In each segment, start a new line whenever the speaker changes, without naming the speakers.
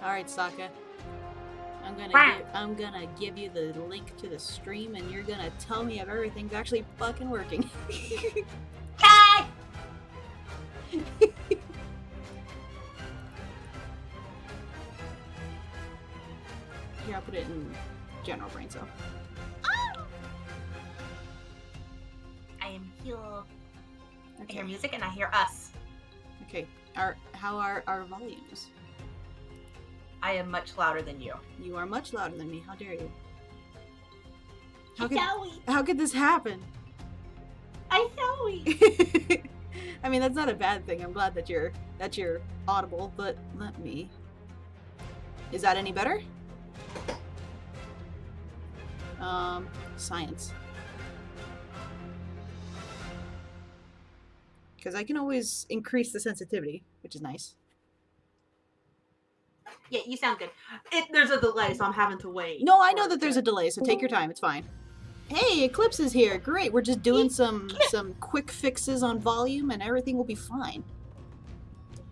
All right, Sokka. I'm gonna give you the link to the stream, and you're gonna tell me if everything's actually fucking working.
Okay.
Here, I'll put it in general brain cell.
I am here.
Okay.
I hear music and I hear us.
Okay. How are our volumes?
I am much louder than you.
You are much louder than me. How dare you?
Zoe.
How could this happen?
I Zoe.
I mean, that's not a bad thing. I'm glad that you're audible, but let me. Is that any better? Science. Because I can always increase the sensitivity, which is nice.
Yeah, you sound good. There's a delay, so I'm having to wait.
No, I know that there's a delay, so take your time. It's fine. Hey, Eclipse is here. Great. We're just doing some quick fixes on volume, and everything will be fine.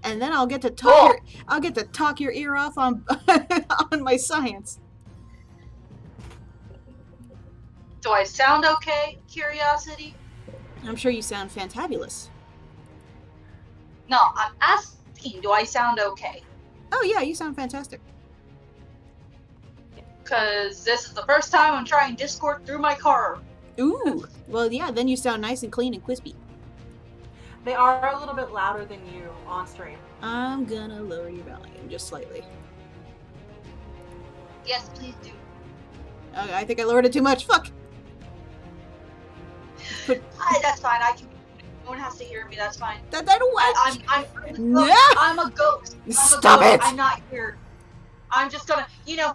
And then I'll get to talk your ear off on on my science.
Do I sound okay? Curiosity?
I'm sure you sound fantabulous.
No, I'm asking, do I sound okay?
Oh yeah, you sound fantastic.
Because this is the first time I'm trying Discord through my car.
Ooh. Well, yeah, then you sound nice and clean and crispy.
They are a little bit louder than you on stream.
I'm gonna lower your volume just slightly.
Yes, please do.
I think I lowered it too much. Fuck!
That's fine. No one has to hear me. That's fine.
That what?
I'm a ghost.
Stop it!
I'm not here. I'm just gonna,
No!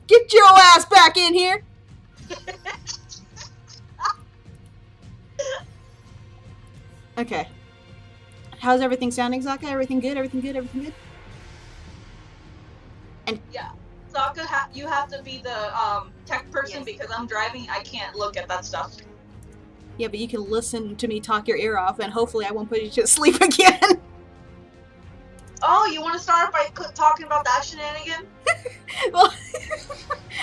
Get your ass back in here! Okay. How's everything sounding, Zaka? Everything good? Everything good? Everything good? And
yeah, Sokka, you have to be the tech person because I'm driving. I can't look at that stuff.
Yeah, but you can listen to me talk your ear off, and hopefully I won't put you to sleep again.
Oh, you want to start by talking about that shenanigan?
Well,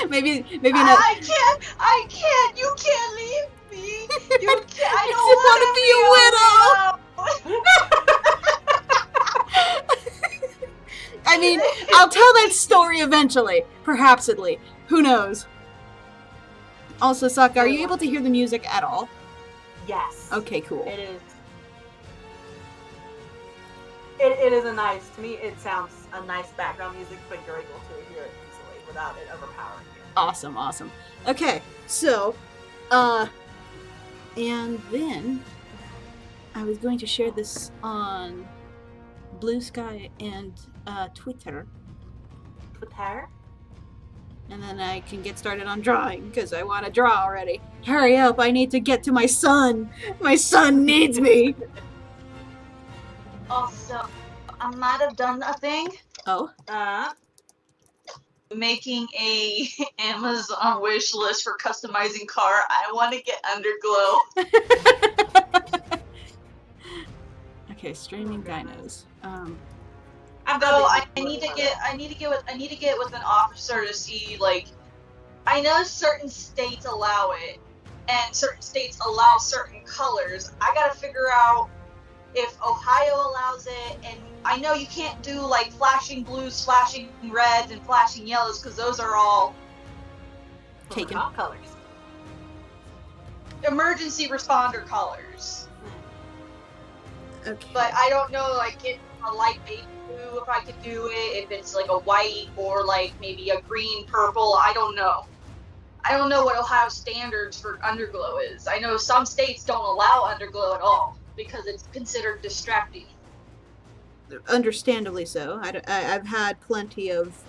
maybe not.
I can't. You can't leave me. You can't. I
don't want to be a widow. I mean, I'll tell that story eventually. Perhapsedly. Who knows? Also, Sokka, are you able to hear the music at all?
Yes.
Okay, cool.
It is. It is to me it sounds a nice background music, but you're able to hear it easily without it overpowering you.
Awesome. Okay, so, and then I was going to share this on Blue Sky and Twitter. And then I can get started on drawing, because I want to draw already. Hurry up, I need to get to my son! My son needs me!
Also, I might have done a thing.
Oh?
Making a Amazon wish list for customizing car. I want to get Underglow.
Okay, streaming dinos.
I need to get with an officer to see, like, I know certain states allow it, and certain states allow certain colors. I gotta figure out if Ohio allows it, and I know you can't do, like, flashing blues, flashing reds, and flashing yellows, because those are all
taken
colors.
Emergency responder colors.
Okay.
But I don't know, like, get a light baby blue if I could do it, if it's like a white or like maybe a green, purple, I don't know. I don't know what Ohio standards for underglow is. I know some states don't allow underglow at all because it's considered distracting.
Understandably so. I've had plenty of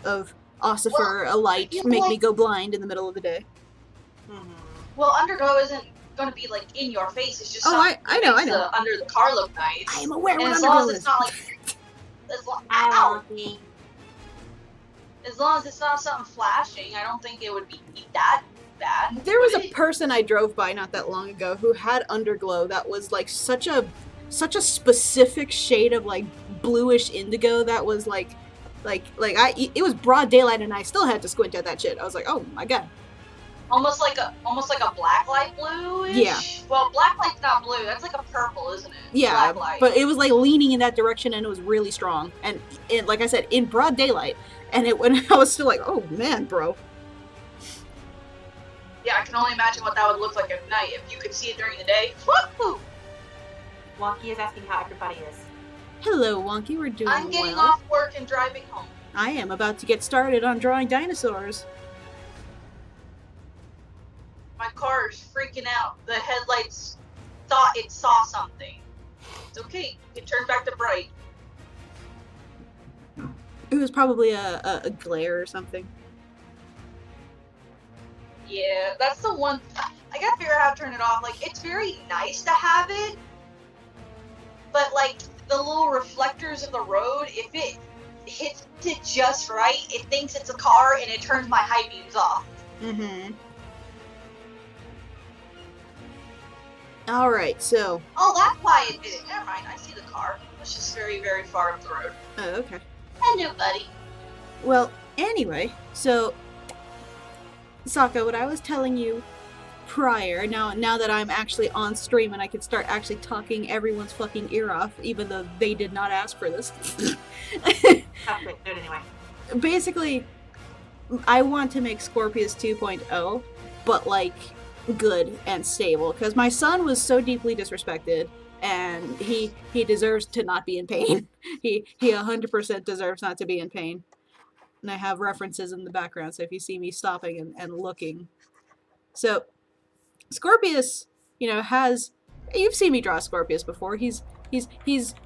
ossifer, a light, make me go blind in the middle of the day.
Mm-hmm.
Well, underglow isn't going to be like in your face. It's just
I know.
Under the car look nice.
I am aware what
as
underglow
long as
is.
it's not like as long as it's not something flashing, I don't think it would be that bad.
There was a person I drove by not that long ago who had underglow that was like such a such a specific shade of like bluish indigo that was like it was broad daylight and I still had to squint at that shit. I was like, oh my god.
Almost like a black light blue-ish?
Yeah.
Well, black light's not blue. That's like a purple, isn't it?
Yeah,
Black light.
but it was like leaning in that direction and it was really strong. And it, like I said, in broad daylight. And when I was still like, oh man, bro.
Yeah, I can only imagine what that would look like at night if you could see it during the day. Woohoo!
Wonky is asking how everybody is.
Hello, Wonky. We're doing
I'm getting
well.
off work and driving home.
I am about to get started on drawing dinosaurs.
My car is freaking out. The headlights thought it saw something. It's okay. It turned back to bright.
It was probably a glare or something.
Yeah, that's the one. I gotta figure out how to turn it off. Like, it's very nice to have it, but like the little reflectors of the road, if it hits it just right, it thinks it's a car and it turns my high beams off.
Mm-hmm. Alright, so...
Oh, that's why it did it. Never mind, I see the car. It's just very, very far up the road.
Oh, okay.
Hello, buddy.
Well, anyway, so... Sokka, what I was telling you prior, now that I'm actually on stream and I can start actually talking everyone's fucking ear off, even though they did not ask for this.
That's good. Do it anyway.
Basically, I want to make Scorpius 2.0, but like... good and stable, because my son was so deeply disrespected and he deserves to not be in pain. he 100% deserves not to be in pain. And I have references in the background, so if you see me stopping and looking. So Scorpius, you know, you've seen me draw Scorpius before. He's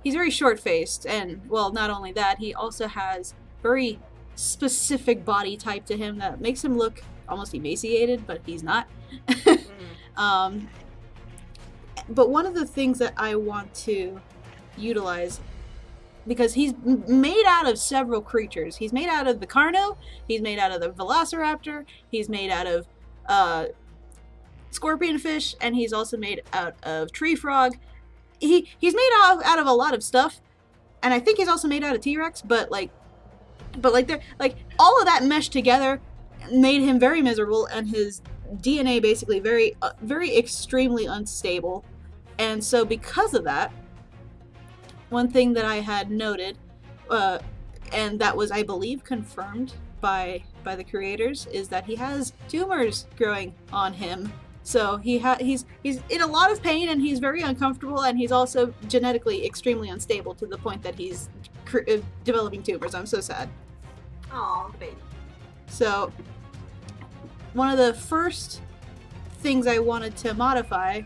very short-faced, and well, not only that, he also has very specific body type to him that makes him look almost emaciated, but he's not. But one of the things that I want to utilize, because he's made out of several creatures. He's made out of the Carno, he's made out of the Velociraptor, he's made out of scorpion fish, and he's also made out of tree frog. He's made out of a lot of stuff, and I think he's also made out of T-Rex, but all of that meshed together made him very miserable, and his DNA basically very extremely unstable. And so because of that, one thing that I had noted, and that was, I believe, confirmed by the creators, is that he has tumors growing on him. So he's in a lot of pain, and he's very uncomfortable, and he's also genetically extremely unstable to the point that he's developing tumors. I'm so sad.
Aw, baby.
So one of the first things I wanted to modify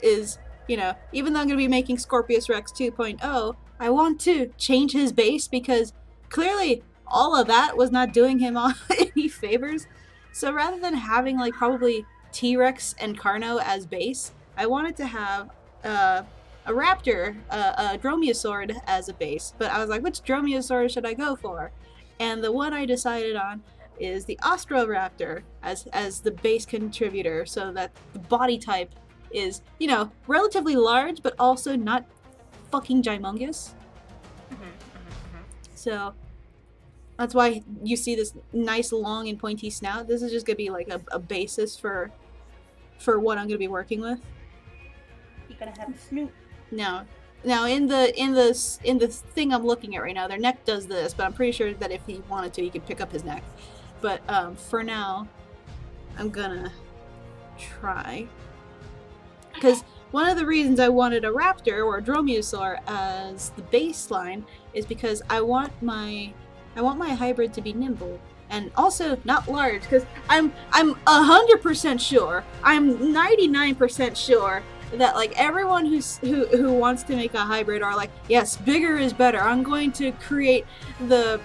is, you know, even though I'm going to be making Scorpius Rex 2.0, I want to change his base, because clearly all of that was not doing him any favors. So rather than having like probably T-Rex and Carno as base, I wanted to have a raptor, a dromaeosaur as a base. But I was like, which dromaeosaur should I go for? And the one I decided on is the Austroraptor as the base contributor, so that the body type is, you know, relatively large, but also not fucking gymongous. So that's why you see this nice long and pointy snout. This is just gonna be like a basis for what I'm gonna be working with.
You're gonna have a snoot.
Now in the thing I'm looking at right now, their neck does this, but I'm pretty sure that if he wanted to, he could pick up his neck. But for now, I'm gonna try, because one of the reasons I wanted a raptor or a dromaeosaur as the baseline is because I want my hybrid to be nimble and also not large, because I'm 100% sure, I'm 99% sure that like everyone who wants to make a hybrid are like, yes, bigger is better. I'm going to create the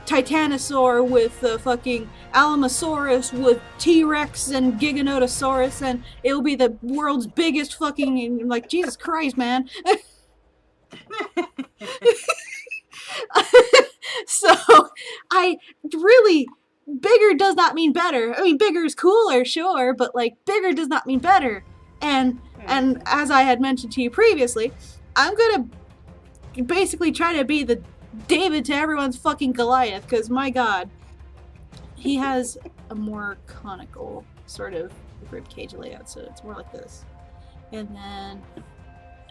Titanosaur with the fucking Alamosaurus with T-Rex and Giganotosaurus, and it'll be the world's biggest fucking, like, Jesus Christ, man. So I really, bigger does not mean better. I mean, bigger is cooler, sure, but like bigger does not mean better. And as I had mentioned to you previously, I'm gonna basically try to be the David to everyone's fucking Goliath, because my god, he has a more conical sort of rib cage layout, so it's more like this. And then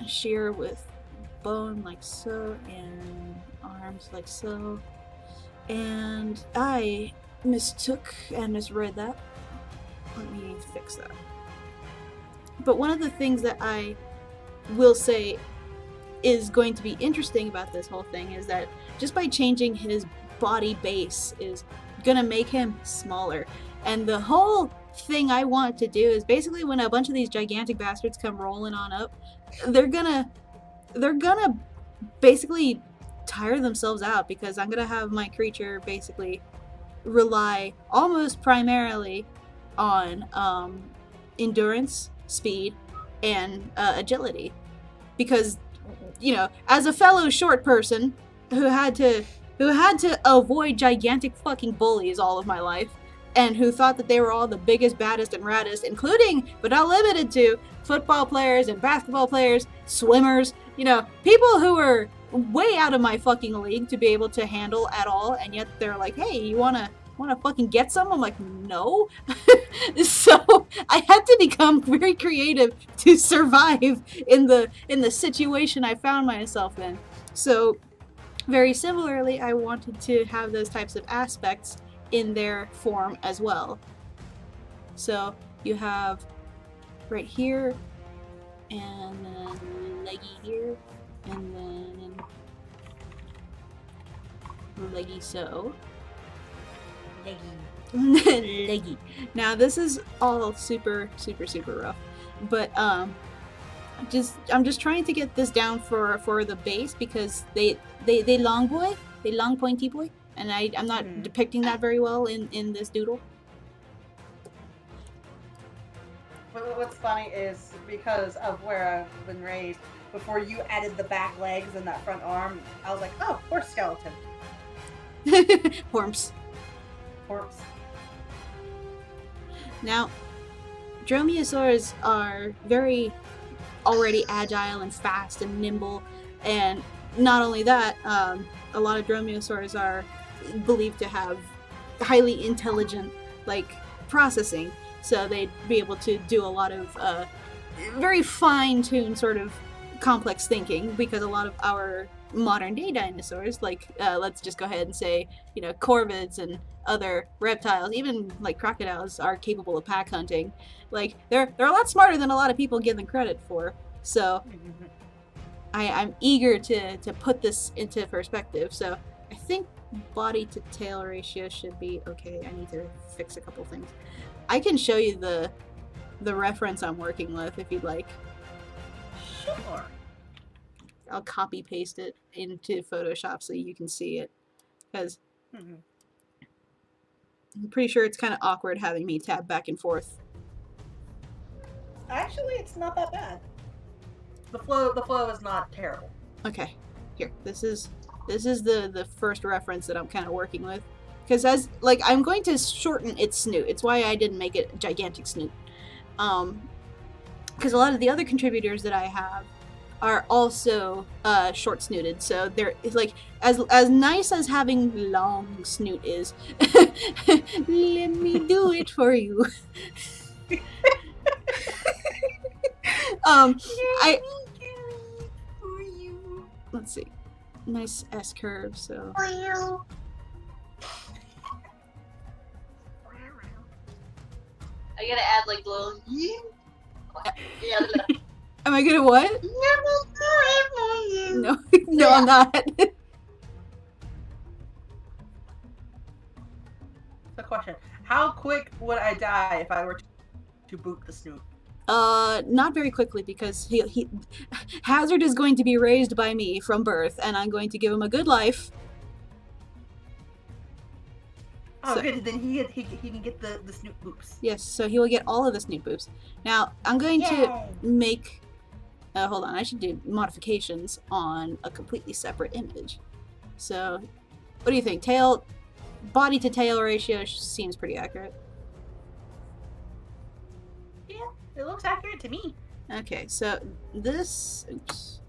a shear with bone like so, and arms like so. And I mistook and misread that. Let me fix that. But one of the things that I will say is going to be interesting about this whole thing is that just by changing his body base is gonna make him smaller. And the whole thing I want to do is basically when a bunch of these gigantic bastards come rolling on up, they're gonna basically tire themselves out, because I'm gonna have my creature basically rely almost primarily on endurance, speed, and agility. Because, you know, as a fellow short person who had to avoid gigantic fucking bullies all of my life, and who thought that they were all the biggest, baddest, and raddest, including, but not limited to, football players and basketball players, swimmers, you know, people who were way out of my fucking league to be able to handle at all, and yet they're like, hey, you wanna fucking get some? I'm like, no. So I had to become very creative to survive in the situation I found myself in. So very similarly, I wanted to have those types of aspects in their form as well. So you have right here, and then leggy here, and then leggy so. Leggy. Now this is all super rough, but I'm just trying to get this down for the base, because they long pointy boy, and I'm not depicting that very well in this doodle.
What's funny is because of where I've been raised, before you added the back legs and that front arm, I was like, oh, horse skeleton.
Horms.
Horse.
Now, dromaeosaurs are very already agile and fast and nimble, and not only that, a lot of dromaeosaurs are believed to have highly intelligent, like, processing, so they'd be able to do a lot of very fine-tuned sort of complex thinking, because a lot of our modern-day dinosaurs, like, let's just go ahead and say, you know, corvids and other reptiles, even like crocodiles, are capable of pack hunting. Like, they're a lot smarter than a lot of people give them credit for. So I'm eager to put this into perspective. So I think body to tail ratio should be okay. I need to fix a couple things. I can show you the reference I'm working with if you'd like.
Sure.
I'll copy paste it into Photoshop so you can see it, because I'm pretty sure it's kind of awkward having me tab back and forth.
Actually, it's not that bad. The flow is not terrible.
Okay, here. This is the first reference that I'm kind of working with, because as like I'm going to shorten its snoot. It's why I didn't make it a gigantic snoot, because a lot of the other contributors that I have are also short snooted, so they're like as nice as having long snoot is. Let me do it for you. Let's see, nice S curve. So
I gotta add like little. Yeah.
am I gonna what? No, no, I'm not.
The question: how quick would I die if I were to boot the snoot?
Not very quickly, because he Hazard is going to be raised by me from birth, and I'm going to give him a good life.
Oh, so, good. Then he can get the snoot boops.
Yes, so he will get all of the snoot boops. Now I'm going to make. Hold on, I should do modifications on a completely separate image. So, what do you think? Body to tail ratio seems pretty accurate.
Yeah, it looks accurate to me.
Okay, so this, oops.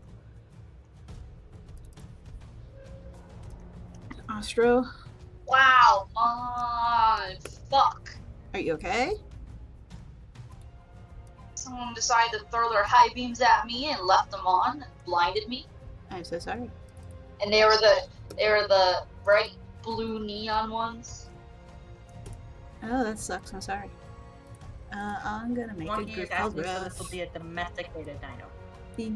Astro,
Wow. Fuck.
are you okay?
Someone decided to throw their high beams at me and left them on, and blinded me.
I'm so sorry.
And they were the bright blue neon ones.
Oh, that sucks. I'm sorry. I'm gonna make a
Monkey is
group
asking
called
so this will be a domesticated dino.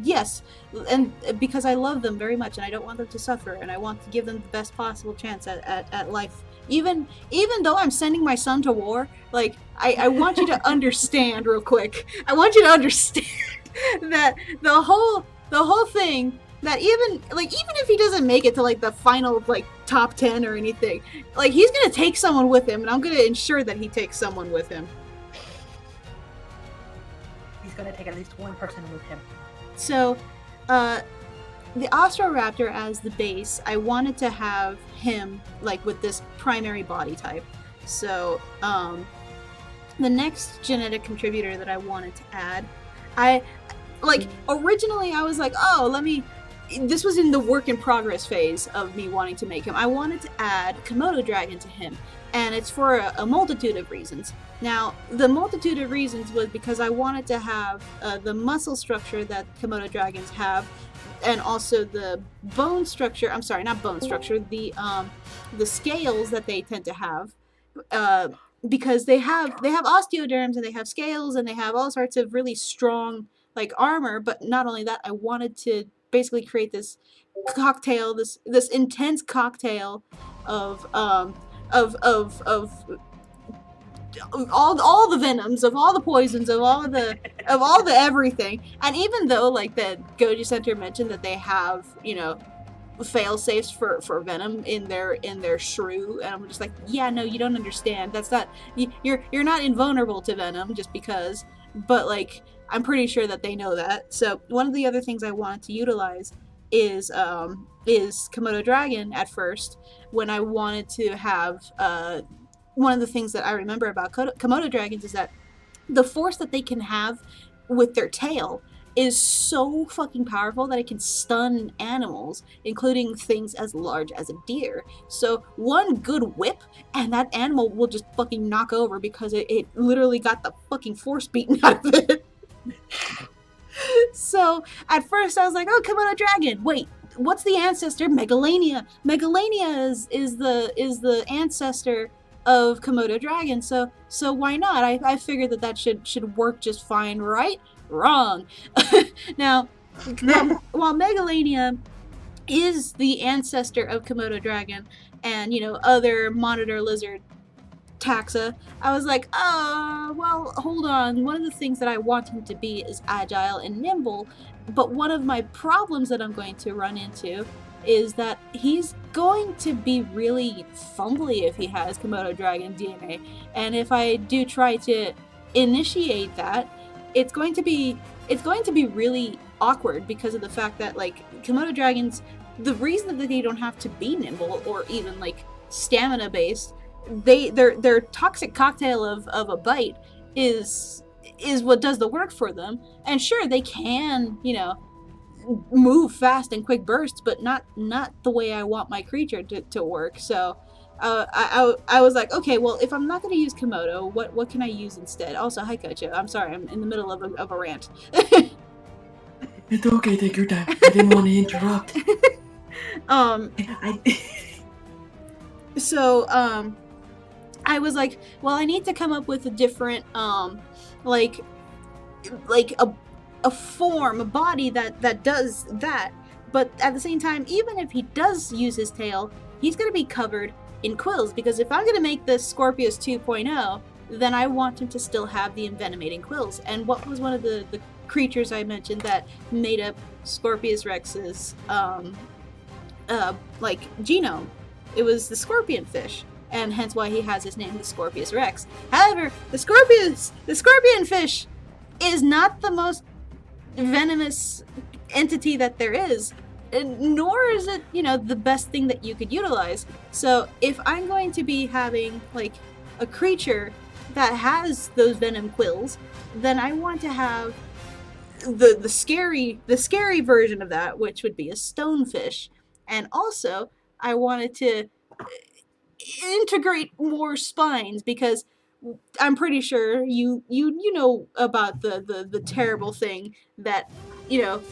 Yes, and because I love them very much, and I don't want them to suffer, and I want to give them the best possible chance at life. Even though I'm sending my son to war, like I want you to understand real quick. I want you to understand that the whole thing, that even if he doesn't make it to like the final like top 10 or anything, like he's gonna take someone with him, and I'm gonna ensure that he takes someone with him.
He's gonna take at least one person with him.
So, the Ostroraptor as the base, I wanted to have him like with this primary body type. So, the next genetic contributor that I wanted to add, originally I was like, this was in the work in progress phase of me wanting to make him. I wanted to add Komodo dragon to him, and it's for a multitude of reasons. Now, the multitude of reasons was because I wanted to have the muscle structure that Komodo dragons have, and also the bone structure. I'm sorry, not bone structure. The scales that they tend to have, because they have osteoderms and they have scales and they have all sorts of really strong like armor. But not only that, I wanted to basically create this cocktail, this intense cocktail of all the venoms, of all the poisons, of all the everything. And even though like the Goji Center mentioned that they have, fail safes for venom in their shrew, and I'm just like, yeah, no, you don't understand. That's not, you're not invulnerable to venom just because. But like, I'm pretty sure that they know that. So one of the other things I wanted to utilize is Komodo dragon at first, when I wanted to have one of the things that I remember about Komodo dragons is that the force that they can have with their tail is so fucking powerful that it can stun animals, including things as large as a deer. So one good whip and that animal will just fucking knock over because it literally got the fucking force beaten out of it. So at first I was like, oh, Komodo dragon. Wait, what's the ancestor? Megalania. Megalania is the ancestor of Komodo dragon. So why not? I figured that should work just fine, right? Wrong. Now, while Megalania is the ancestor of Komodo dragon and other monitor lizard taxa, I was like, oh, well, hold on. One of the things that I want him to be is agile and nimble, but one of my problems that I'm going to run into is that he's going to be really fumbly if he has Komodo dragon DNA, and if I do try to initiate that, it's going to be really awkward because of the fact that like Komodo dragons, the reason that they don't have to be nimble or even like stamina based, their toxic cocktail of a bite is what does the work for them. And sure, they can move fast in quick bursts, but not the way I want my creature to work. So I was like, okay, well, if I'm not going to use Komodo, what can I use instead? Also, hi, Kocho. I'm sorry, I'm in the middle of a rant.
It's okay, take your time. I didn't want to interrupt.
So, I was like, well, I need to come up with a different, like a form, a body that does that. But at the same time, even if he does use his tail, he's going to be covered in quills, because if I'm going to make this Scorpius 2.0, then I want him to still have the envenomating quills. And what was one of the creatures I mentioned that made up Scorpius Rex's genome? It was the scorpion fish, and hence why he has his name, the Scorpius Rex. However, the scorpion fish is not the most venomous entity that there is, nor is it, the best thing that you could utilize. So if I'm going to be having like a creature that has those venom quills, then I want to have the scary version of that, which would be a stonefish. And also I wanted to integrate more spines, because I'm pretty sure you know about the terrible thing that, you know,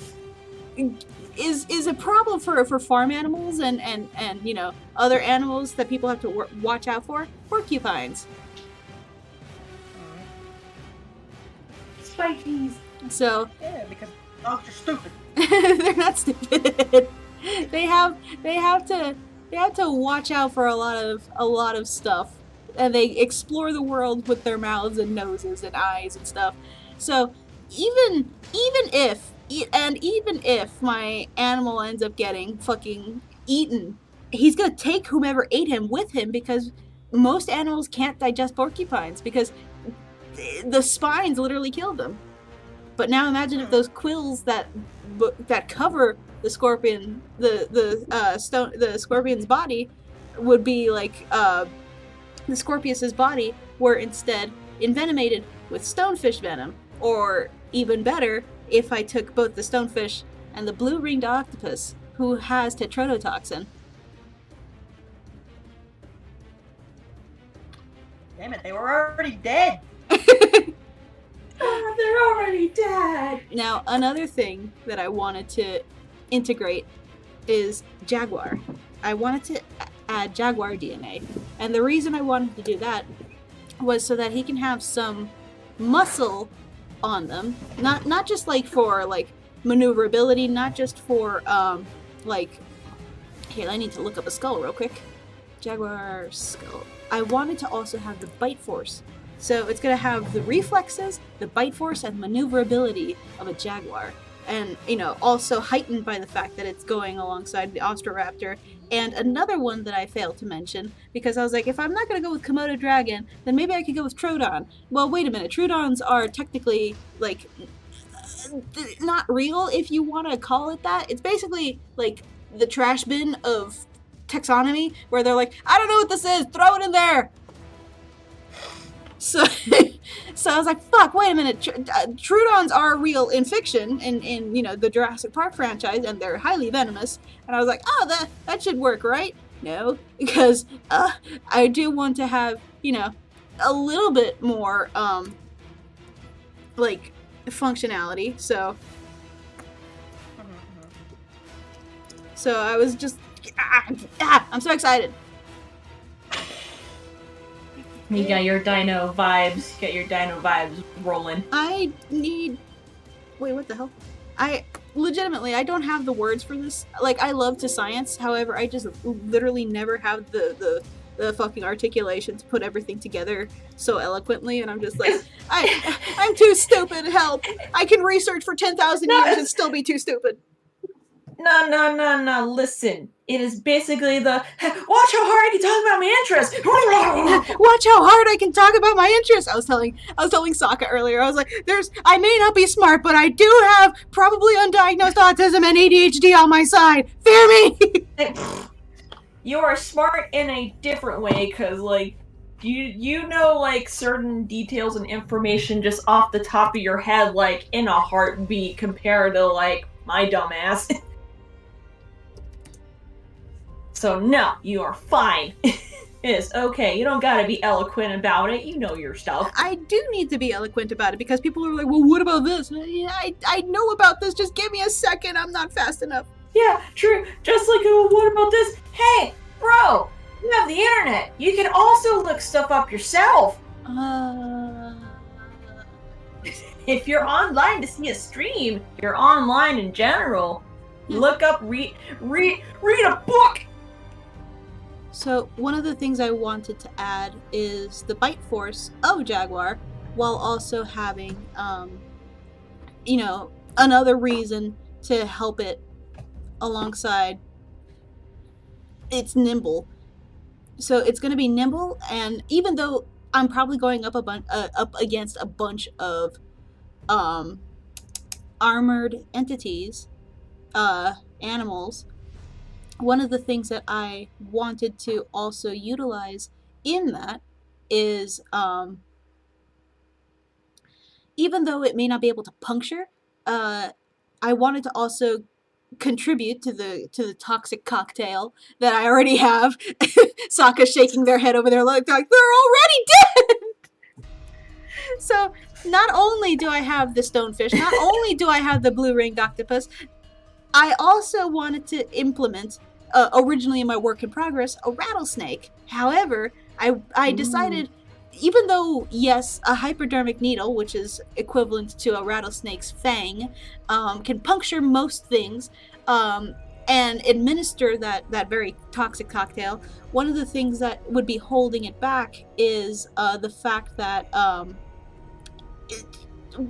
is a problem for farm animals and you know, other animals that people have to watch out for. Porcupines.
Spikies.
So
Yeah, because dogs are stupid.
they're not stupid. they have to watch out for a lot of stuff, and they explore the world with their mouths and noses and eyes and stuff. So even even if my animal ends up getting fucking eaten, he's gonna take whomever ate him with him, because most animals can't digest porcupines because the spines literally killed them. But now imagine if those quills that cover the scorpion, the scorpion's body, would be like the Scorpius's body were instead envenomated with stonefish venom, or even better, if I took both the stonefish and the blue-ringed octopus, who has tetrodotoxin.
Damn it, they were already dead.
They're already dead.
Now, another thing that I wanted to integrate is jaguar. I wanted to add jaguar DNA. And the reason I wanted to do that was so that he can have some muscle on them. Not just like for like maneuverability, not just for like, here, I need to look up a skull real quick. Jaguar skull. I wanted to also have the bite force. So it's going to have the reflexes, the bite force, and maneuverability of a jaguar. And, you know, also heightened by the fact that it's going alongside the Ostroraptor. And another one that I failed to mention, because I was like, if I'm not going to go with Komodo dragon, then maybe I could go with Troodon. Well, wait a minute. Troodons are technically, like, not real, if you want to call it that. It's basically, like, the trash bin of taxonomy, where they're like, I don't know what this is, throw it in there! So, so I was like, fuck, wait a minute. Troodons are real in fiction, in you know, the Jurassic Park franchise, and they're highly venomous. And I was like, oh, that should work, right? No, because I do want to have, you know, a little bit more, like, functionality. So I was just, I'm so excited.
You got your dino vibes. You got your dino vibes rolling.
I need. Wait, what the hell? I legitimately, I don't have the words for this. Like, I love to science, however, I just literally never have the fucking articulation to put everything together so eloquently, and I'm just like, I'm too stupid. Help! I can research for 10,000 years and still be too stupid.
No. Listen, it is basically the watch how hard I can talk about my interests.
Watch how hard I can talk about my interests. I was telling Sokka earlier. I was like, I may not be smart, but I do have probably undiagnosed autism and ADHD on my side. Fear me.
You are smart in a different way, cause like you know like certain details and information just off the top of your head, like in a heartbeat, compared to like my dumbass. So no, you are fine. It's okay. You don't gotta be eloquent about it. You know your stuff.
I do need to be eloquent about it, because people are like, well, what about this? I know about this. Just give me a second. I'm not fast enough.
Yeah, true. Just like, what about this? Hey, bro, you have the internet. You can also look stuff up yourself. If you're online to see a stream, you're online in general. Look up, read a book.
So one of the things I wanted to add is the bite force of Jaguar, while also having, you know, another reason to help it alongside it's nimble. So it's going to be nimble, and even though I'm probably going up against a bunch of armored entities, animals, one of the things that I wanted to also utilize in that is, even though it may not be able to puncture, I wanted to also contribute to the toxic cocktail that I already have. Sokka's shaking their head over there like they're already dead. So not only do I have the stonefish, not only do I have the blue-ringed octopus, I also wanted to implement, originally in my work in progress, a rattlesnake. However, I decided, even though, yes, a hypodermic needle, which is equivalent to a rattlesnake's fang, can puncture most things, and administer that very toxic cocktail, one of the things that would be holding it back is the fact that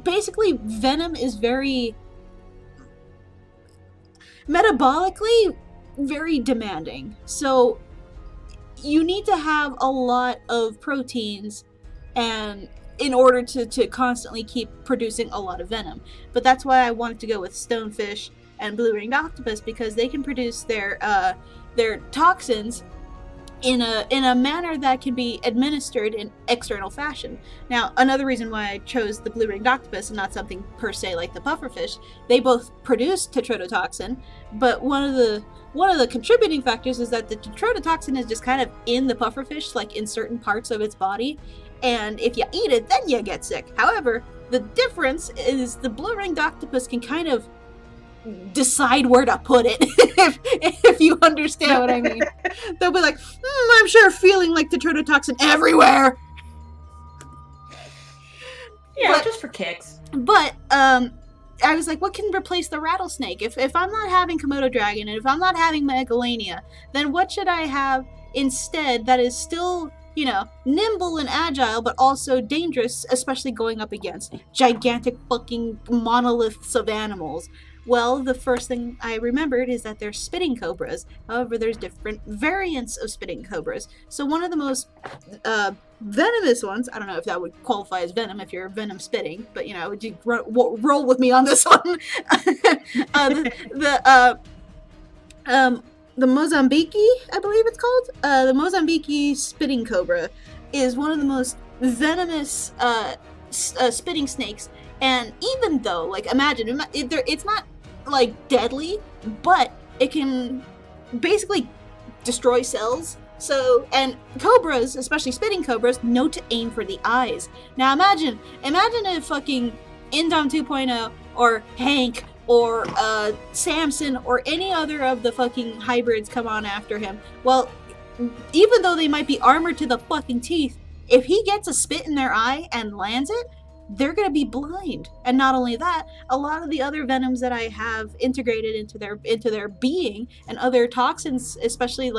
basically venom is very metabolically very demanding. So you need to have a lot of proteins and in order to constantly keep producing a lot of venom. But that's why I wanted to go with stonefish and blue-ringed octopus, because they can produce their toxins in a manner that can be administered in external fashion. Now, another reason why I chose the blue-ringed octopus and not something per se like the pufferfish, they both produce tetrodotoxin, but one of the contributing factors is that the tetrodotoxin is just kind of in the pufferfish, like in certain parts of its body, and if you eat it, then you get sick. However, the difference is the blue-ringed octopus can kind of decide where to put it, if you understand what I mean. They'll be like, I'm sure feeling like tetrodotoxin everywhere.
Yeah,
but,
just for kicks.
But I was like, what can replace the rattlesnake? If I'm not having Komodo dragon and if I'm not having Megalania, then what should I have instead that is still, nimble and agile, but also dangerous, especially going up against gigantic fucking monoliths of animals? Well, the first thing I remembered is that there's spitting cobras. However, there's different variants of spitting cobras. So one of the most venomous ones, I don't know if that would qualify as venom if you're venom spitting, but would you roll with me on this one? The Mozambique, I believe it's called. The Mozambique spitting cobra is one of the most venomous spitting snakes. And even though, imagine, it's not deadly, but it can basically destroy cells. So, and cobras, especially spitting cobras, know to aim for the eyes. Now imagine if fucking Indom 2.0 or Hank or Samson or any other of the fucking hybrids come on after him. Well, even though they might be armored to the fucking teeth, if he gets a spit in their eye and lands it, they're going to be blind. And not only that, a lot of the other venoms that I have integrated into their being and other toxins, especially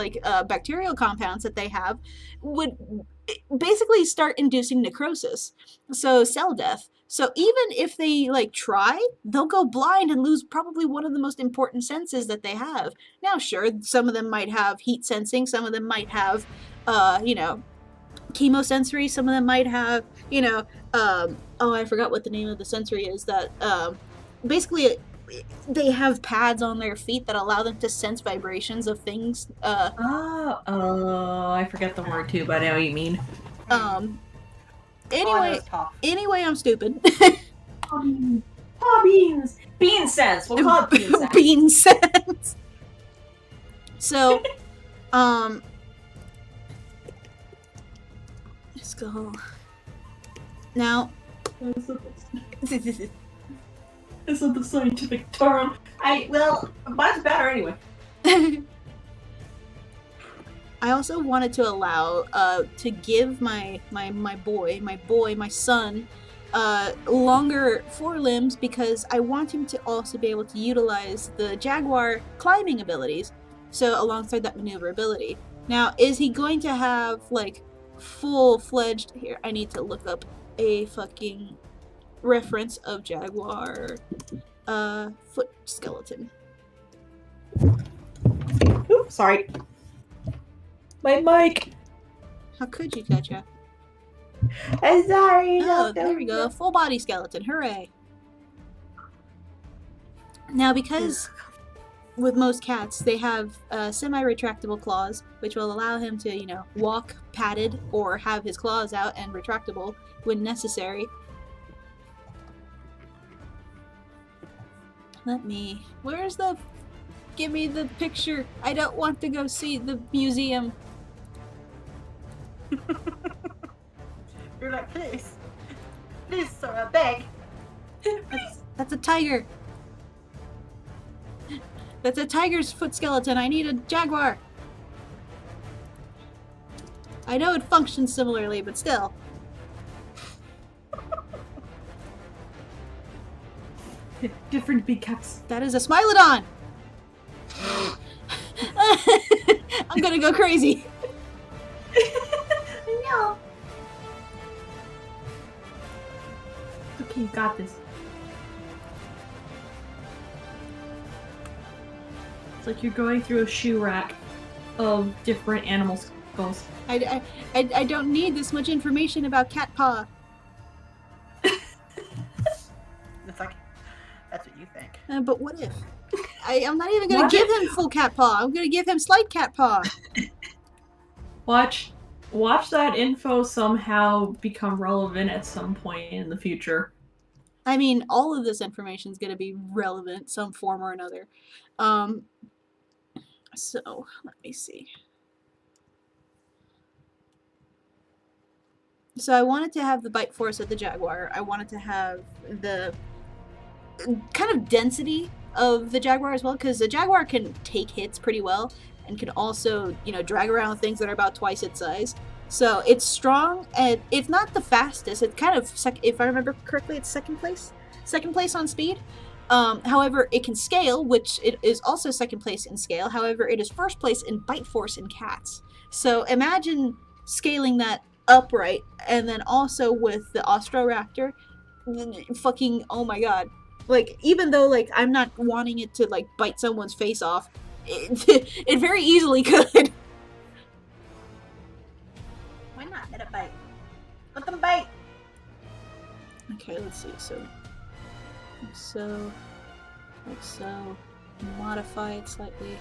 bacterial compounds that they have, would basically start inducing necrosis, so cell death. So even if they try, they'll go blind and lose probably one of the most important senses that they have. Now, sure, some of them might have heat sensing, some of them might have chemosensory, some of them might have I forgot what the name of the sensory is, that basically they have pads on their feet that allow them to sense vibrations of things.
I forget the word too, but I know what you mean.
Anyway, I'm stupid.
Beans! Bean sense! We'll call it bean sense.
Bean sense! So, let's go. Now,
it's not the scientific term. Mine's better anyway.
I also wanted to allow to give my son longer forelimbs, because I want him to also be able to utilize the jaguar climbing abilities, so alongside that maneuverability. Now, is he going to have full-fledged, here, I need to look up a fucking reference of jaguar foot skeleton.
Oops, sorry. My mic.
How could you, Katja?
I'm sorry.
Oh, there we go. Full body skeleton. Hooray. Now, because with most cats, they have semi-retractable claws, which will allow him to, walk padded or have his claws out and retractable when necessary. Where's the Give me the picture. I don't want to go see the museum.
You're like, please. Please, sir, I beg.
That's a tiger. That's a tiger's foot skeleton. I need a jaguar. I know it functions similarly, but still.
Different big cats.
That is a Smilodon! I'm gonna go crazy.
No. Okay, you got this. It's like you're going through a shoe rack of different animal skulls.
I don't need this much information about cat paw.
It's like, that's what you think.
But what if? I'm not even gonna give him full cat paw. I'm gonna give him slight cat paw.
Watch that info somehow become relevant at some point in the future.
I mean, all of this information is gonna be relevant some form or another. So let me see. So I wanted to have the bite force of the jaguar. I wanted to have the kind of density of the jaguar as well, because the jaguar can take hits pretty well and can also, you know, drag around things that are about twice its size. So it's strong, and it's not the fastest. It's kind of, if I remember correctly, it's second place on speed. However, it can scale, which it is also second place in scale. However, it is first place in bite force in cats. So imagine scaling that upright, and then also with the Austroraptor, fucking, oh my god. Like, even though, like, I'm not wanting it to, like, bite someone's face off, it very easily could.
Why not let it bite? Let them bite!
Okay, let's see, so, modify it slightly.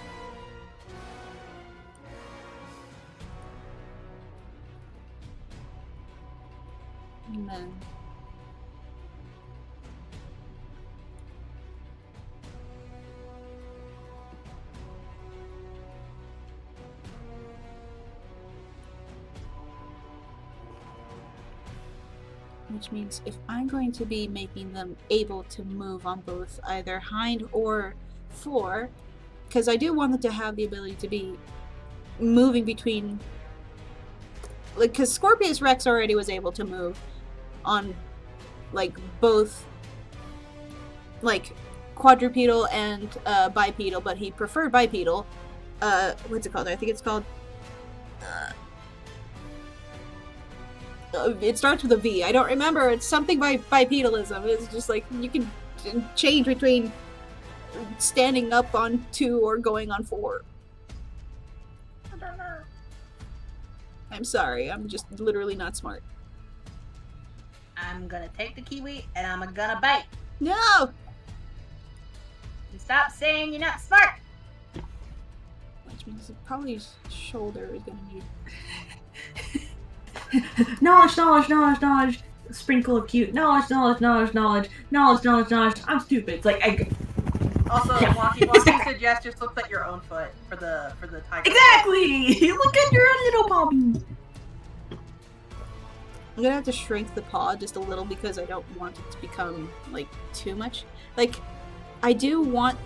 And then which means if I'm going to be making them able to move on both either hind or fore, because I do want them to have the ability to be moving between, like, because Scorpius Rex already was able to move on, like, both, like, quadrupedal and bipedal, but he preferred bipedal. What's it called? I think it's called it starts with a V. I don't remember. It's something by bipedalism. It's just like you can change between standing up on 2 or going on 4.
I don't know.
I'm sorry. I'm just literally not smart.
I'm gonna take the kiwi and I'm gonna bite.
No!
And stop saying you're not smart!
Which means probably his shoulder is gonna need...
knowledge, sprinkle of cute, knowledge, I'm stupid. It's like,
Also, walking suggests just looks at your own foot for the tiger.
exactly! Look at your own little Bobby!
I'm gonna have to shrink the paw just a little because I don't want it to become, like, too much. Like, I do want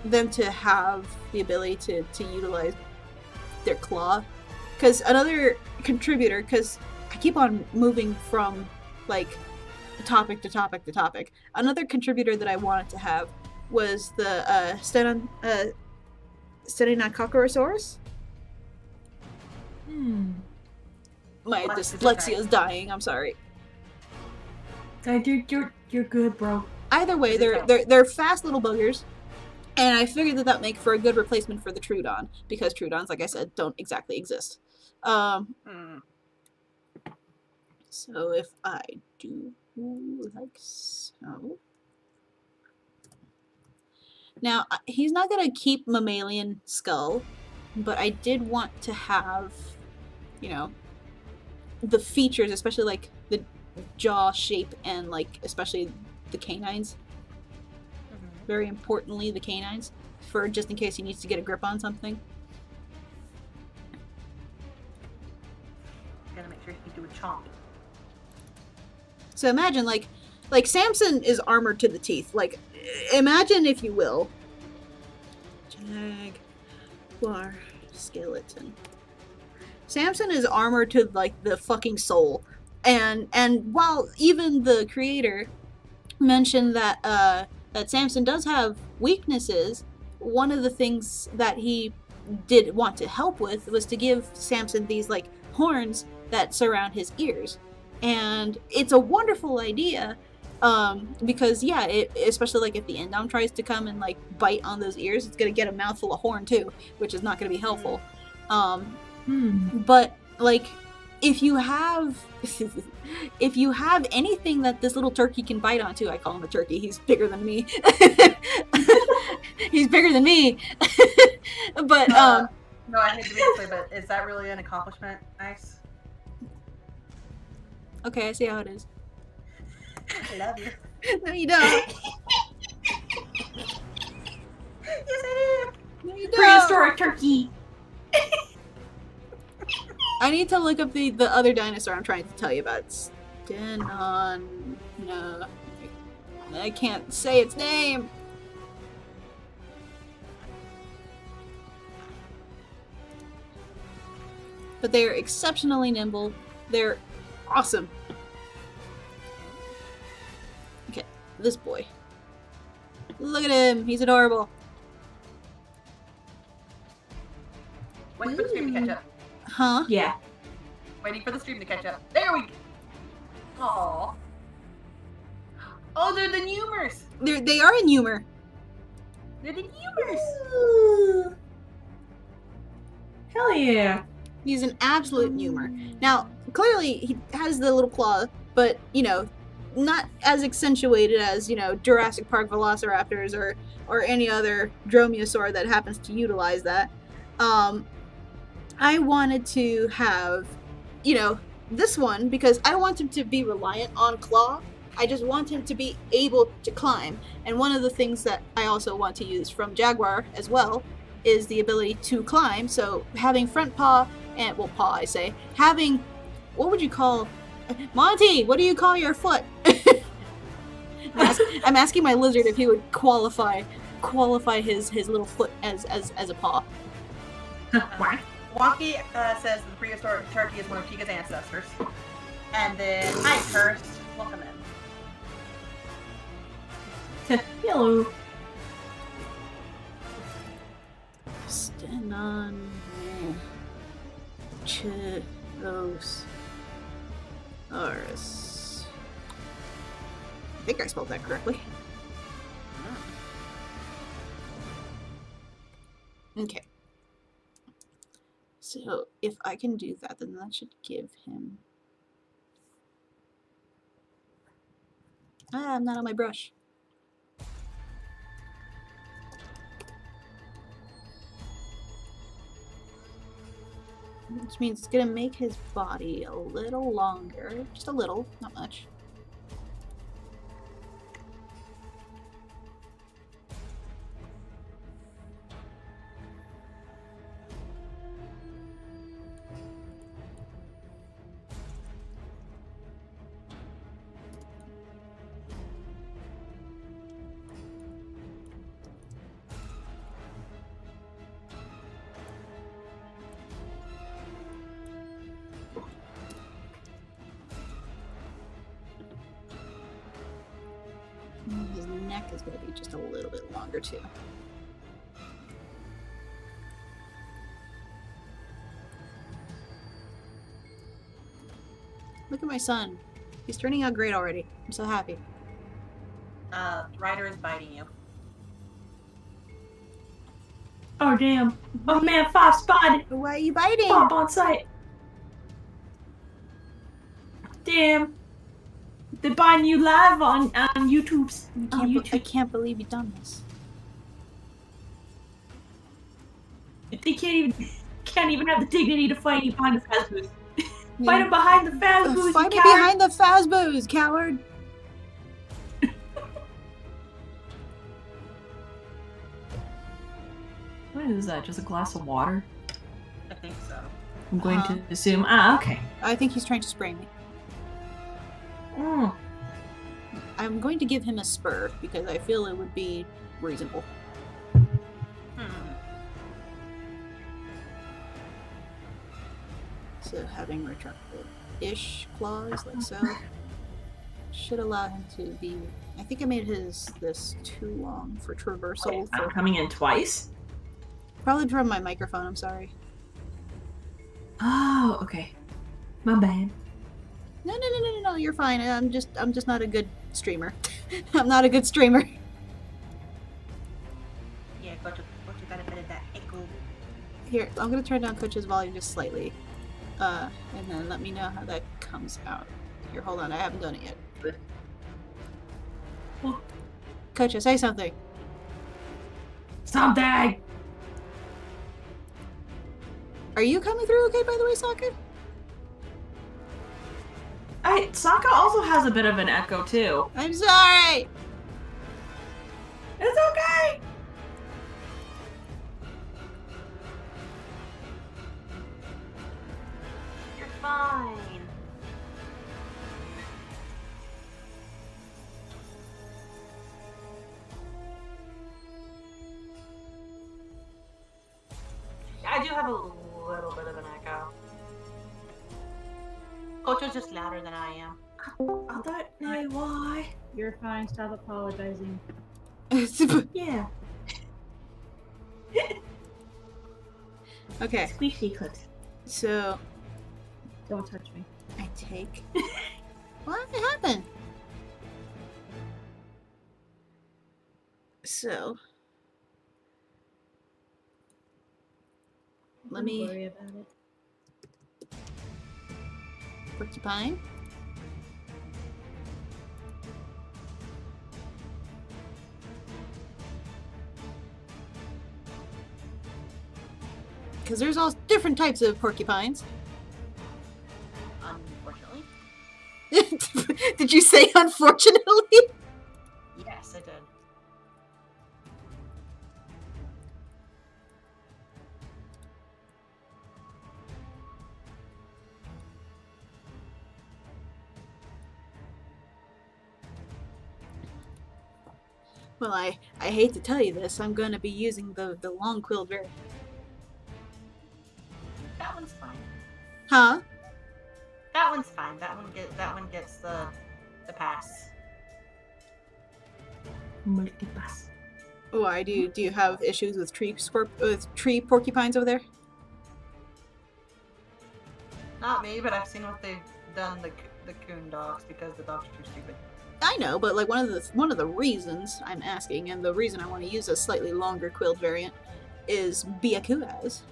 them to have the ability to utilize their claw. Because another contributor, because I keep on moving from, like, topic to topic to topic. Another contributor that I wanted to have was the Stenonococorosaurus. My dyslexia is dying. I'm sorry.
You're good, bro.
Either way, they're fast little buggers, and I figured that make for a good replacement for the Troodon, because Troodons, like I said, don't exactly exist. So if I do like so. Now, he's not gonna keep mammalian skull, but I did want to have, you know, the features, especially like the jaw shape and like especially the canines. Very importantly, the canines. for just in case he needs to get a grip on something.
Gotta make sure he's doing chomp.
So imagine, like Samson is armored to the teeth. Like, imagine, if you will, Jaguar skeleton. Samson is armored to, like, the fucking soul. And while even the creator mentioned that that Samson does have weaknesses, one of the things that he did want to help with was to give Samson these, like, horns that surround his ears. And it's a wonderful idea, because yeah, especially like if the Endom tries to come and like bite on those ears, it's gonna get a mouthful of horn too, which is not gonna be helpful. But like, if you have anything that this little turkey can bite onto, I call him a turkey. He's bigger than me. He's bigger than me. But
no, I hate to be this way, but is that really an accomplishment, Ice?
Okay, I see how it is.
I love you.
No, you don't.
Yes, I do.
No, you don't.
Prehistoric turkey.
I need to look up the other dinosaur I'm trying to tell you about. Stenon. No. I can't say its name. But they're exceptionally nimble. They're awesome. Okay, this boy. Look at him. He's adorable.
Waiting for the stream to catch up.
Huh?
Yeah.
Waiting for the stream to catch up. There we go. Aww. Oh, they're the Numers.
They are in humor.
They're the Numers.
Hell yeah.
He's an absolute humor. Now, clearly he has the little claw, but, you know, not as accentuated as, you know, Jurassic Park velociraptors or any other dromaeosaur that happens to utilize that. I wanted to have, you know, this one because I don't want him to be reliant on claw. I just want him to be able to climb. And one of the things that I also want to use from Jaguar as well is the ability to climb. So having front paw and, well, paw, I say, having, what would you call, Monty, what do you call your foot? I'm asking my lizard if he would qualify his little foot as a paw.
Wonky says the prehistoric turkey is one of Kika's ancestors. And then I cursed. Welcome in.
Hello.
Stenon Chelos Aris. I think I spelled that correctly. Okay. So if I can do that, then that should give him... I'm not on my brush. Which means it's gonna make his body a little longer. Just a little, not much. His neck is going to be just a little bit longer too. Look at my son. He's turning out great already. I'm so happy.
Ryder is biting you.
Oh damn. Oh man, 5 spotted.
Why are you biting?
Bob on site. Damn. They're buying you live on YouTube.
I can't believe you've done this.
They can't even have the dignity to fight you behind the fast booth. Fight him behind the fast booth.
Fight me behind the Fazbos, coward!
What is that? Just a glass of water?
I think so.
I'm going to assume. Ah, okay.
I think he's trying to spray me.
Mm.
I'm going to give him a spur because I feel it would be reasonable. So having retractable-ish claws, like so, should allow him to be... I think I made this too long for traversal.
Wait, I'm coming in twice?
Probably from my microphone, I'm sorry.
Oh, okay. My bad.
No, you're fine. I'm just not a good streamer. I'm not a good streamer.
Yeah, Coach, you got a bit of that echo.
Here, I'm gonna turn down Coach's volume just slightly. And then let me know how that comes out. Here, hold on, I haven't done it yet.
Oh.
Coach, say something.
Something!
Are you coming through okay, by the way, Sokka?
Sokka also has a bit of an echo, too.
I'm sorry!
It's okay!
You're fine. I do have a little bit of an echo. Coach is just louder than I am.
I don't know why.
You're fine. Stop apologizing.
Yeah.
Okay,
Squishy clips.
so
Don't touch me.
I take... What happened? So... Let
Don't
me...
worry about it.
Porcupine. Because there's all different types of porcupines.
Unfortunately.
Did you say unfortunately?
Yes, I did.
Well, I hate to tell you this, I'm going to be using the long-quilled variant.
That one's fine.
Huh?
That one's fine. That one gets the pass.
Multipass.
Why do you have issues with tree porcupines over there?
Not me, but I've seen what they've done the coon dogs because the dogs are too stupid.
I know, but like one of the reasons I'm asking, and the reason I want to use a slightly longer quilled variant, is Byakuras.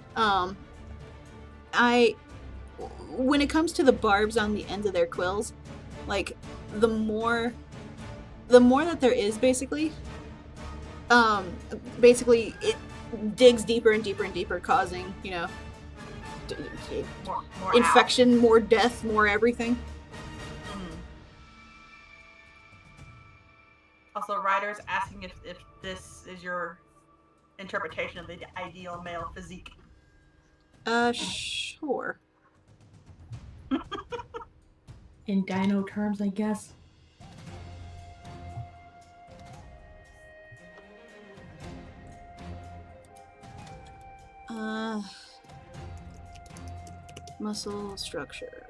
When it comes to the barbs on the end of their quills, like the more that there is, basically it digs deeper and deeper and deeper, causing
More
infection, more death, more everything.
Also, Ryder's asking if this is your interpretation of the ideal male physique.
Sure.
In dino terms, I guess.
Muscle structure.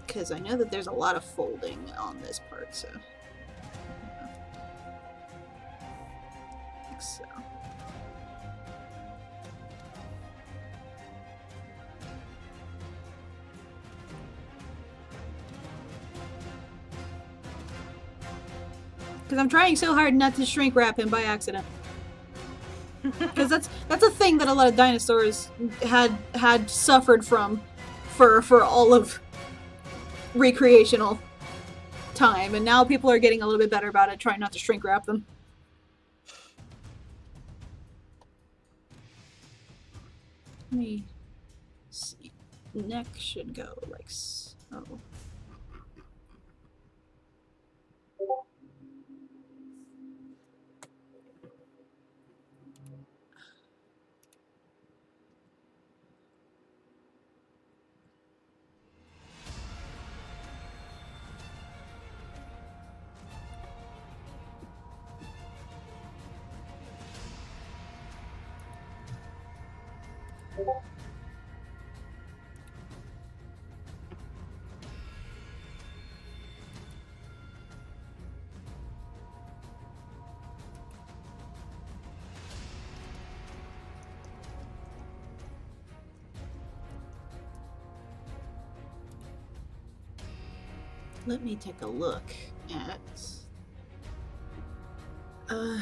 Because I know that there's a lot of folding on this part, so. Like so. Because I'm trying so hard not to shrink wrap him by accident. Because that's a thing that a lot of dinosaurs had suffered from for all of recreational time, and now people are getting a little bit better about it, trying not to shrink wrap them. Let me see. Neck should go like so. Let me take a look at. Because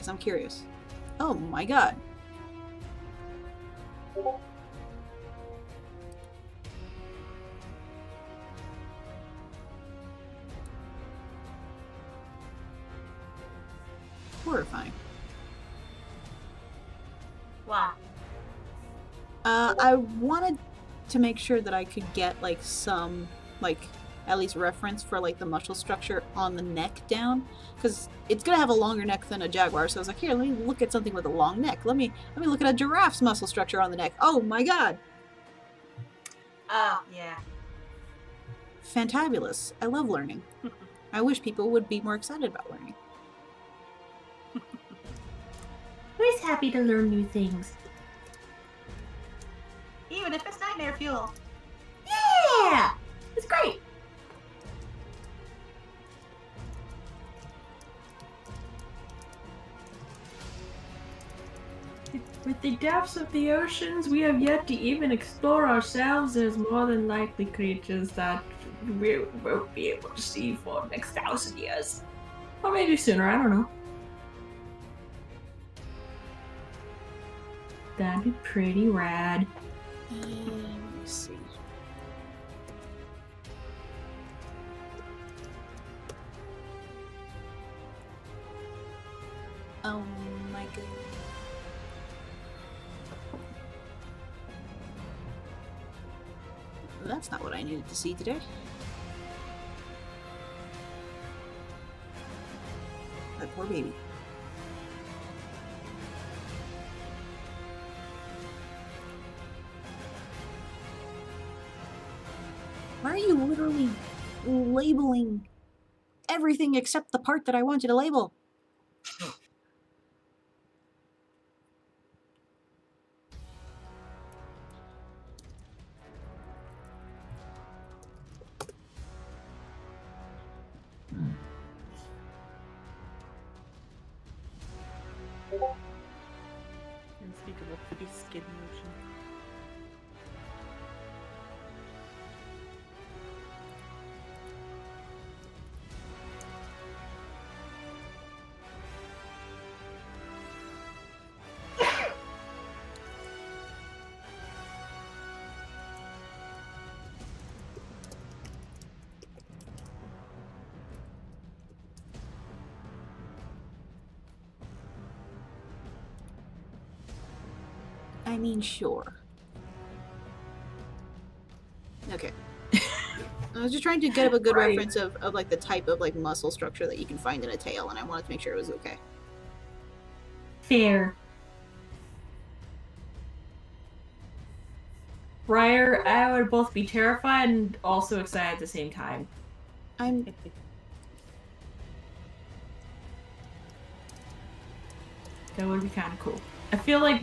I'm curious. Oh my god. Horrifying.
Wow.
I wanted to make sure that I could get like some at least reference for like the muscle structure on the neck down, because it's gonna have a longer neck than a jaguar. So I was like, here, let me look at something with a long neck. Let me look at a giraffe's muscle structure on the neck. Oh my god.
Oh, yeah.
Fantabulous. I love learning. I wish people would be more excited about learning.
Always happy to learn new things.
Even if it's nightmare fuel.
Yeah! It's great! With the depths of the oceans, we have yet to even explore ourselves. There's more than likely creatures that we won't be able to see for the next 1,000 years. Or maybe sooner, I don't know. That'd be pretty rad.
Let me see. Oh my god. That's not what I needed to see today. That poor baby. Why are you literally labeling everything except the part that I want you to label?
Unspeakable pretty skin motion.
I mean, sure. Okay. I was just trying to get up a good
Right.
reference of like the type of like muscle structure that you can find in a tail, and I wanted to make sure it was okay.
Fair. Briar, I would both be terrified and also excited at the same time.
I'm
That would be kind of cool. I feel like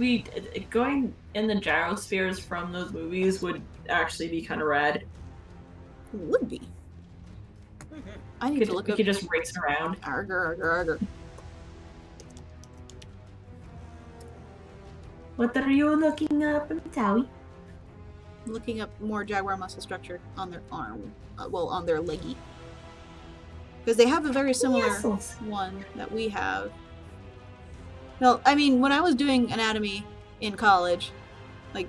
going in the gyrospheres from those movies would actually be kind of rad.
would be. I need to look
We
up.
could just race around.
Arger, arger, arger.
What are you looking up, Tawi?
Looking up more jaguar muscle structure on their arm, on their leggy, because they have a very similar
Muscles.
one that we have. Well, I mean, when I was doing anatomy in college, like,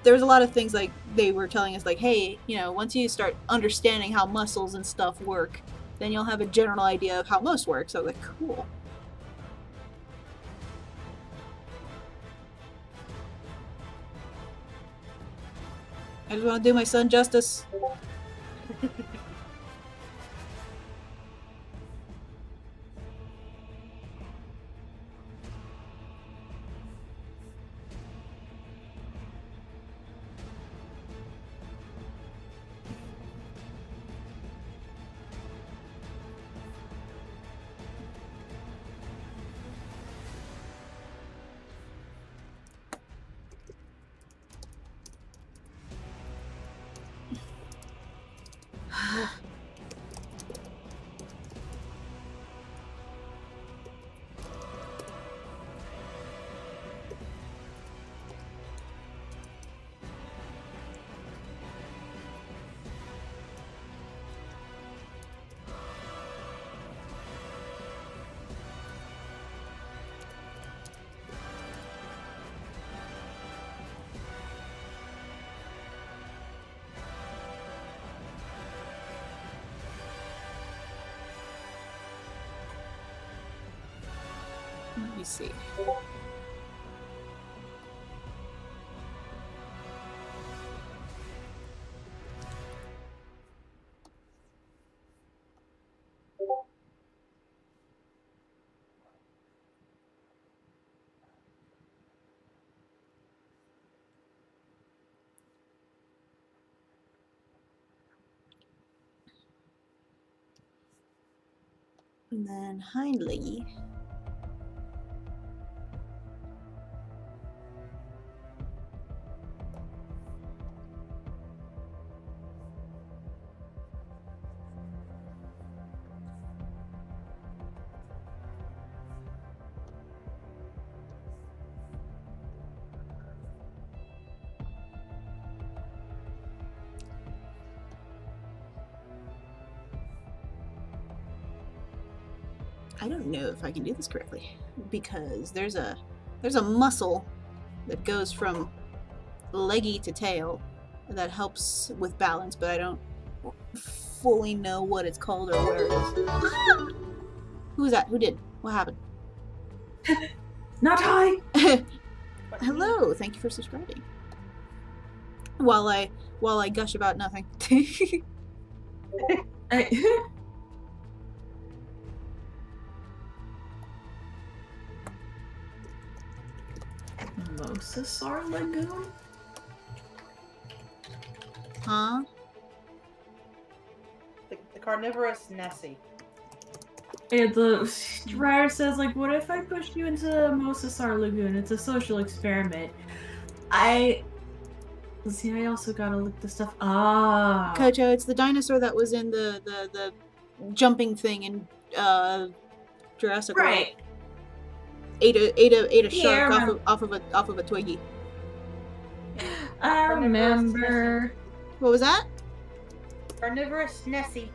there was a lot of things like they were telling us, like, hey, you know, once you start understanding how muscles and stuff work, then you'll have a general idea of how most work. So I was like, cool. I just want to do my son justice. Let me see. And then Hindley. I don't know if I can do this correctly because there's a muscle that goes from leggy to tail that helps with balance, but I don't fully know what it's called or where it is. Ah! Who was that? Who did? What happened?
Not high.
But
Hello, thank you for subscribing. While I gush about nothing.
Mosasar Lagoon?
Huh?
the carnivorous Nessie.
And the writer says, like, what if I pushed you into Mosasar Lagoon? It's a social experiment. I also gotta look this stuff.
Kocho, it's the dinosaur that was in the jumping thing in Jurassic World.
Right.
Ate a
Yeah,
shark off of a Twiggy.
I
Carnivorous
remember.
What was that?
Carnivorous Nessie.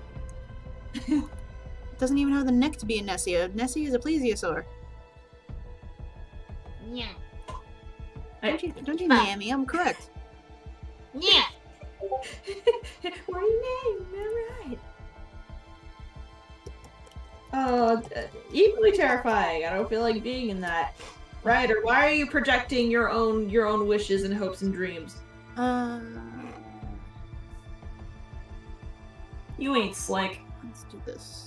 Doesn't even have the neck to be a Nessie. A Nessie is a plesiosaur.
Yeah.
Don't you name me? I'm correct.
Yeah.
What are you named? Alright. Oh, equally terrifying. I don't feel like being in that. Right, or why are you projecting your own wishes and hopes and dreams? You ain't slick.
Let's do this.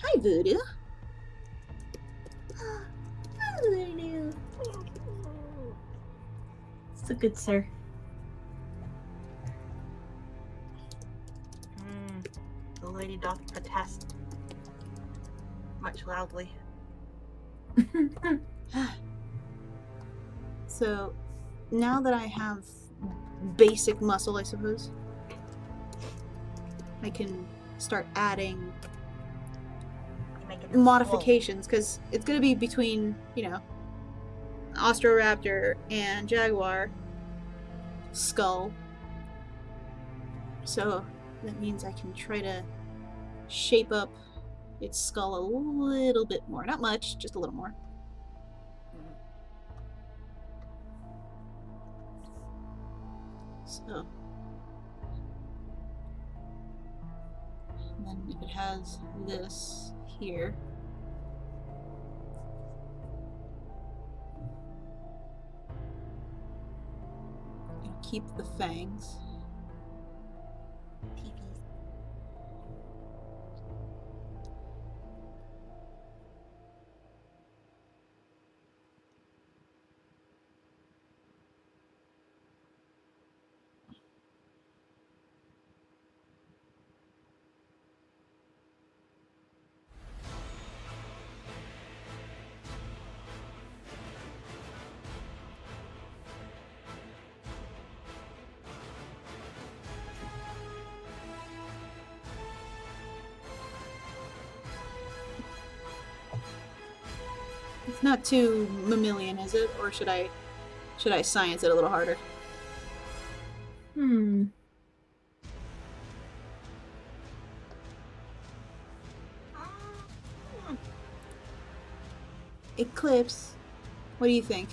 Hi, Voodoo.
Voodoo.
So good, sir.
The lady doth protest much loudly.
So, now that I have basic muscle, I suppose, I can start adding modifications, because it's going to be between, Ostroraptor and Jaguar skull. So that means I can try to shape up its skull a little bit more. Not much, just a little more. So. And then if it has this here. And keep the fangs. It's not too mammalian, is it? Or should I science it a little harder? Eclipse, what do you think?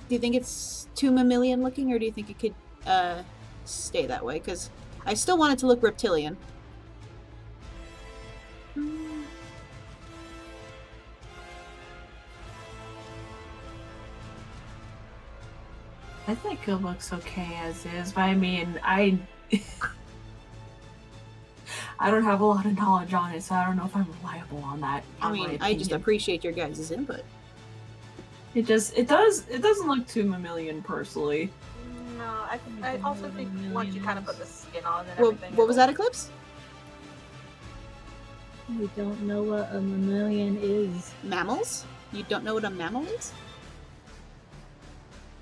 Do you think it's too mammalian looking, or do you think it could stay that way? Because I still want it to look reptilian.
I think it looks okay as is, but I mean, I don't have a lot of knowledge on it, so I don't know if I'm reliable on that.
I mean, I just appreciate your guys' input.
It doesn't look too mammalian personally.
No, I also think once you kind of put the skin on and
Well,
everything.
what was that, Eclipse?
We don't know what a mammalian is.
Mammals? You don't know what a mammal is?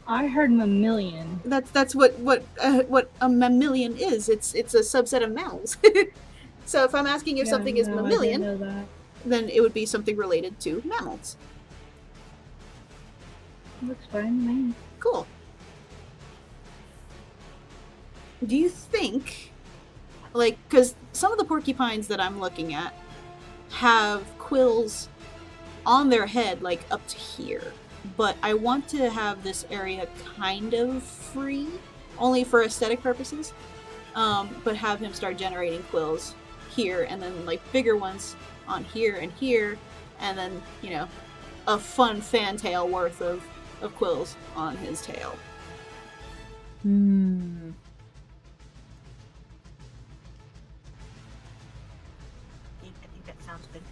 I heard mammalian.
That's what a mammalian is. It's a subset of mammals. So if I'm asking if something is
no,
mammalian,
I didn't know that.
then it would be something related to mammals.
Looks fine to me.
Cool. Do you think, like, because some of the porcupines that I'm looking at have quills on their head, like, up to here. But I want to have this area kind of free, only for aesthetic purposes, but have him start generating quills here, and then, like, bigger ones on here, and then, you know, a fun fantail worth of quills on his tail.
I think that sounds good.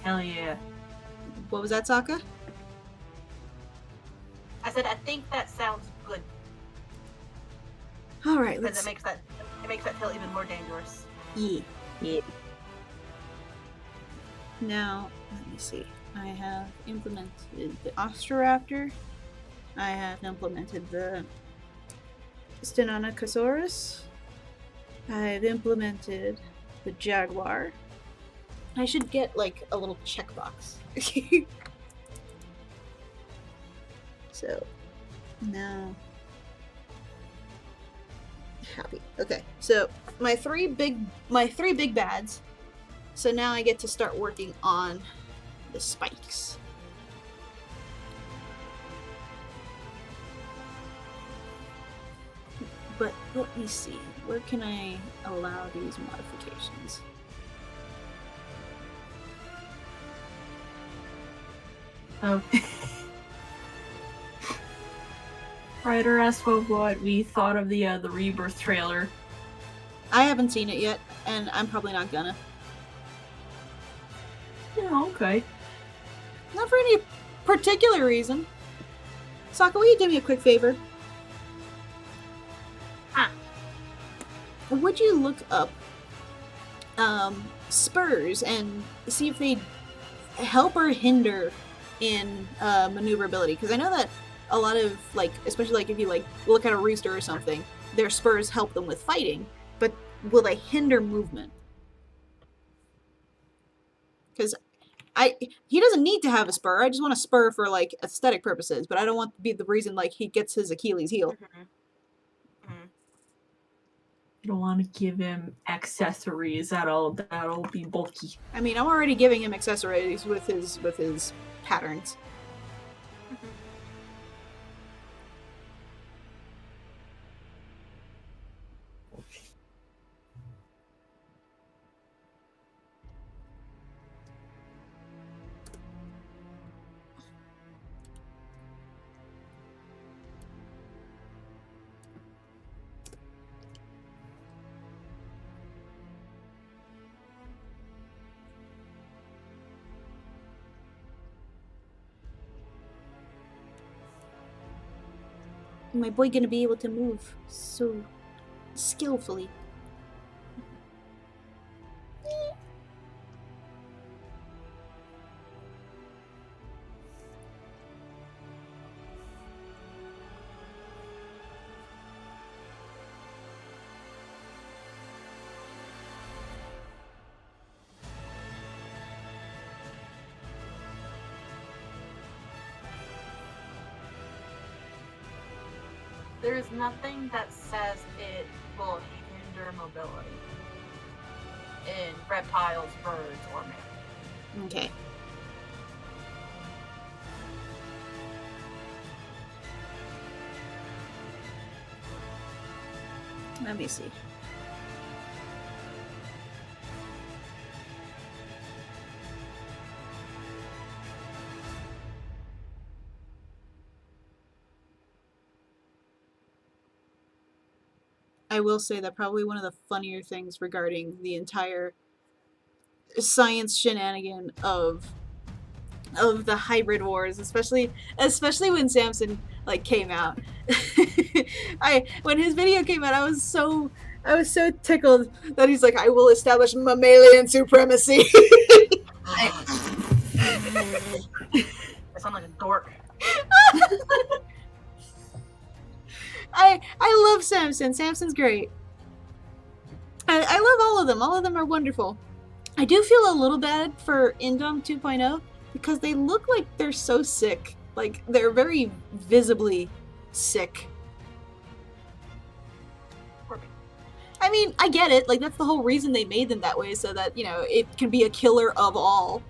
Hell yeah.
What was that, Sokka?
I said I think that sounds good
All right,
because
let's.
it makes that tail even more dangerous.
Yeah. Now, let me see. I have implemented the Ostroraptor. I have implemented the Stenonychosaurus. I've implemented the Jaguar. I should get, like, a little checkbox. So, now... Happy. Okay, so my three big bads. So now I get to start working on the spikes. But let me see, where can I allow these modifications?
Oh. Ryder asked what we thought of the Rebirth trailer.
I haven't seen it yet, and I'm probably not gonna.
Yeah, okay.
Not for any particular reason. Sokka, will you do me a quick favor? Would you look up spurs and see if they help or hinder in maneuverability? Because I know that a lot of, like, especially like if you like look at a rooster or something, their spurs help them with fighting, but will they hinder movement? Because he doesn't need to have a spur. I just want a spur for, like, aesthetic purposes, but I don't want to be the reason, like, he gets his Achilles heel.
You don't want to give him accessories. That'll be bulky.
I mean, I'm already giving him accessories with his patterns. My boy gonna be able to move so skillfully.
There's nothing that says it will hinder mobility in reptiles, birds, or mammals.
Okay. Let me see. I will say that probably one of the funnier things regarding the entire science shenanigan of the hybrid wars, especially when Samson like came out. When his video came out, I was so tickled that he's like, I will establish mammalian supremacy.
I sound like a dork.
I love Samson. Samson's great. I love all of them. All of them are wonderful. I do feel a little bad for Indom 2.0 because they look like they're so sick. Like, they're very visibly sick. I mean, I get it. Like, that's the whole reason they made them that way, so that, you know, it can be a killer of all.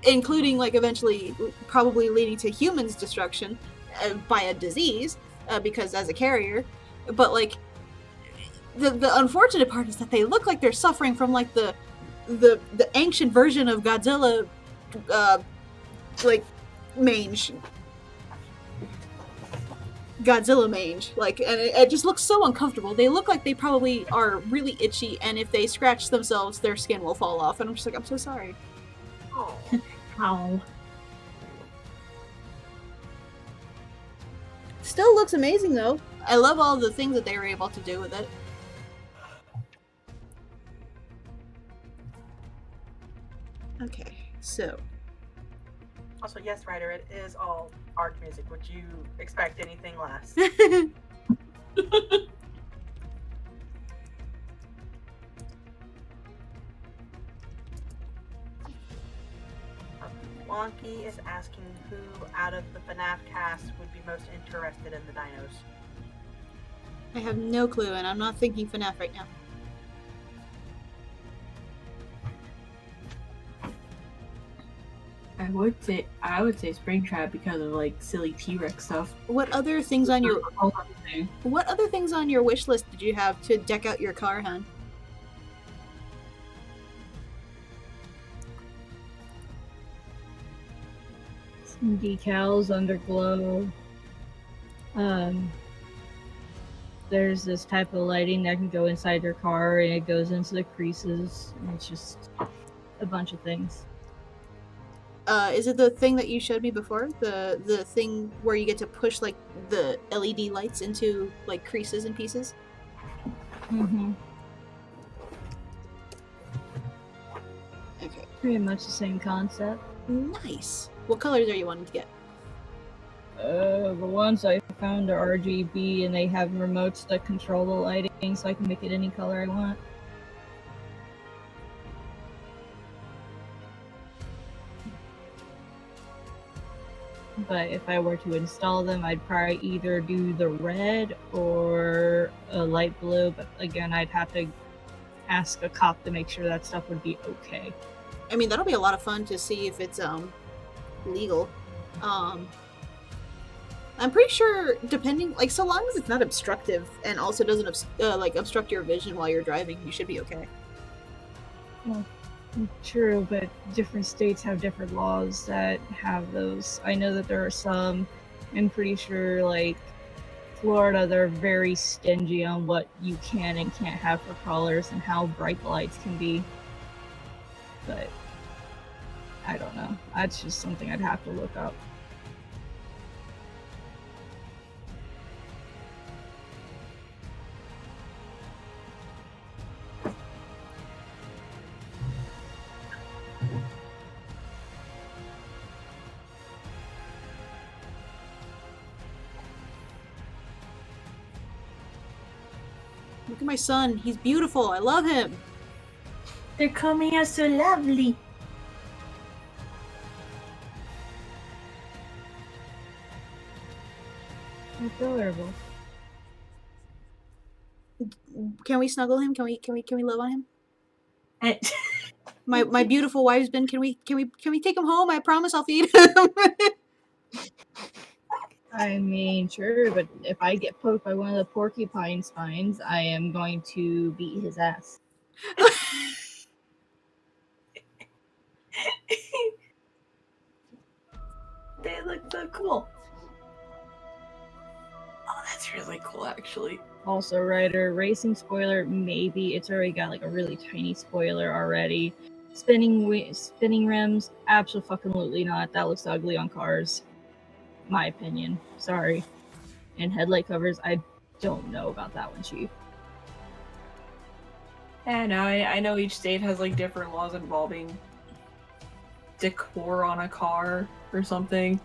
Including, like, eventually probably leading to humans' destruction by a disease, because as a carrier. But, like, the unfortunate part is that they look like they're suffering from, like, the ancient version of Godzilla, like, mange. Godzilla mange. Like, and it just looks so uncomfortable. They look like they probably are really itchy, and if they scratch themselves, their skin will fall off. And I'm just like, I'm so sorry.
Ow.
Still looks amazing, though. I love all the things that they were able to do with it. Okay, so.
Also, yes, Ryder, it is all art music. Would you expect anything less? Wonky is asking who out of the FNAF cast would be most interested in the dinos.
I have no clue, and I'm not thinking FNAF right now.
I would say Springtrap because of like silly T-Rex stuff.
What other things on your
Thing.
What other things on your wish list did you have to deck out your car, hon?
Some decals, underglow. There's this type of lighting that can go inside your car and it goes into the creases. And it's just a bunch of things.
Is it the thing that you showed me before? The thing where you get to push like the LED lights into like creases and pieces?
Mm-hmm.
Okay.
Pretty much the same concept.
Nice. What colors are you wanting to get?
The ones I found are RGB and they have remotes that control the lighting so I can make it any color I want. But if I were to install them, I'd probably either do the red or a light blue, but again, I'd have to ask a cop to make sure that stuff would be okay.
I mean, that'll be a lot of fun to see if it's legal. I'm pretty sure, depending, like, so long as it's not obstructive and also doesn't like obstruct your vision while you're driving, you should be okay.
Well, true, but different states have different laws that have those. I know that there are some. I'm pretty sure, like, Florida, they're very stingy on what you can and can't have for colors and how bright the lights can be. But I don't know. That's just something I'd have to look up.
Look at my son. He's beautiful. I love him.
They're coming out so lovely.
Adorable.
Can we snuggle him? Can we love on him?
And
My beautiful wife's been. Can we take him home? I promise I'll feed him.
I mean, sure, but if I get poked by one of the porcupine spines, I am going to beat his ass.
They look so cool. Oh, that's really cool, actually.
Also, Ryder, racing spoiler, maybe it's already got like a really tiny spoiler already. Spinning rims, absolutely not. That looks ugly on cars. My opinion. Sorry. And headlight covers, I don't know about that one, Chief.
Yeah, no, I know each state has like different laws involving decor on a car or something.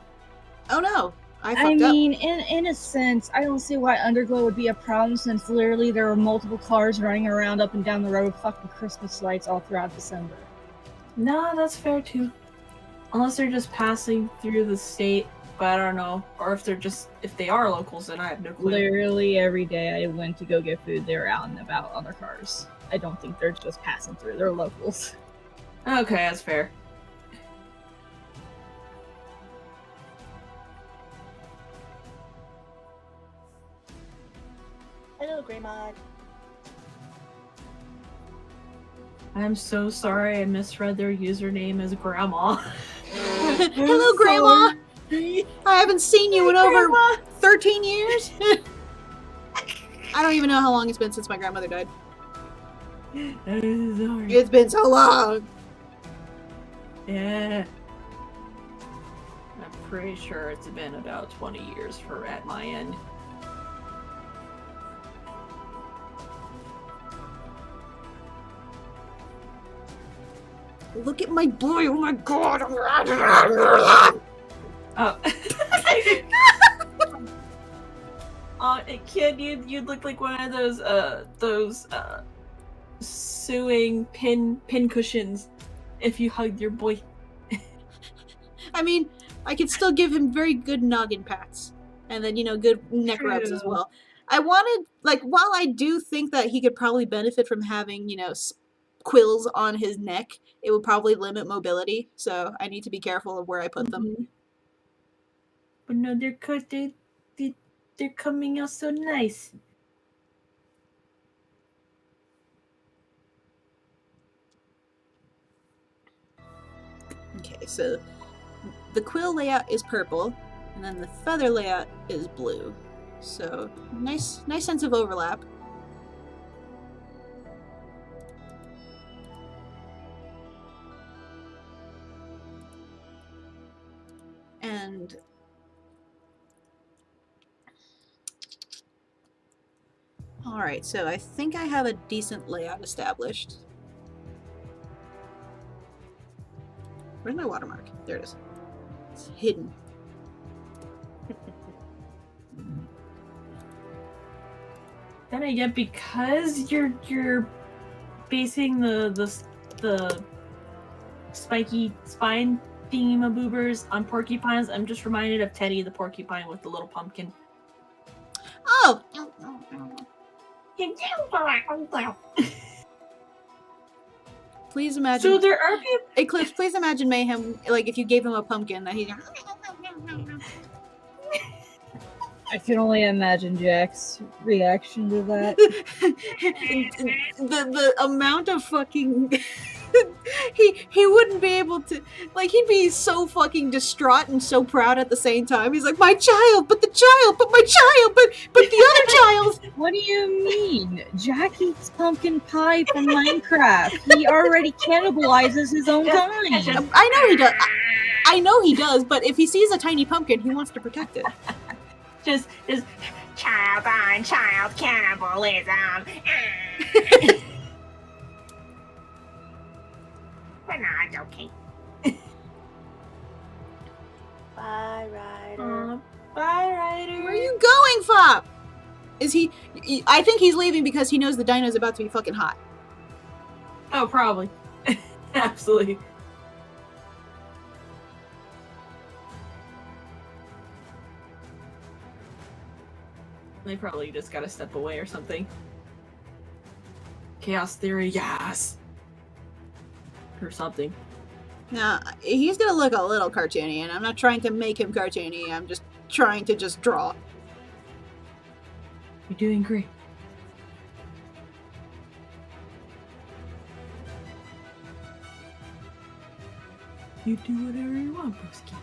Oh no, I
I
fucked up.
mean, in a sense, I don't see why underglow would be a problem since literally there are multiple cars running around up and down the road with fucking Christmas lights all throughout December.
No, that's fair too. Unless they're just passing through the state, but I don't know. Or if they are locals, then I have no clue.
Literally every day I went to go get food, they were out and about on their cars. I don't think they're just passing through, they're locals.
Okay, that's fair.
Hello, Grandma.
I'm so sorry I misread their username as Grandma.
Hello, Grandma. I haven't seen you in over 13 years. I don't even know how long it's been since my grandmother died.
I'm sorry.
It's been so long.
Yeah. I'm pretty sure it's been about 20 years at my end.
Look at my boy. Oh my god.
Oh. Kid, you'd look like one of those suing pin cushions if you hugged your boy.
I mean, I could still give him very good noggin pats. And then, good neck rubs as
True.
well. I wanted, while I do think that he could probably benefit from having, quills on his neck, it would probably limit mobility. So I need to be careful of where I put them.
Mhm. But no, they're coming out so nice.
Okay, so the quill layout is purple, and then the feather layout is blue. So nice sense of overlap. And alright, so I think I have a decent layout established. Where's my watermark? There it is. It's hidden.
Then again, because you're basing the spiky spine thingamaboobers on porcupines, I'm just reminded of Teddy the porcupine with the little pumpkin.
Oh! Please imagine.
So there are people.
Eclipse, please imagine Mayhem, if you gave him a pumpkin, that he.
I can only imagine Jack's reaction to that.
the amount of fucking. he wouldn't be able to. He'd be so fucking distraught and so proud at the same time. He's like, my child, but the child, but my child, but the other child!
What do you mean? Jack eats pumpkin pie from Minecraft. He already cannibalizes his own kind.
I know he does. I know he does, but if he sees a tiny pumpkin, he wants to protect it.
Just child on child cannibalism. We're not joking.
Bye, Ryder.
Bye, Ryder.
Where are you going, Fop? Is he? I think he's leaving because he knows the dino's about to be fucking hot.
Oh, probably. Absolutely. They probably just gotta step away or something. Chaos theory, yes! Or something.
Now, he's gonna look a little cartoony, and I'm not trying to make him cartoony, I'm just trying to just draw.
You're doing great. You do whatever you want, broski.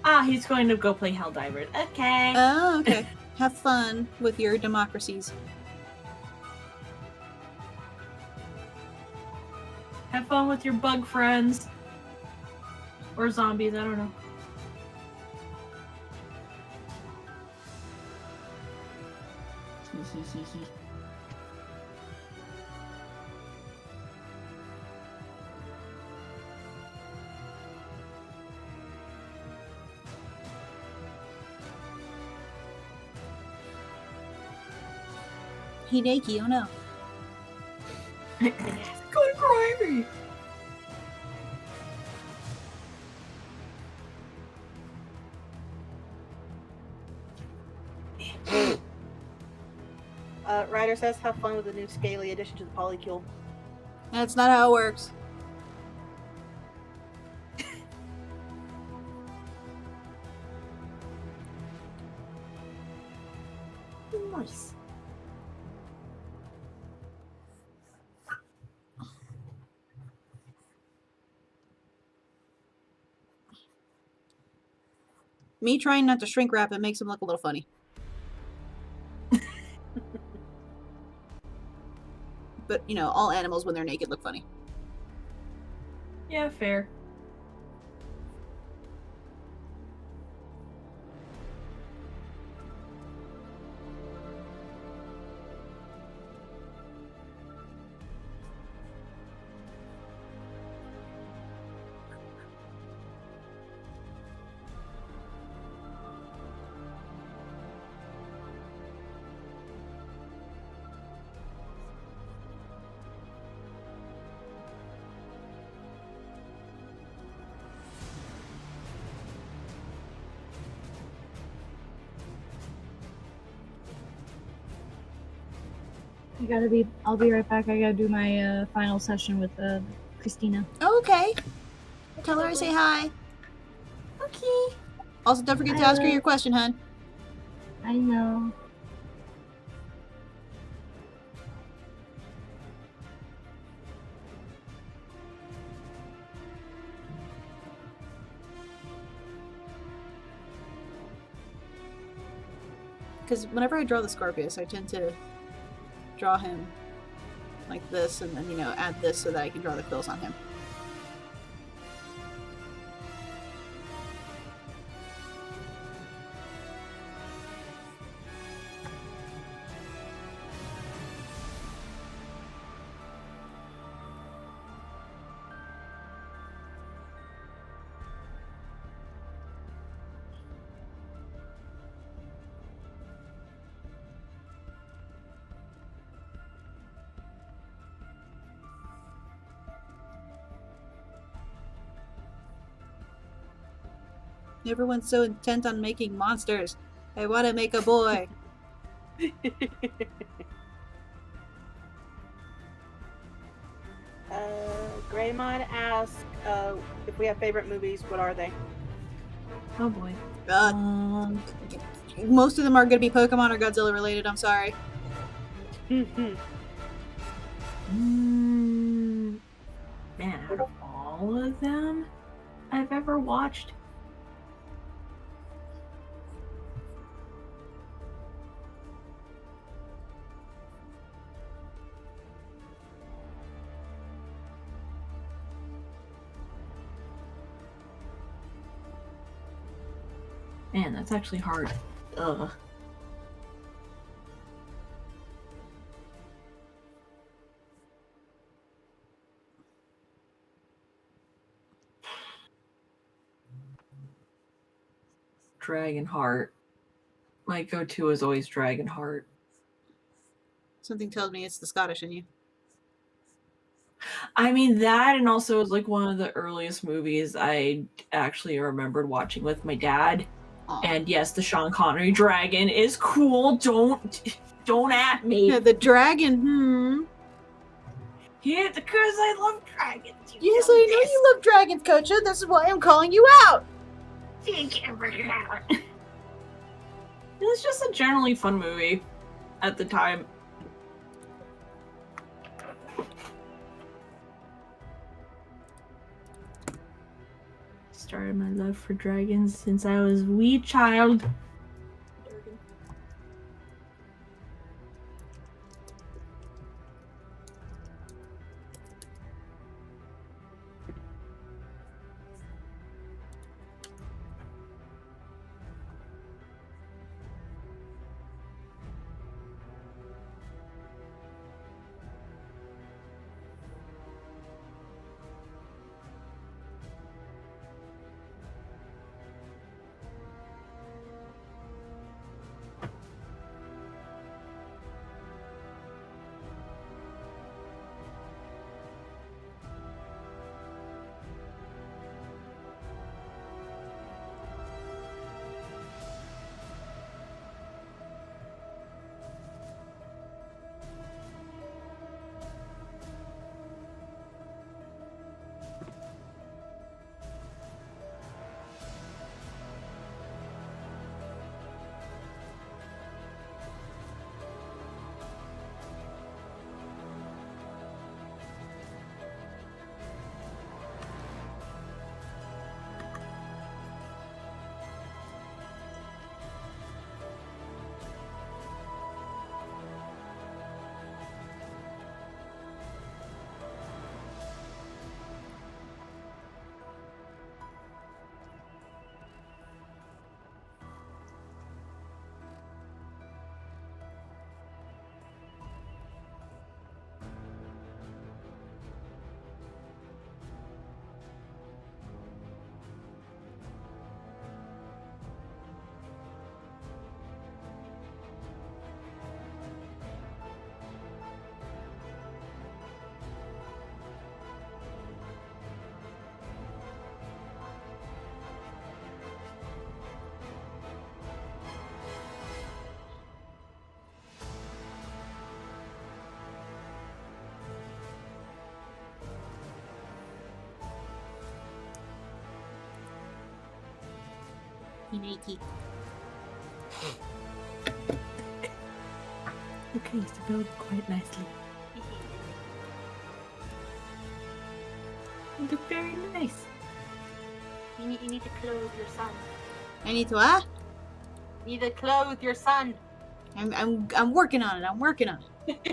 Ah, he's going to go play Helldivers. Okay.
Oh, okay. Have fun with your democracies.
Have fun with your bug friends. Or zombies, I don't know.
Hideki, oh no.
Go to Gravy!
Ryder says, have fun with the new scaly addition to the polycule.
That's not how it works.
Nice.
Me trying not to shrink wrap it makes him look a little funny. But, you know, all animals when they're naked look funny.
Yeah, fair.
I'll be right back. I gotta do my final session with Christina.
Oh, okay. Tell her I say hi.
Okay.
Also, don't forget to ask her your question, hun.
I know.
Because whenever I draw the Scorpius, I tend to draw him like this, and then, you know, add this so that I can draw the quills on him. Everyone's so intent on making monsters. I want to make a boy.
Greymon asks if we have favorite movies. What are they?
Oh boy.
Most of them are going to be Pokemon or Godzilla related. I'm sorry.
Man, out of all of them I've ever watched, man, that's actually hard. Ugh. Dragonheart. My go-to is always Dragonheart.
Something tells me it's the Scottish in you.
I mean, that, and also it's like one of the earliest movies I actually remembered watching with my dad.
Aw.
And yes, the Sean Connery dragon is cool. Don't at me.
Yeah, the dragon,
Yeah, because I love dragons.
Yes, I know you love dragons, Kocha. This is why I'm calling you out.
It was just a generally fun movie at the time. Started my love for dragons since I was a wee child.
Hineki.
Okay, you spelled it quite nicely. You look very nice.
You need to clothe your son.
I need to what?
You need to clothe your son.
I'm working on it. I'm working on it.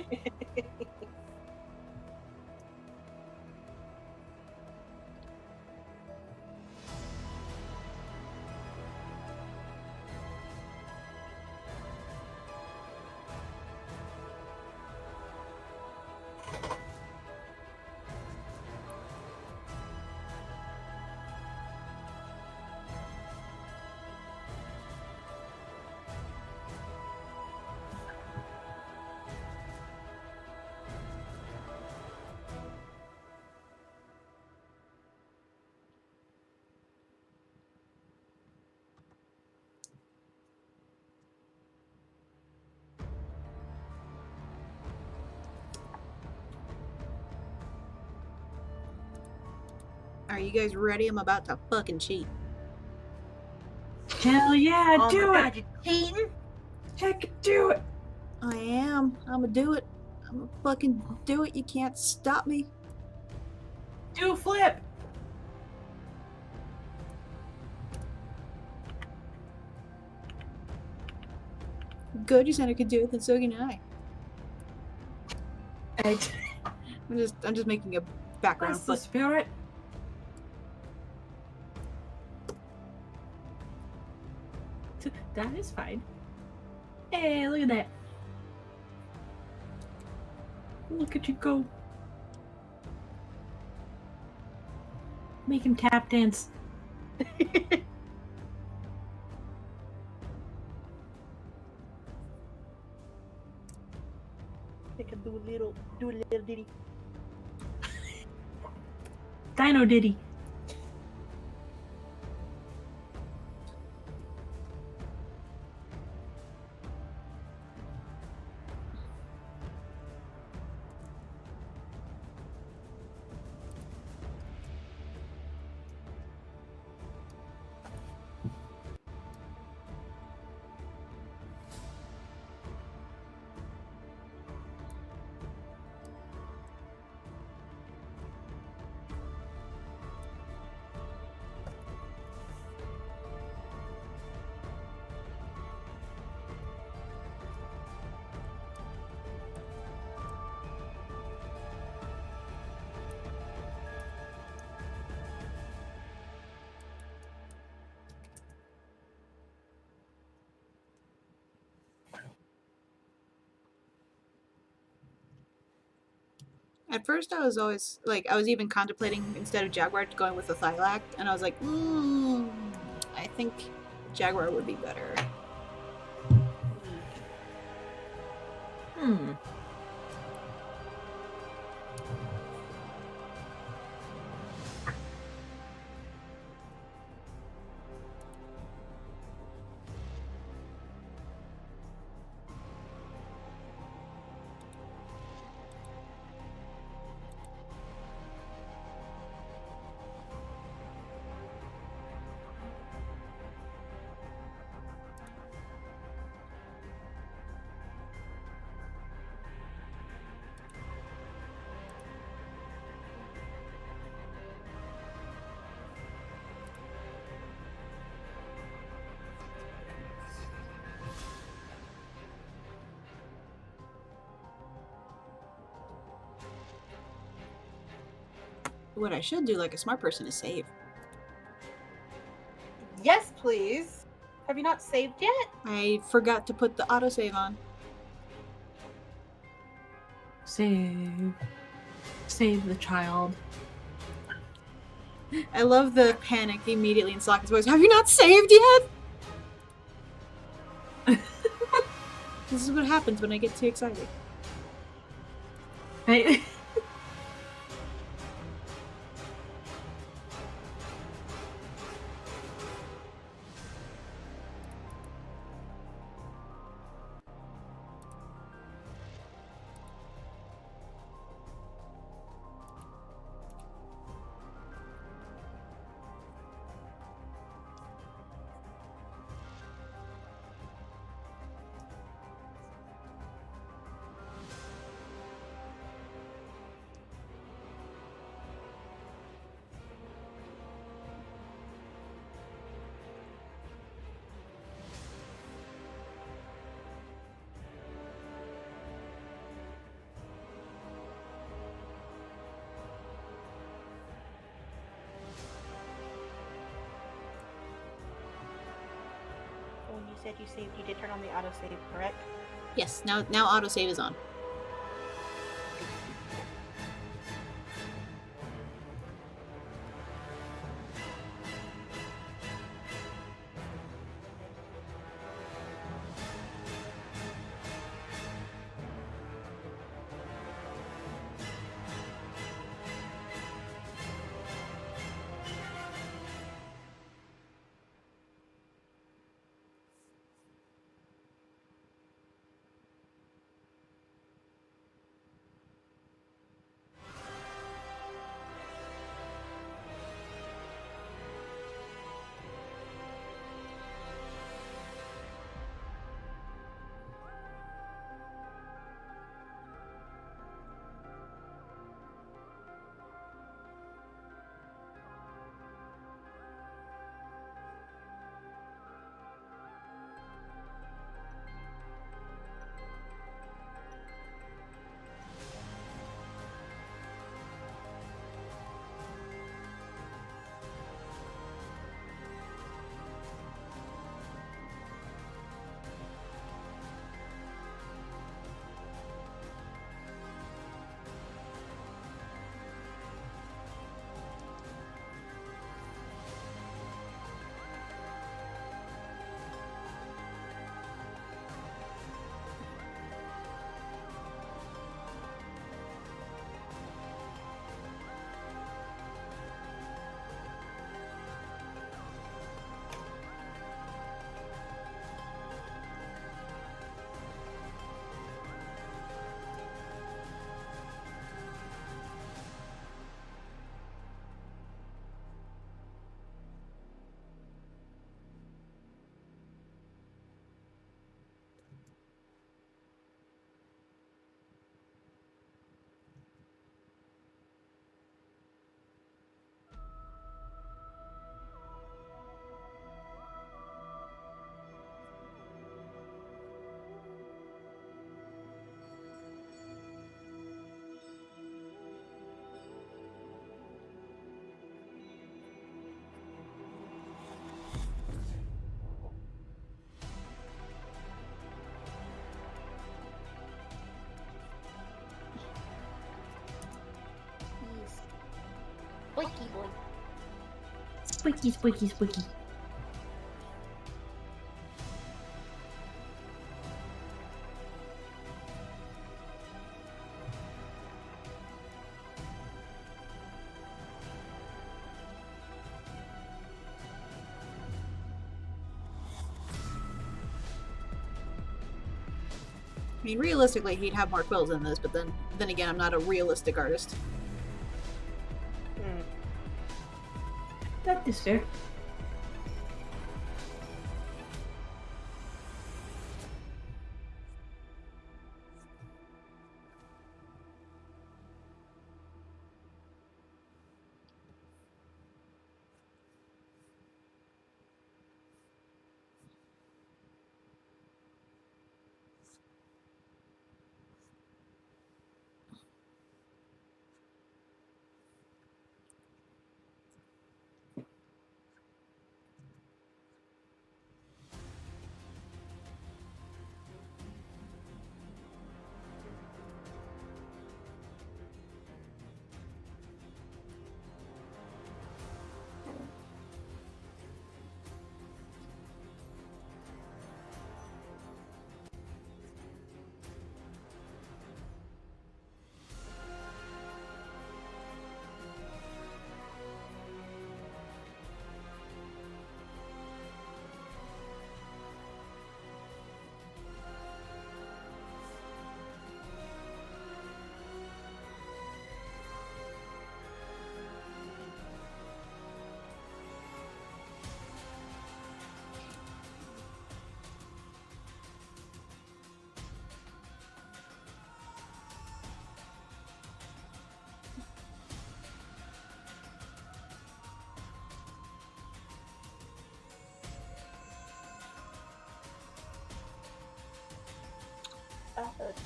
Are you guys ready? I'm about to fucking cheat.
Hell yeah,
Oh
do
my
it!
God, you cheating?
Heck, do it!
I am. I'ma do it. I'ma fucking do it. You can't stop me.
Do a flip!
Good, you said I could do it, then so can I. I'm just making a background
That's the
flip.
spirit. That is fine. Hey, look at that. Look at you go. Make him tap dance.
I can do a little ditty.
Dino Diddy.
At first, I was always like, I was even contemplating instead of Jaguar going with the Thylac, and I was like, I think Jaguar would be better.
Hmm.
What I should do, like a smart person, is save.
Yes, please. Have you not saved yet?
I forgot to put the autosave on.
Save. Save the child.
I love the panic immediately in Sokka's voice. Have you not saved yet? This is what happens when I get too excited.
Right?
When you said you saved, you did turn on the autosave, correct?
Yes, now autosave is on.
Squeaky boy.
Squeaky, squeaky, squeaky.
I mean, realistically, he'd have more quills in this, but then again, I'm not a realistic artist.
That is fair.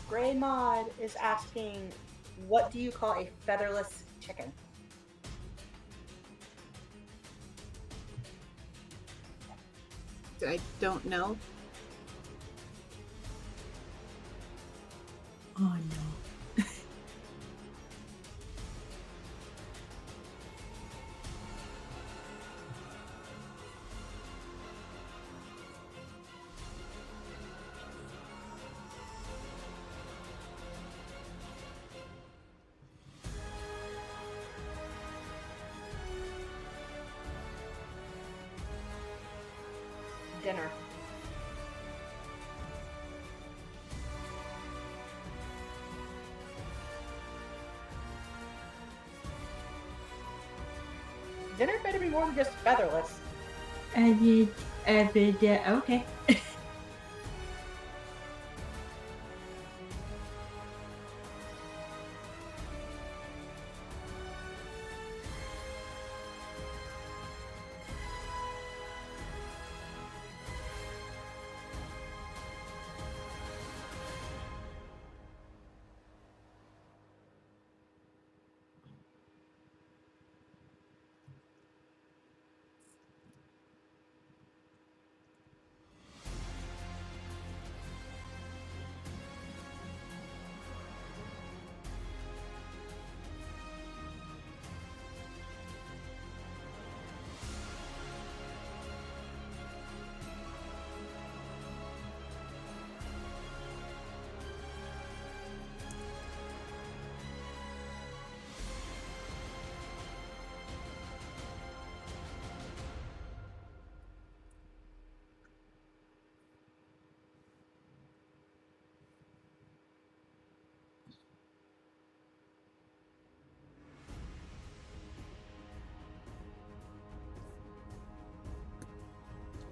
Gray Mod is asking, what do you call a featherless chicken?
I don't know.
Oh no.
Dinner. Dinner better be more than just featherless.
Okay.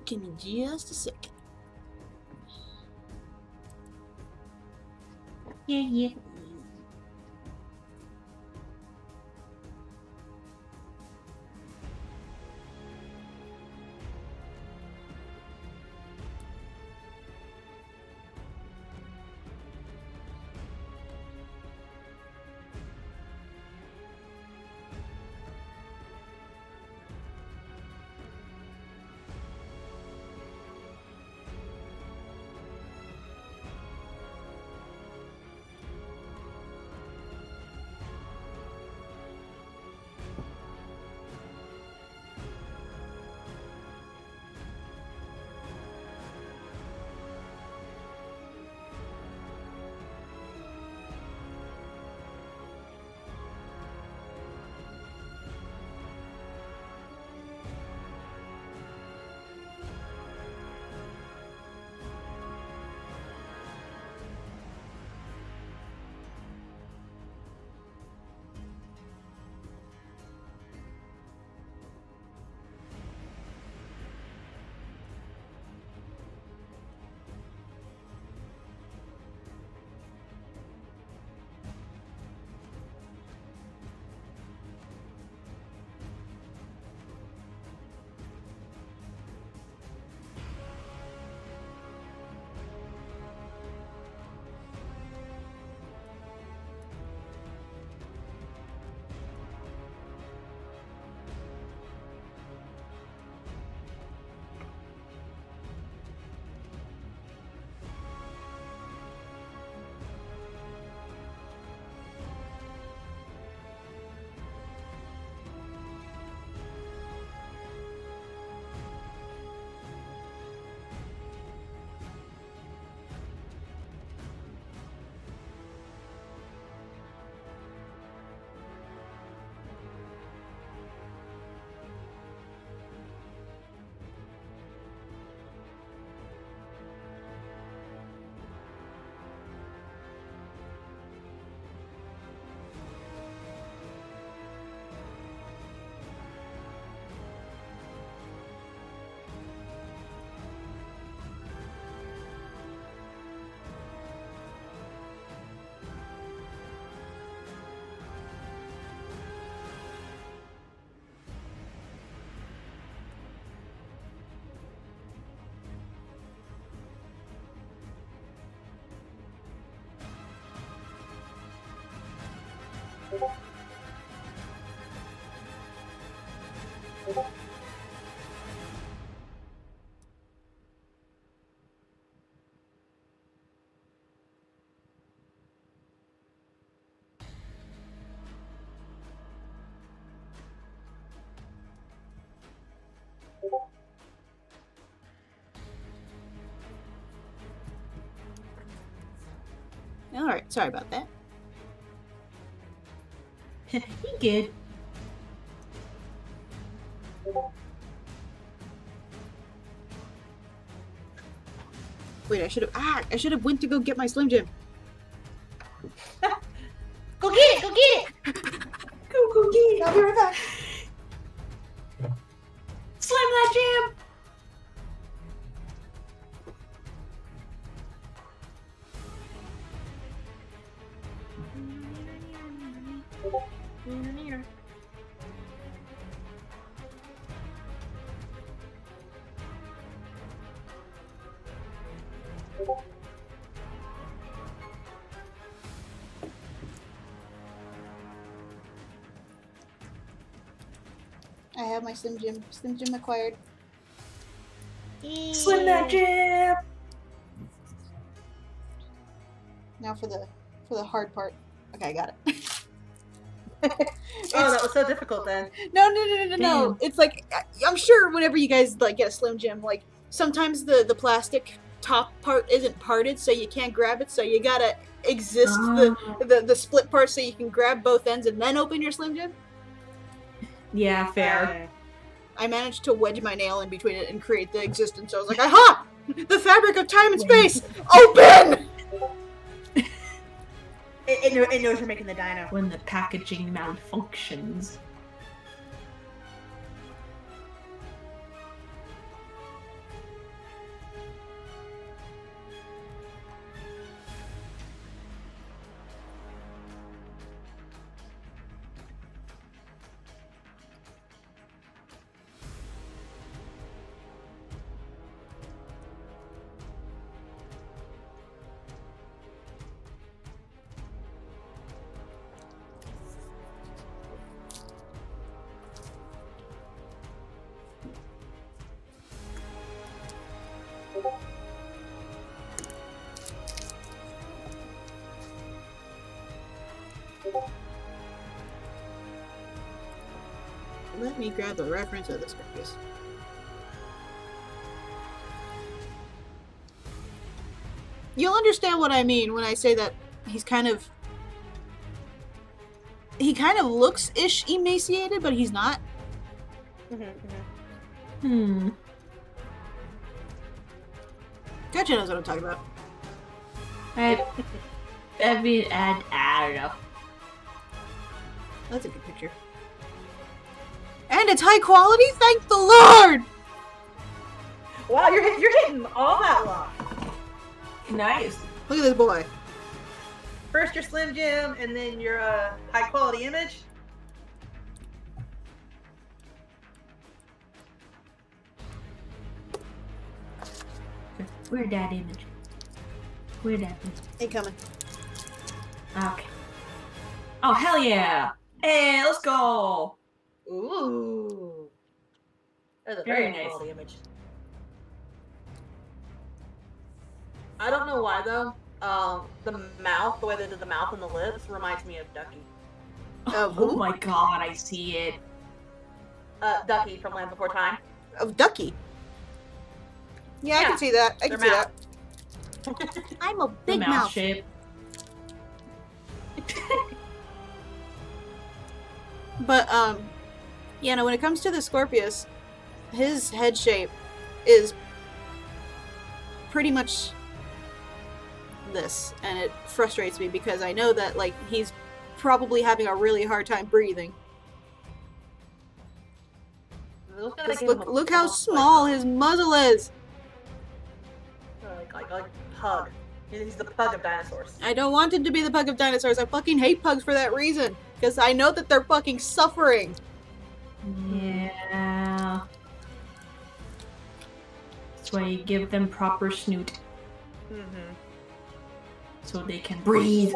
Give me just a second.
Yeah.
Alright, sorry about that.
You good?
Wait, I should have went to go get my Slim Jim.
Go get it! Go get it!
Go get it.
I'll be right back.
Slam that jam.
I have my Slim Jim. Slim Jim acquired.
Slam that jam.
Now for the hard part. Okay, I got it.
Oh, that was so difficult then.
No.
Damn.
It's like I'm sure whenever you guys like get a Slim Jim, like sometimes the plastic top part isn't parted, so you can't grab it. So you gotta exist the split part so you can grab both ends and then open your Slim Jim.
Yeah, fair.
I managed to wedge my nail in between it and create the existence. So I was like, aha! The fabric of time and space! Open!
It knows you're making the dino.
When the packaging malfunctions.
Let me grab the reference of this purpose. You'll understand what I mean when I say that he kind of looks-ish emaciated, but he's not. Gotcha knows what I'm talking about.
I mean, I don't know.
That's a good picture. And it's high quality? Thank the Lord!
Wow, you're hitting all that luck.
Nice.
Look at this boy.
First your Slim Jim, and then your high quality image.
Where'd that image? Where'd that image?
Ain't coming.
Okay.
Oh, hell yeah. Hey, let's go.
Ooh. That's a
Very
very
nice.
quality image. I don't know why though. The mouth, the way they did the mouth and the lips, reminds me of Ducky.
Oh my god, I see it.
Ducky from Land Before Time.
Of Ducky. Yeah, I
Yeah,
can see that. I can see
mouth.
that. I'm a
The
big
mouth
mouth.
shape.
But, yeah, no, when it comes to the Scorpius, his head shape is pretty much this, and it frustrates me because I know that, like, he's probably having a really hard time breathing. Look how small his muzzle is!
Like pug. He's the pug of dinosaurs.
I don't want him to be the pug of dinosaurs. I fucking hate pugs for that reason. Because I know that they're fucking suffering.
Yeah. That's why you give them proper snoot
Mm-hmm.
so they can breathe.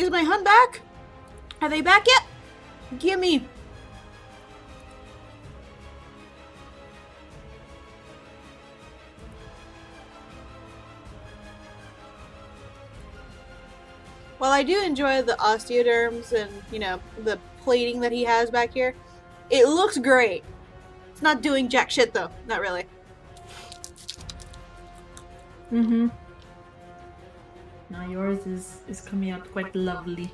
Is my hunt back? Are they back yet? Gimme. While I do enjoy the osteoderms and, you know, the plating that he has back here, it looks great. It's not doing jack shit though. Not really.
Mm-hmm. Now yours is coming out quite lovely.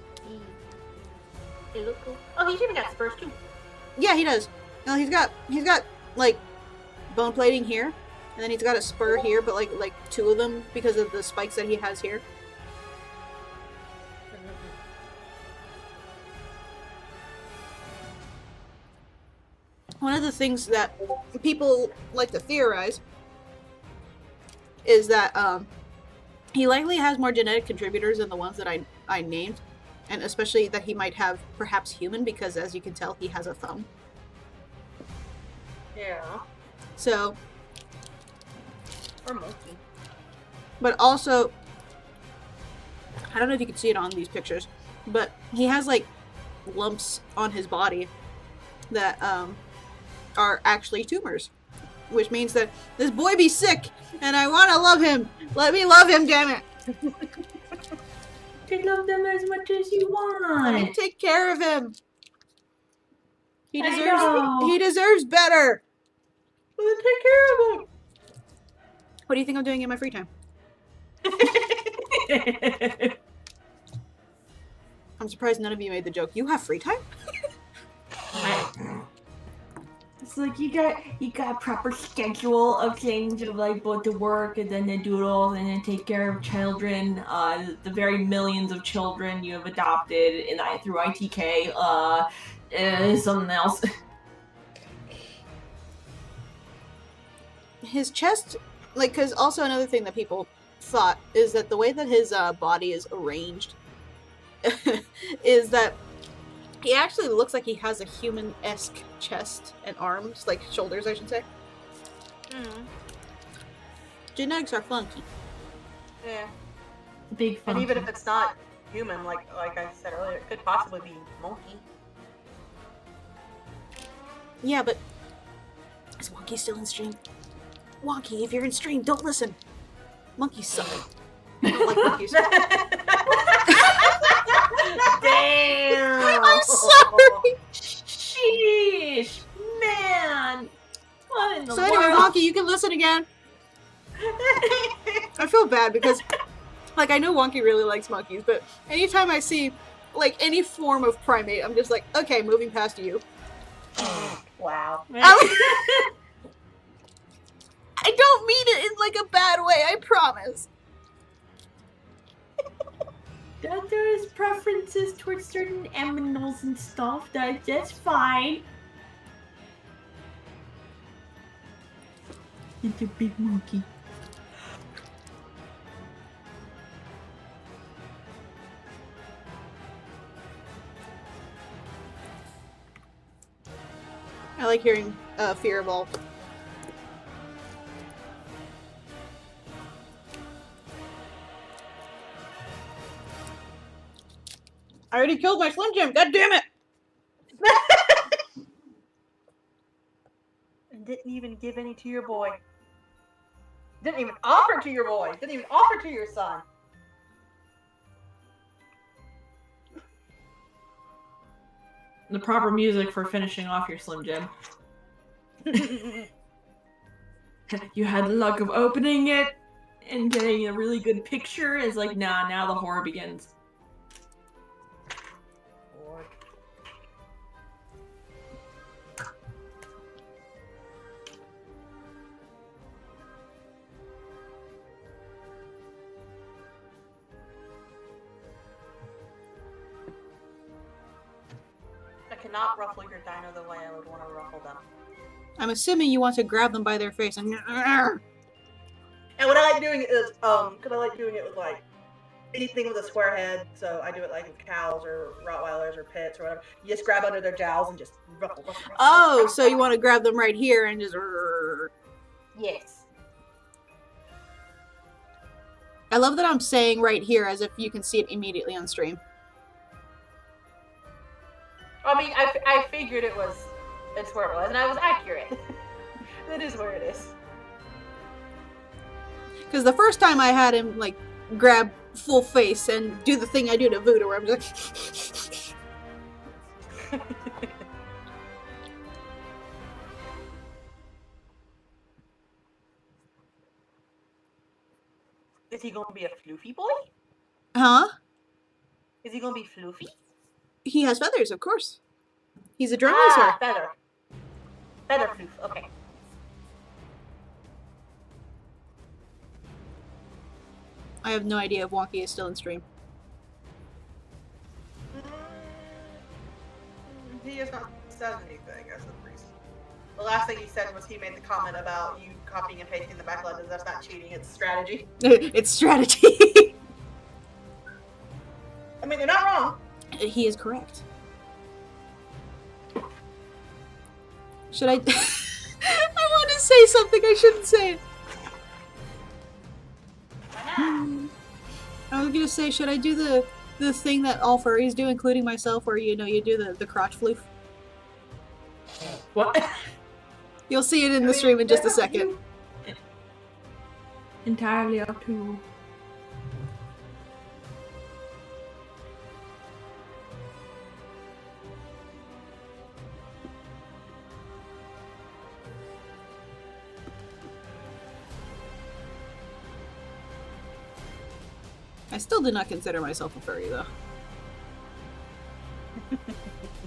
They look cool. Oh, he's even got spurs too.
Yeah, he does. No, he's got like bone plating here, and then he's got a spur here, but like two of them because of the spikes that he has here. One of the things that people like to theorize is that he likely has more genetic contributors than the ones that I named, and especially that he might have perhaps human because, as you can tell, he has a thumb.
Yeah.
So,
Or monkey.
but also, I don't know if you can see it on these pictures, but he has like lumps on his body that are actually tumors, which means that this boy be sick, and I want to love him. Let me love him, damn it.
Take love them as much as you
Let me
want.
take care of him. He
I
deserves.
know.
He deserves better.
Well, then take care of him.
What do you think I'm doing in my free time? I'm surprised none of you made the joke. You have free time?
It's like you got a proper schedule of things of like both the work and then the doodles and then take care of children, the very millions of children you have adopted through ITK, something else.
His chest, like, because also another thing that people thought is that the way that his body is arranged is that he actually looks like he has a human-esque chest and arms, like shoulders, I should say.
Mm.
Genetics are funky.
Yeah.
Big fun.
And even if it's not human, like I said earlier, it could possibly be monkey.
Yeah, but is Wonky still in stream? Wonky, if you're in stream, don't listen. Monkeys suck. I don't like monkeys.
Damn!
I'm sorry.
Sheesh, man. What in the
So anyway,
world?
Wonky, you can listen again. I feel bad because, like, I know Wonky really likes monkeys, but anytime I see, like, any form of primate, I'm just like, okay, moving past you.
Wow.
I don't mean it in, like, a bad way, I promise.
That there's preferences towards certain animals and stuff. That's fine. It's a big monkey.
I like hearing Fear Evolve. I already killed my Slim Jim, god damn it!
And didn't even give any to your boy. Didn't even offer to your boy. Didn't even offer to your son.
The proper music for finishing off your Slim Jim. You had the luck of opening it and getting a really good picture. It's like, nah, now the horror begins.
Lord. I cannot ruffle your dino the way I would want to ruffle them.
I'm assuming you want to grab them by their face and
And what I like doing is, because I like doing it with like anything with a square head. So I do it like with cows or Rottweilers or pits or whatever. You just grab under their jowls and just ruffle.
oh, so you want to grab them right here and just
Yes.
I love that I'm saying right here as if you can see it immediately on stream.
I mean, I figured it's where it was, and I was accurate. That is where it is.
Because the first time I had him, like, grab full face and do the thing I do to Voodoo, where I'm just like...
Is he gonna be a floofy boy?
Huh?
Is he gonna be floofy?
He has feathers, of course. He's a drum racer.
Feather. Feather floof, okay.
I have no idea if Wonky is still in stream.
He has not said anything as of recent. The last thing he said was he made the comment about you copying and pasting the back letters. That's not cheating, it's strategy.
It's strategy.
I mean, they're not wrong.
He is correct. Should I... I want to say something, I shouldn't say it. I was gonna say, should I do the thing that all furries do, including myself, where, you know, you do the crotch floof?
What?
You'll see it in the stream in just a second.
Entirely up to you.
I still do not consider myself a furry, though.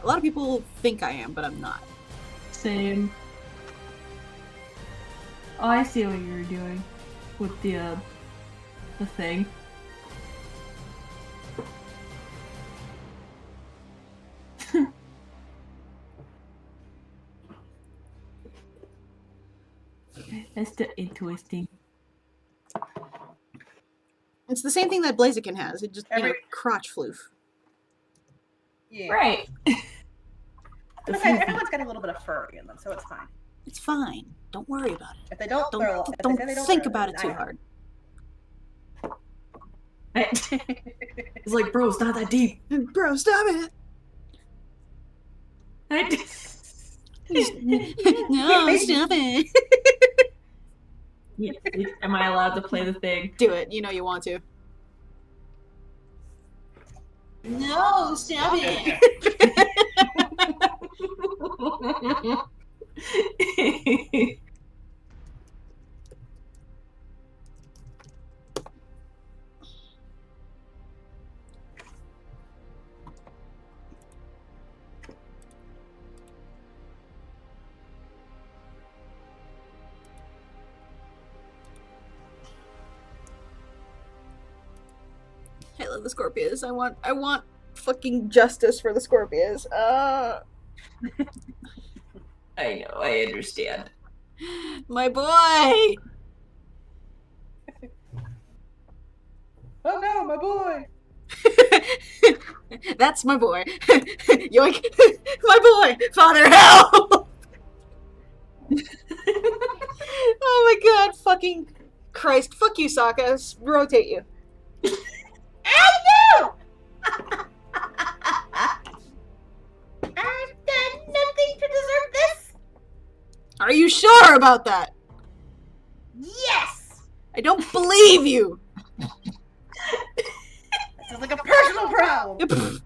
A lot of people think I am, but I'm not.
Same. Oh, I see what you're doing with the thing. That's the interesting.
It's the same thing that Blaziken has. It just, you know, crotch floof.
Yeah.
Right.
Okay, everyone's got a little bit of furry in them, so it's fine.
It's fine. Don't worry about it.
If they don't,
Don't think about it too hard.
It's like, bro, it's not that deep.
Bro, stop it! No, stop it!
Am I allowed to play the thing?
Do it. You know you want to. No, stop it! I love the Scorpios. I want fucking justice for the Scorpios.
I know, I understand.
My boy!
Oh no, my boy!
That's my boy. Yoink! My boy! Father, help! Oh my god, fucking Christ. Fuck you, Sokka. Rotate you.
I know! I've done nothing to deserve this!
Are you sure about that?
Yes!
I don't believe you!
This is like a personal problem!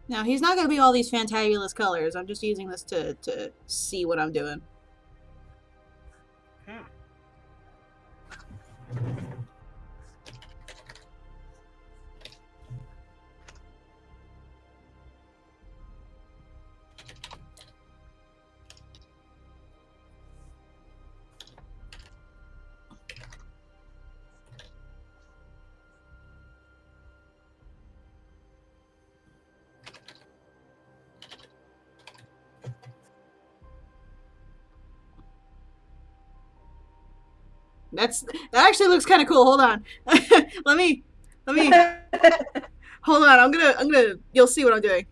Now, he's not going to be all these fantabulous colors. I'm just using this to see what I'm doing. That actually looks kind of cool. Hold on. let me hold on. I'm gonna you'll see what I'm doing.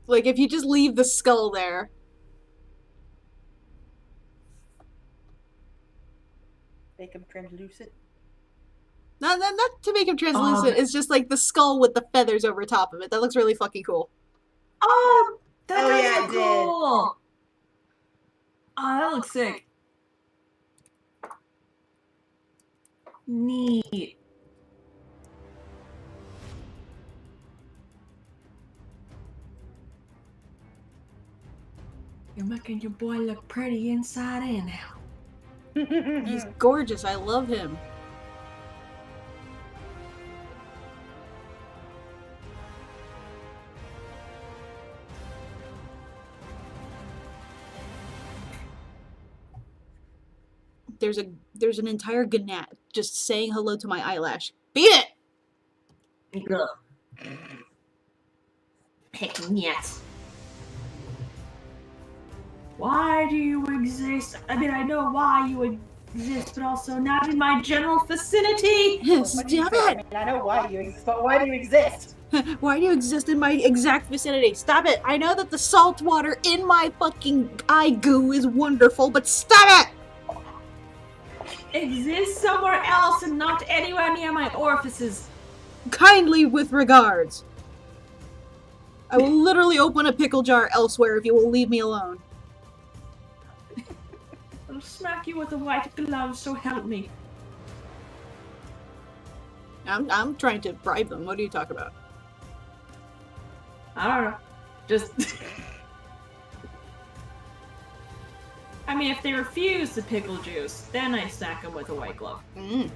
Like if you just leave the skull there.
Make him translucent.
Not to make him translucent. It's just like the skull with the feathers over top of it. That looks really fucking cool.
Oh, that
Oh,
does
yeah,
look
it did.
cool. Oh, that looks sick. Neat. You're making your boy look pretty inside and out.
He's gorgeous. I love him. There's an entire gnat just saying hello to my eyelash. Beat it!
Picking yet. Why do you exist? I mean, I know why you exist, but also not in my general vicinity.
Stop it!
I mean, I know why you exist, but why do you exist?
Why do you exist in my exact vicinity? Stop it! I know that the salt water in my fucking eye goo is wonderful, but stop it!
Exist somewhere else and not anywhere near my orifices.
Kindly with regards. I will literally open a pickle jar elsewhere if you will leave me alone.
I'll smack you with a white glove, so help me.
I'm trying to bribe them. What are you talking about?
I don't know. Just... I mean, if they refuse the pickle juice, then I smack them with a white glove.
Mm.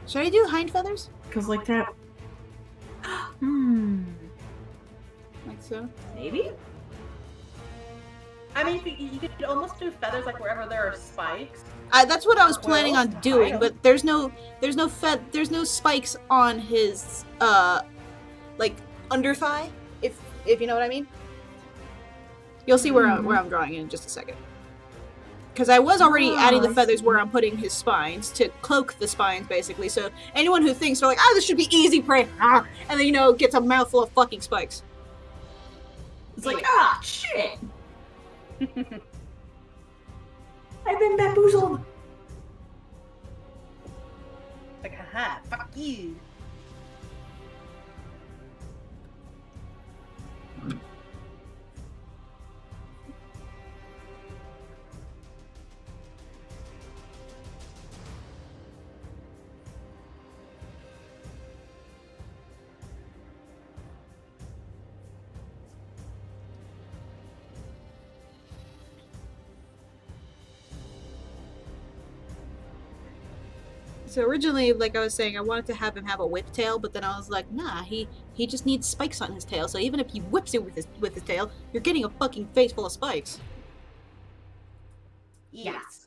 Should I do hind feathers?
Cause like that...
Like so?
Maybe?
I mean, you could almost do feathers like wherever there are spikes.
That's what I was planning
Well,
on doing,
I
but there's no spikes on his like under thigh, if you know what I mean. You'll see where I'm drawing in just a second. Because I was already adding the feathers where I'm putting his spines to cloak the spines, basically. So anyone who thinks they're like, this should be easy prey, and then gets a mouthful of fucking spikes.
It's like, shit! I've been bamboozled!
Like, haha, fuck you.
So originally, like I was saying, I wanted to have him have a whip tail, but then I was like, nah, he just needs spikes on his tail. So even if he whips it with his tail, you're getting a fucking face full of spikes.
Yes.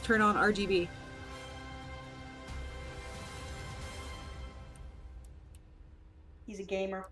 Turn on RGB.
He's a gamer.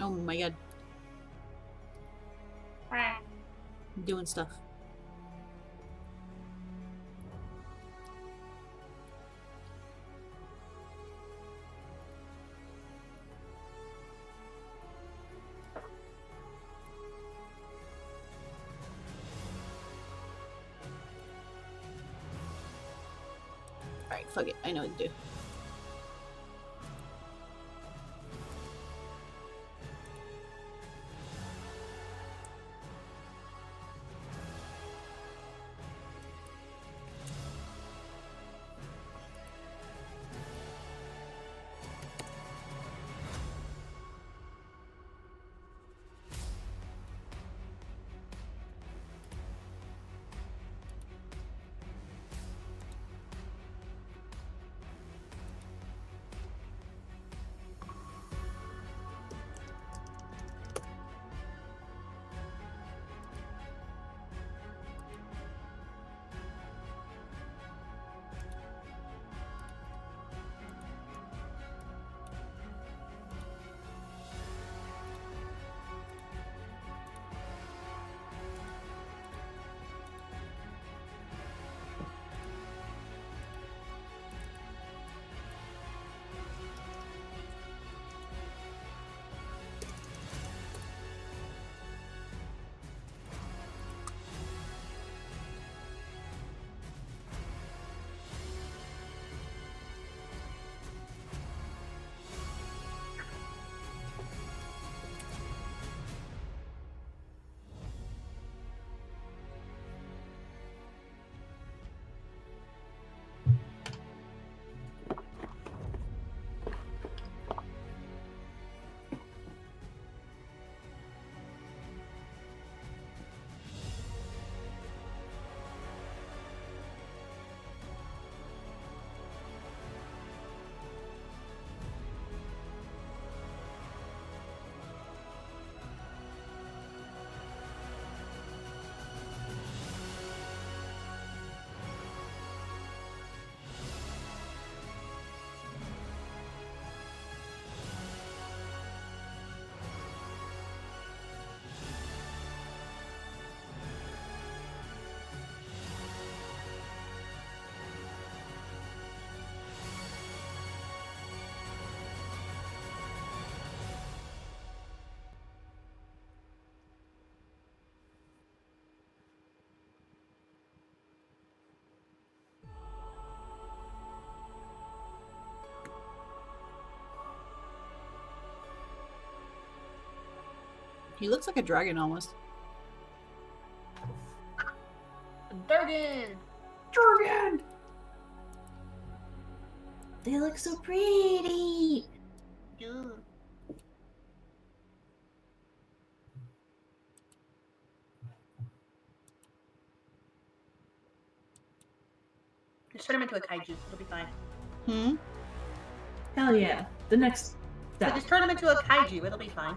Oh my god. I'm doing stuff. Alright, fuck it. I know what to do. He looks like a dragon almost.
Durgan!
Dragon! They look so pretty!
Yeah.
Just turn him into a kaiju. It'll be fine.
Hmm?
Hell yeah. The next
So
step.
just turn him into a kaiju. It'll be fine.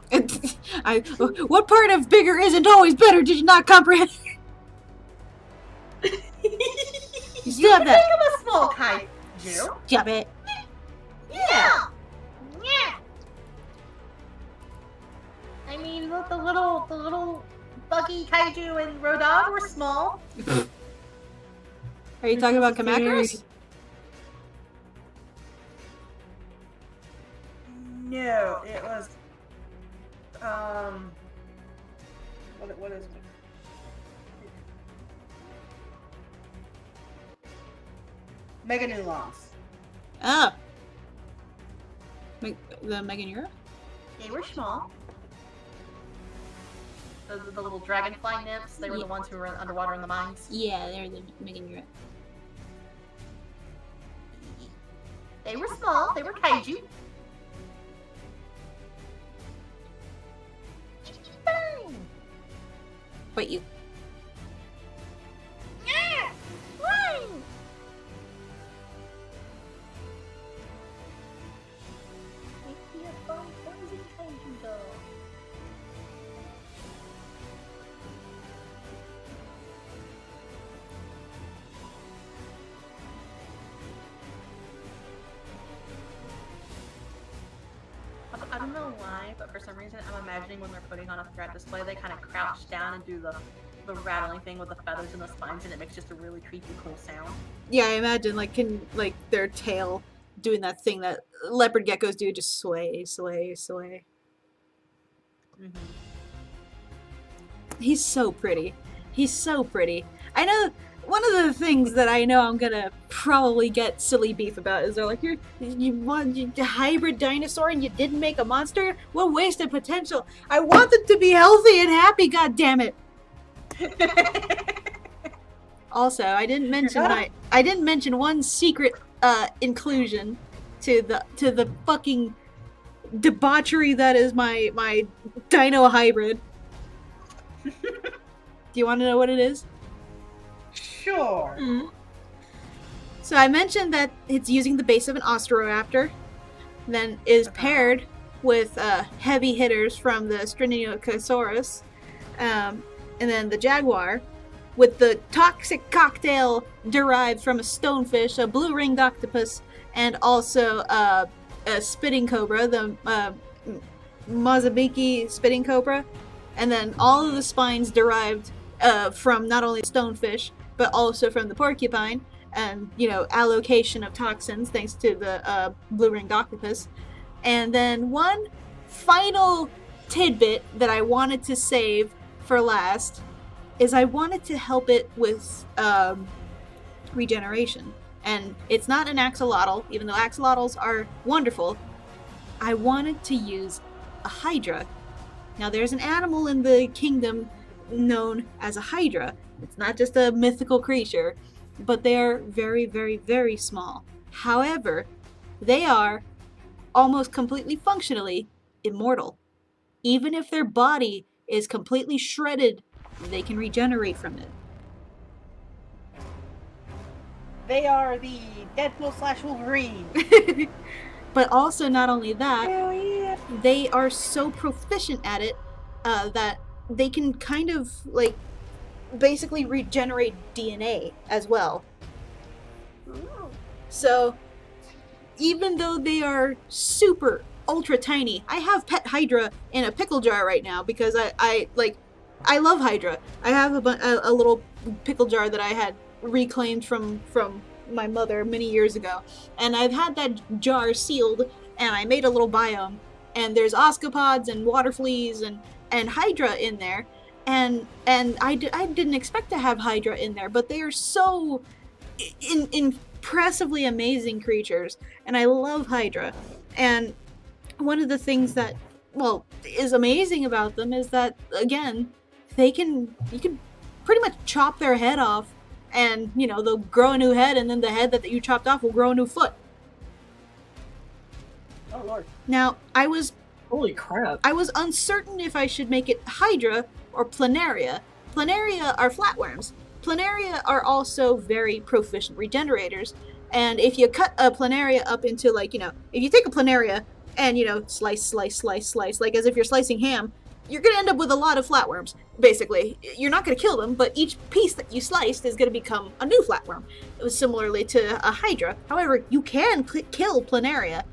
What part of bigger isn't always better? Did you not comprehend? You still have
Make
that.
him a small kaiju.
Stop it.
Yeah.
Yeah!
I mean, look, the little buggy kaiju and Rodan were small.
Are you talking about Kamakuras?
No, it was what is it? Mega Nulons.
Oh. The Megan Euro?
They were small. The little dragonfly nymphs, they were the ones who were underwater in the mines.
Yeah, they're the Megan Euro.
They were small, they were kaiju.
Wait, you.
I
don't know why, but for some reason I'm imagining when they're putting on a threat display, they kind of crouch down and do the rattling thing with the feathers and the spines, and it makes just a really creepy, cool sound.
Yeah, I imagine like their tail doing that thing that leopard geckos do, just sway, sway, sway.
Mm-hmm.
He's so pretty. He's so pretty. I know one of the things that I know I'm gonna probably get silly beef about is they're like, you want a hybrid dinosaur and you didn't make a monster? What wasted potential! I want them to be healthy and happy. God damn it! Also, I didn't mention one secret inclusion to the fucking debauchery that is my dino hybrid. Do you want to know what it is?
Sure.
Mm. So I mentioned that it's using the base of an Osteoraptor, then is paired with heavy hitters from the Streninocosaurus, and then the Jaguar, with the toxic cocktail derived from a stonefish, a blue-ringed octopus, and also a spitting cobra, the Mozambique spitting cobra, and then all of the spines derived from not only stonefish, but also from the porcupine, and, allocation of toxins thanks to the blue-ringed octopus. And then one final tidbit that I wanted to save for last is I wanted to help it with regeneration. And it's not an axolotl, even though axolotls are wonderful. I wanted to use a hydra. Now, there's an animal in the kingdom known as a hydra. It's not just a mythical creature, but they are very, very, very small. However, they are almost completely functionally immortal. Even if their body is completely shredded, they can regenerate from it.
They are the Deadpool / Wolverine.
But also, not only that,
Hell yeah.
they are so proficient at it that they can kind of, basically regenerate DNA as well. So, even though they are super ultra tiny, I have pet Hydra in a pickle jar right now because I love Hydra. I have a little pickle jar that I had reclaimed from my mother many years ago, and I've had that jar sealed, and I made a little biome, and there's oscopods and water fleas and Hydra in there, and I didn't expect to have Hydra in there, but they are so impressively amazing creatures, and I love Hydra. And one of the things that, is amazing about them is that, again, you can pretty much chop their head off, and, they'll grow a new head, and then the head that you chopped off will grow a new foot.
Oh, Lord.
Now,
Holy crap.
I was uncertain if I should make it Hydra or Planaria. Planaria are flatworms. Planaria are also very proficient regenerators, and if you cut a Planaria up into, if you take a Planaria and, slice, slice, slice, slice, like as if you're slicing ham, you're going to end up with a lot of flatworms, basically. You're not going to kill them, but each piece that you sliced is going to become a new flatworm. It was similarly to a Hydra. However, you can kill Planaria,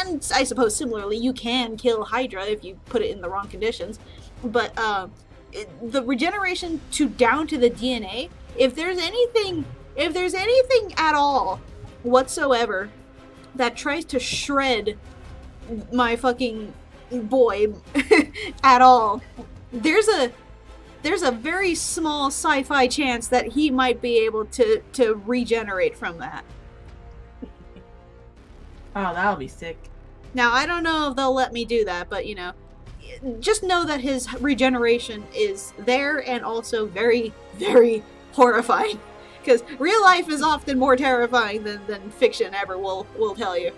and I suppose similarly, you can kill Hydra if you put it in the wrong conditions. But the regeneration down to the DNA, if there's anything at all whatsoever that tries to shred my fucking boy at all, there's a very small sci-fi chance that he might be able to regenerate from that.
Oh, that'll be sick.
Now, I don't know if they'll let me do that, but, just know that his regeneration is there and also very, very horrifying. Because real life is often more terrifying than fiction ever will tell you.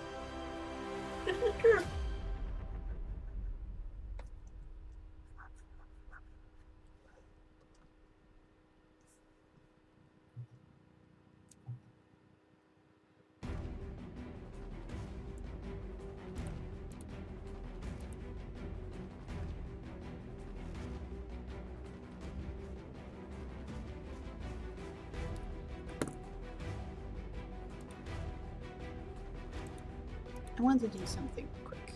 I wanted to do something quick.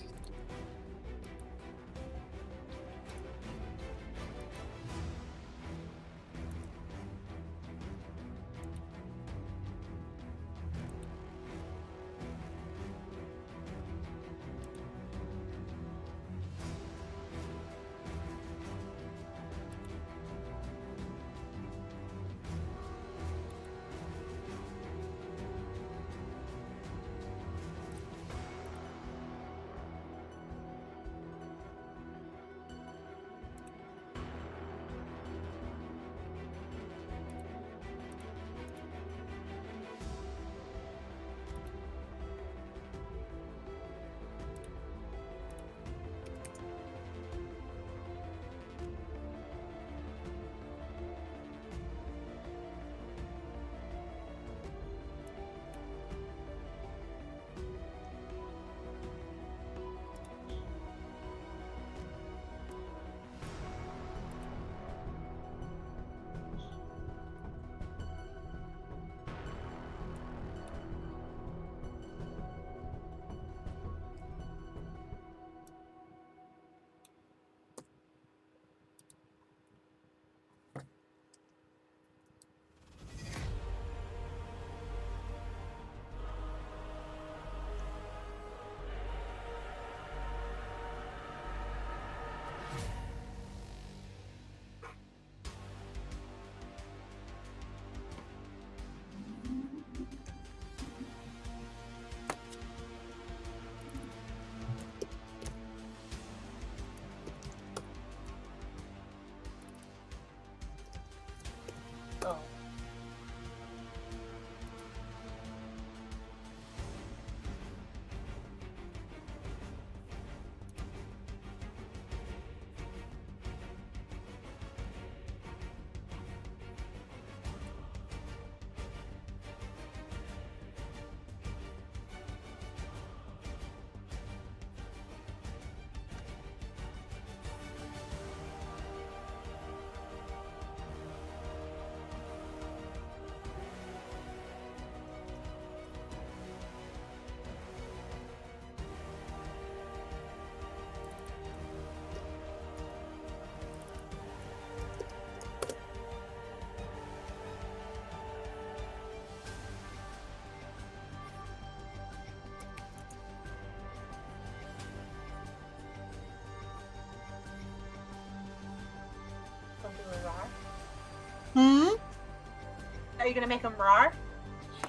Are you gonna make him roar?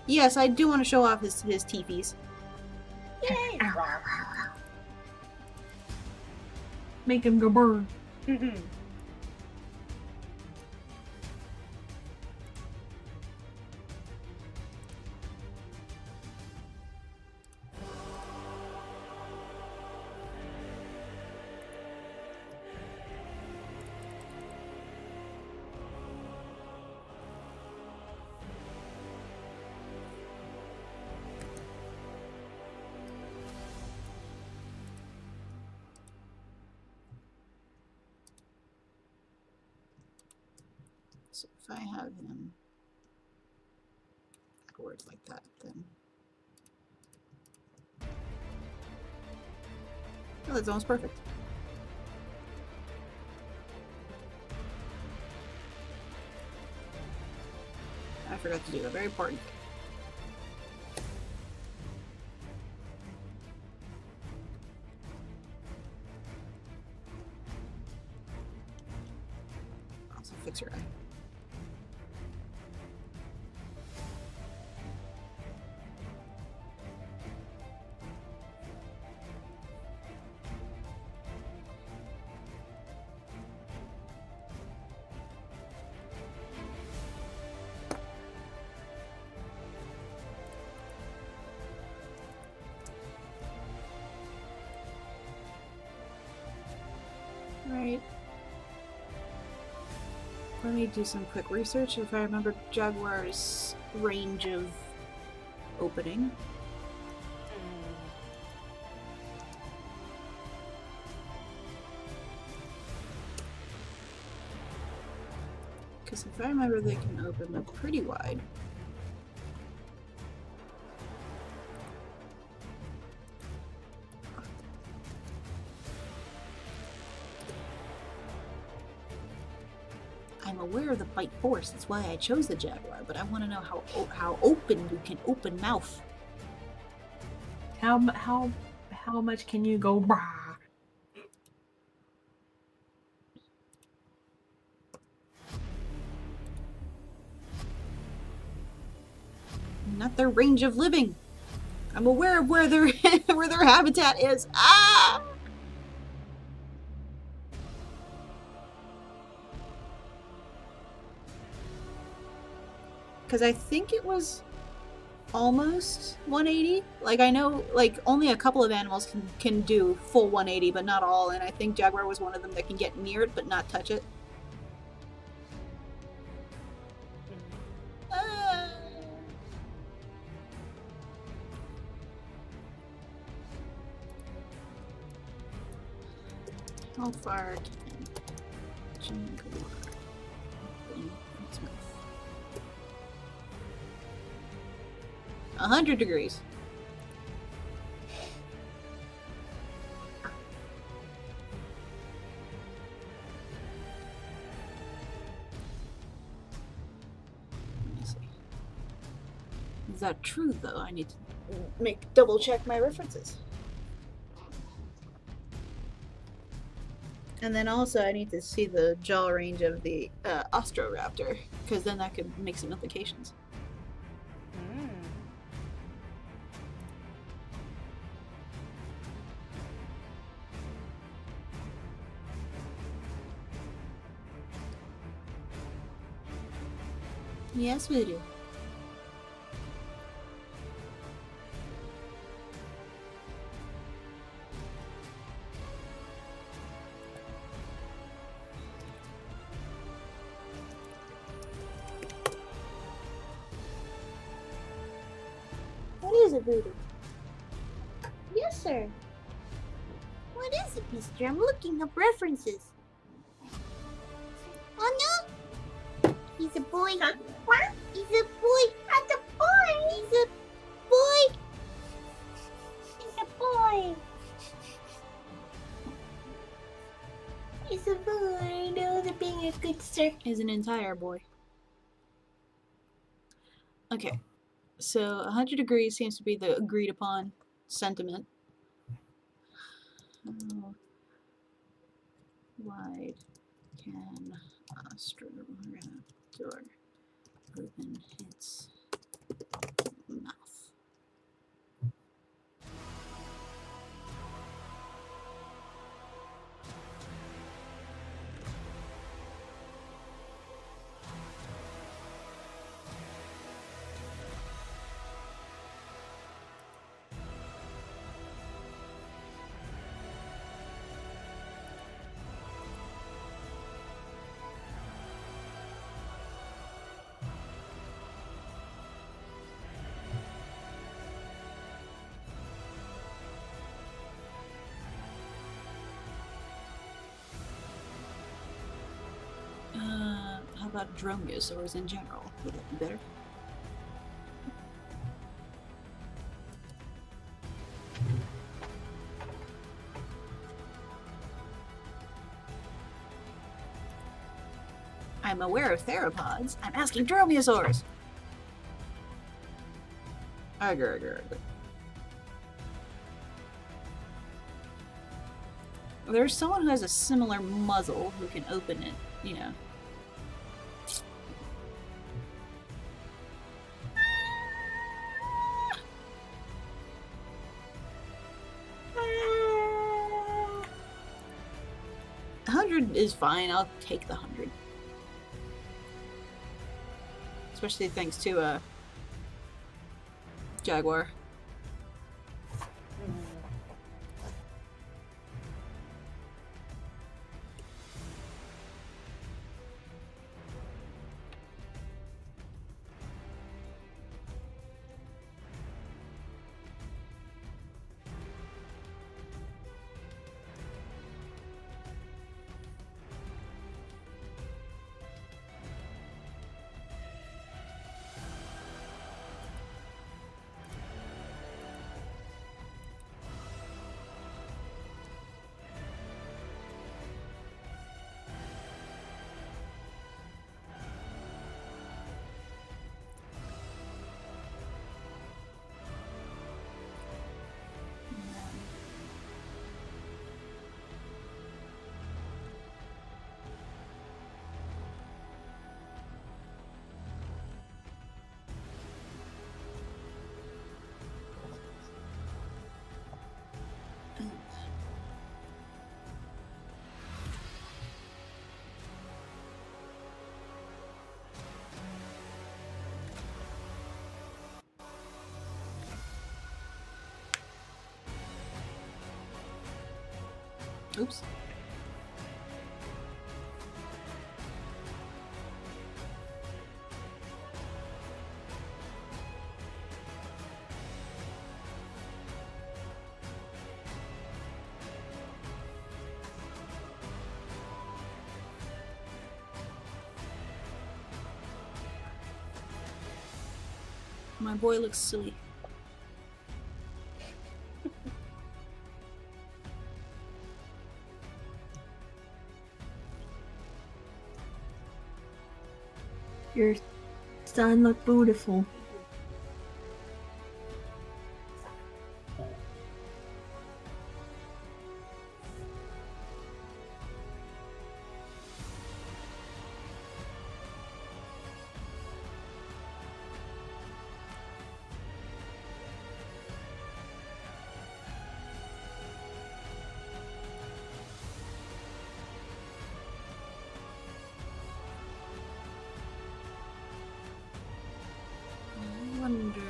Yes, I do want to show off his teepees.
Yay! Roar.
Make him go burn.
So if I have him backwards like that, then oh, that's almost perfect. I forgot to do a very important thing. Also fix your eye. Right. Let me do some quick research if I remember Jaguar's range of opening. Because if I remember, they can open them pretty wide. I'm aware of the bite force, that's why I chose the Jaguar, but I want to know how open you can open mouth.
How much can you go brah?
Not their range of living. I'm aware of where their where their habitat is. Ah! Because I think it was almost 180. Like, I know, like, only a couple of animals can do full 180, but not all. And I think Jaguar was one of them that can get near it, but not touch it. How far can Jaguar open its mouth? 100 degrees. Let me see. Is that true, though? I need to double check my references. And then also I need to see the jaw range of the Ostroraptor, because then that could make some implications. Yes, we do. What is it, Voodoo? Yes, sir. What is it, mister? I'm looking up references. Oh, no! He's a boy. What? He's a boy. That's a boy. He's a boy. He's a boy. He's a boy. No, the being a good sir. Is an entire boy. Okay. So 100 degrees seems to be the agreed upon sentiment. How wide can Ostroraptor open its mouth. How about dromaeosaurs in general? Would that be better? I'm aware of theropods. I'm asking dromaeosaurs. Agar. There's someone who has a similar muzzle who can open it, you know. $100 is fine. I'll take the 100. Especially thanks to Jaguar. Oops. My boy looks silly.
Your son look beautiful.
I wonder.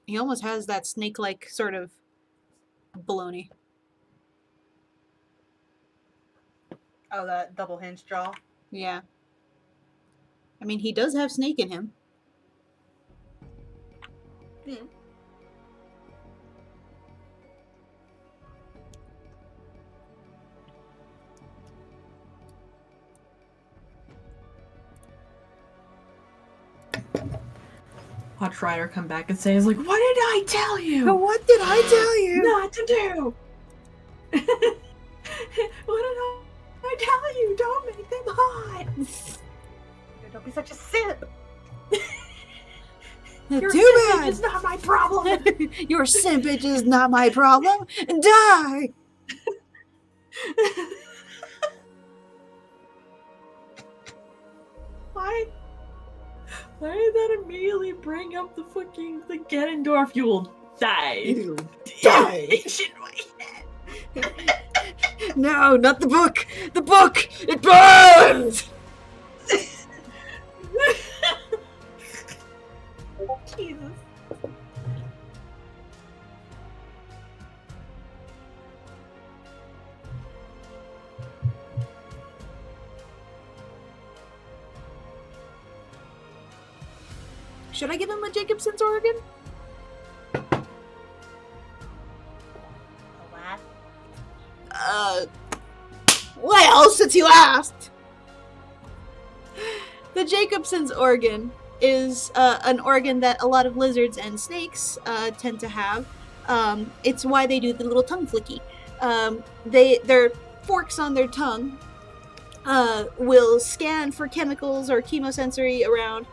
He almost has that snake-like sort of baloney.
Oh, that double hinge jaw.
Yeah. I mean, he does have snake in him.
Hmm.
Hot Rider come back and say, like, what did I tell you?
But what did I tell you?
Not to do. What did I tell you? Don't make them hot.
Don't be such a simp.
Your
Too
simpage
bad.
is not my problem.
Your simpage is not my problem. Die.
Why did that immediately bring up the fucking the Ganondorf? You will die.
You die. No, not the book. The book. It burns.
Jesus.
Should I give him a Jacobson's organ?
What?
Well, since you asked. The Jacobson's organ is an organ that a lot of lizards and snakes tend to have. It's why they do the little tongue flicky. Their forks on their tongue will scan for chemicals or chemosensory around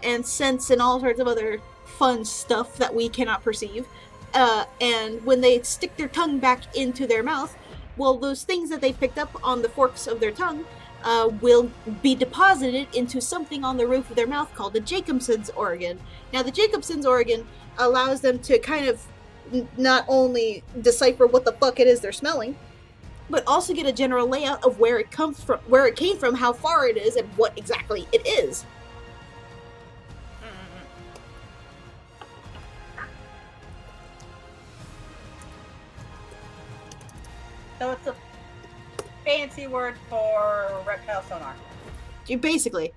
and sense and all sorts of other fun stuff that we cannot perceive. And when they stick their tongue back into their mouth, well, those things that they picked up on the forks of their tongue will be deposited into something on the roof of their mouth called the Jacobson's organ. Now, the Jacobson's organ allows them to kind of not only decipher what the fuck it is they're smelling, but also get a general layout of where it comes from, where it came from, how far it is, and what exactly it is.
So it's a fancy word for reptile sonar.
Basically.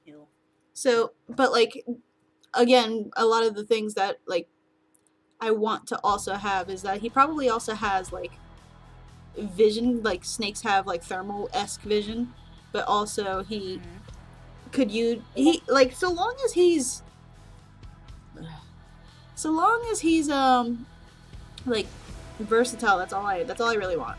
Ew.
So, but like, again, a lot of the things that like I want to also have is that he probably also has like vision, like snakes have like thermal-esque vision, but also he could use like so long as he's like versatile, that's all I really want.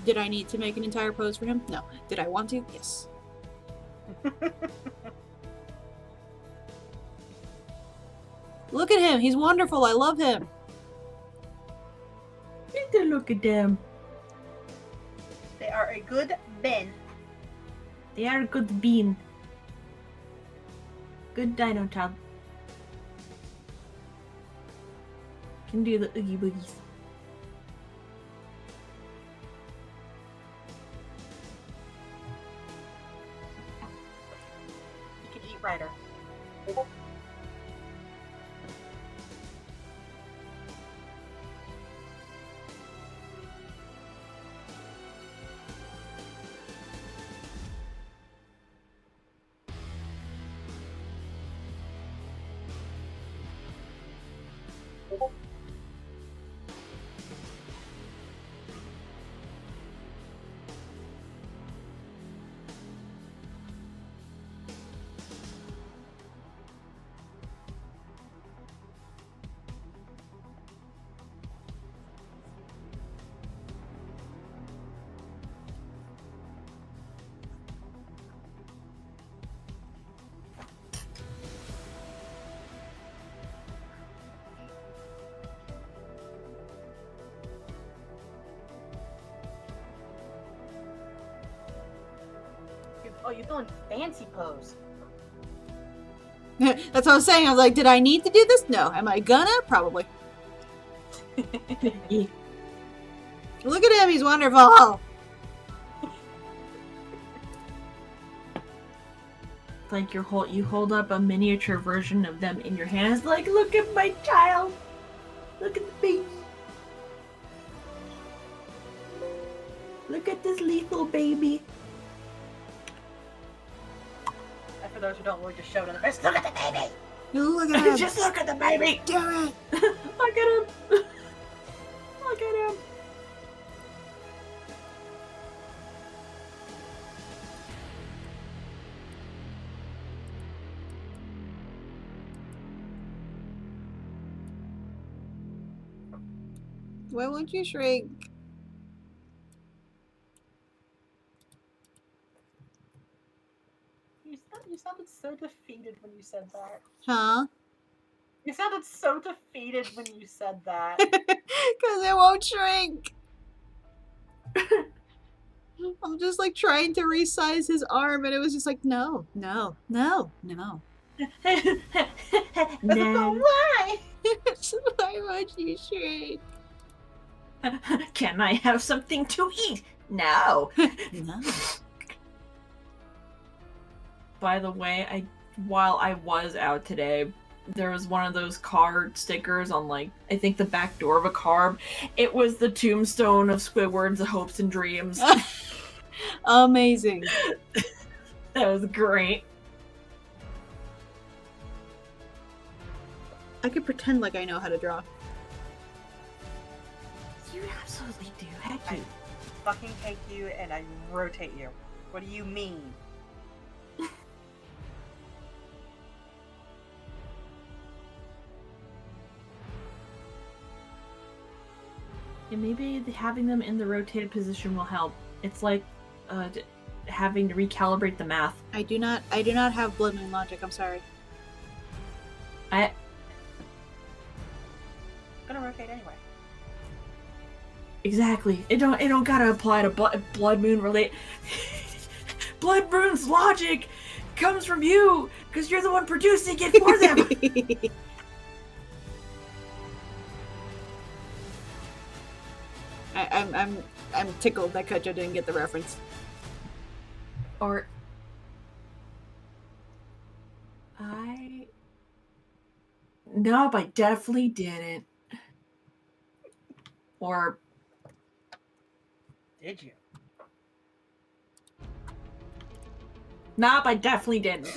Did I need to make an entire pose for him? No. Did I want to? Yes. Look at him. He's wonderful. I love him.
Need to look at them.
They are a good Ben.
They are a good bean. Good dino child. Can do the oogie boogies.
You can eat Ryder.
you're doing fancy pose.
That's what I was saying. I was like, did I need to do this? No. Am I gonna? Probably. Look at him. He's wonderful.
Like you hold up a miniature version of them in your hands, like, look at my child. Look at the baby. Look at this lethal baby.
And for those who don't really just show it in the face, look at the baby!
Look at him.
Just look at the baby.
Do it.
Look at him. Look at him.
Why won't you shrink?
You sounded so defeated when you said that.
Huh?
You sounded so defeated when you said that.
Because it won't shrink. I'm just like trying to resize his arm, and it was just like, no, no, no, no.
No.
Why?
Why won't you shrink?
Can I have something to eat? No.
No.
By the way, while I was out today, there was one of those card stickers on, like, I think the back door of a car. It was the tombstone of Squidward's hopes and dreams.
Amazing.
That was great.
I could pretend like I know how to draw.
You absolutely do. Heck
I
you.
fucking take you and I rotate you. What do you mean?
Yeah, maybe having them in the rotated position will help. It's like having to recalibrate the math.
I do not have blood moon logic. I'm sorry.
I'm gonna rotate anyway.
Exactly. It don't gotta apply to blood moon relate. Blood moon's logic comes from you because you're the one producing it for them.
I'm tickled that Kojo didn't get the reference.
Or nope, I definitely didn't. Or
Did you?
nope, I definitely didn't.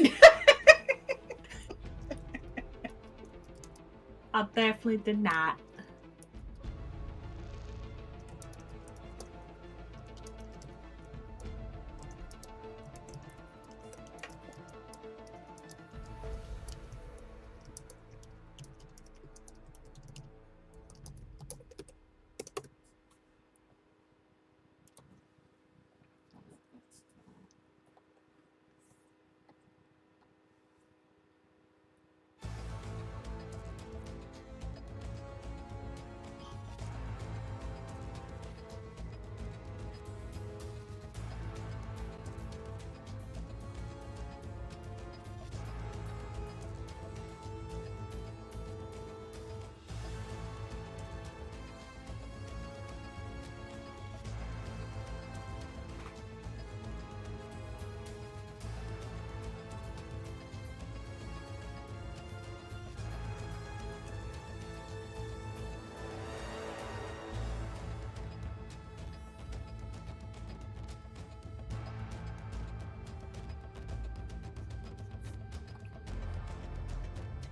I definitely did not.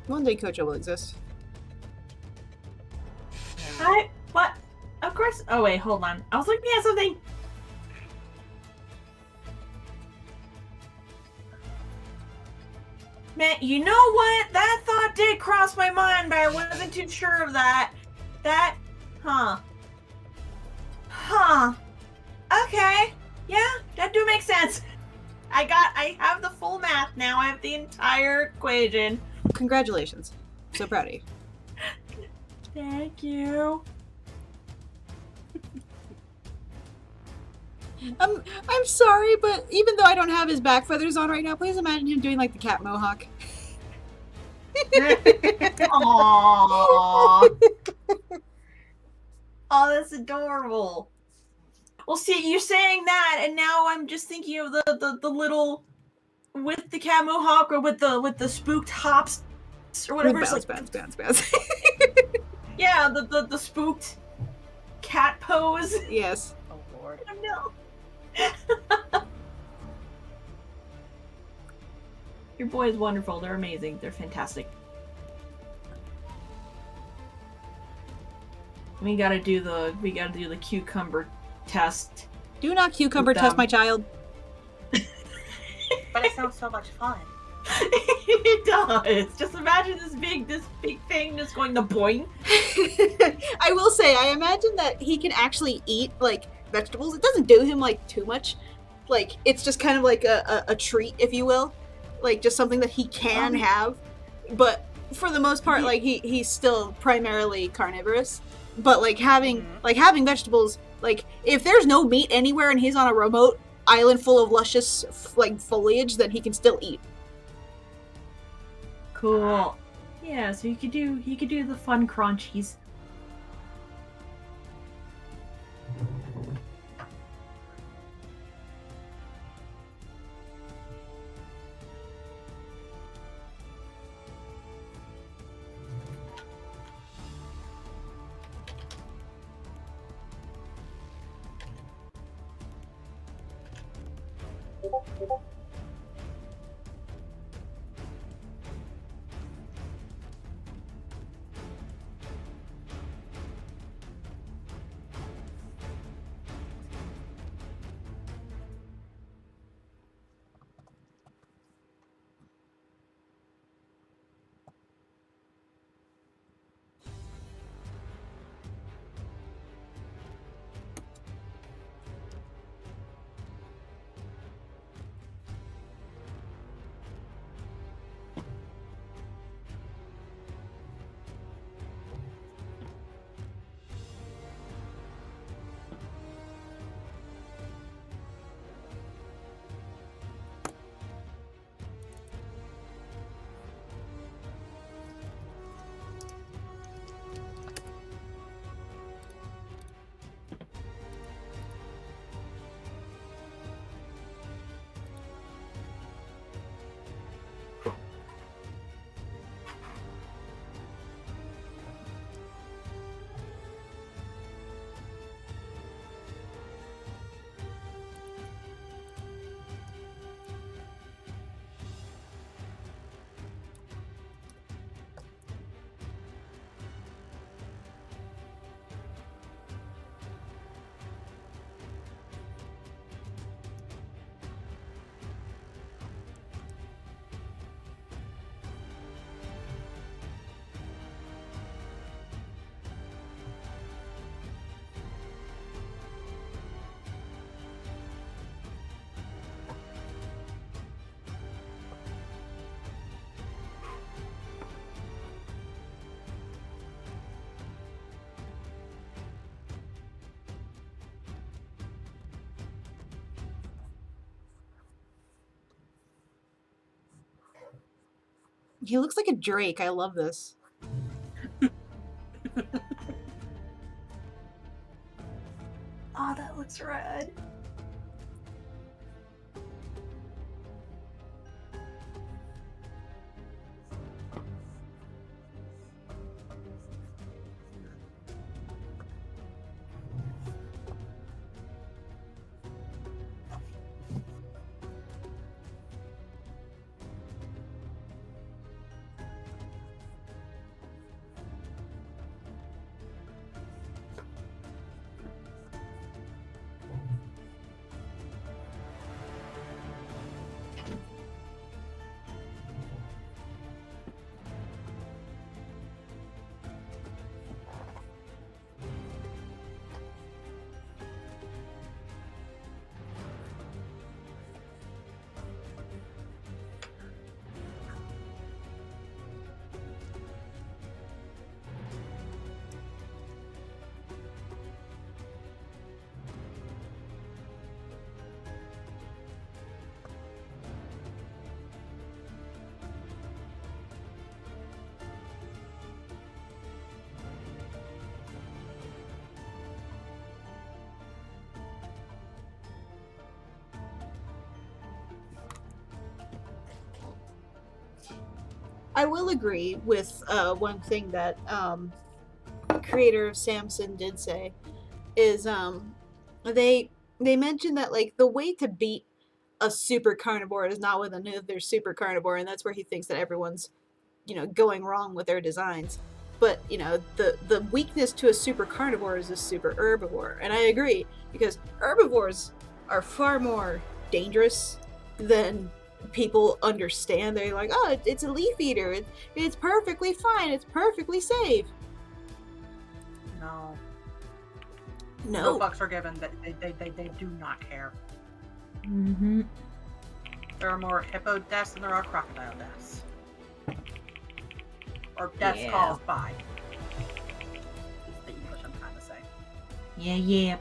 One day Kojo will exist.
What? Of course. Oh wait, hold on. I was looking at something. Man, you know what? That thought did cross my mind, but I wasn't too sure of that. Huh. Okay. Yeah, that do make sense. I have the full math now. I have the entire equation.
Congratulations. So proud of you.
Thank you.
I'm sorry, but even though I don't have his back feathers on right now, please imagine him doing like the cat mohawk.
Aww. Oh, that's adorable. Well, see, you're saying that, and now I'm just thinking of the little with the cat mohawk or with the spooked hops or whatever.
Bounce,
It's
bounce,
like,
bounce, bounce.
yeah, the spooked cat pose.
Yes.
Oh lord.
Oh, no. Your boy is wonderful. They're amazing. They're fantastic. We gotta do the cucumber test.
Do not cucumber test my child.
But it sounds so much fun.
It does. Just imagine this big thing just going to boing.
I will say, I imagine that he can actually eat like vegetables. It doesn't do him like too much. Like it's just kind of like a treat, if you will. Like just something that he can have. But for the most part, like he's still primarily carnivorous. But like having vegetables, like if there's no meat anywhere and he's on a remote island full of luscious like foliage, then he can still eat.
Cool. Yeah, so he could do the fun crunchies.
He looks like a drake. I love this.
Oh, that looks rad.
I will agree with one thing that creator of Samson did say is they mentioned that like the way to beat a super carnivore is not with another super carnivore, and that's where he thinks that everyone's going wrong with their designs. But the weakness to a super carnivore is a super herbivore, and I agree because herbivores are far more dangerous than people understand. They're like, oh, it's a leaf eater. It's perfectly fine. It's perfectly safe.
No.
No.
No fucks are given. They do not care.
Mm-hmm.
There are more hippo deaths than there are crocodile deaths. Or deaths caused by. Is the English I'm trying to say.
Yeah.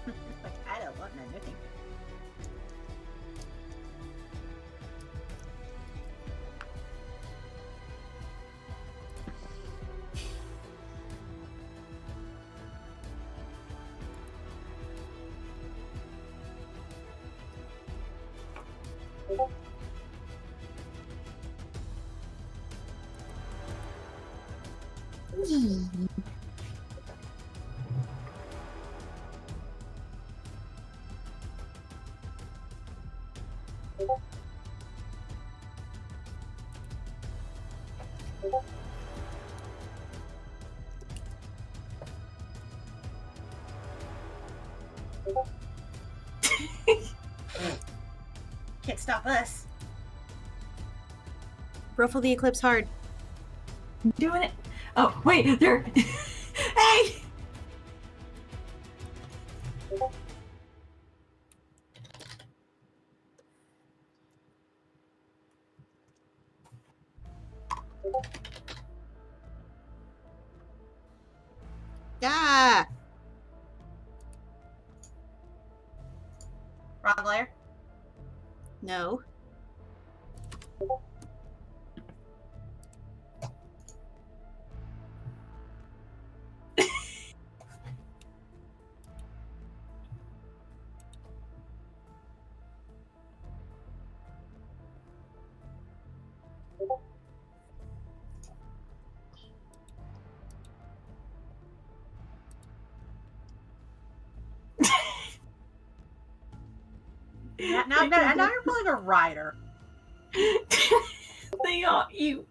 Like, I don't want nothing. Can't stop us.
Ruffle the eclipse hard.
I'm doing it. Oh, wait, there. Hey!
Ah!
Wrong layer.
No.
Now you're pulling a rider.
They all you.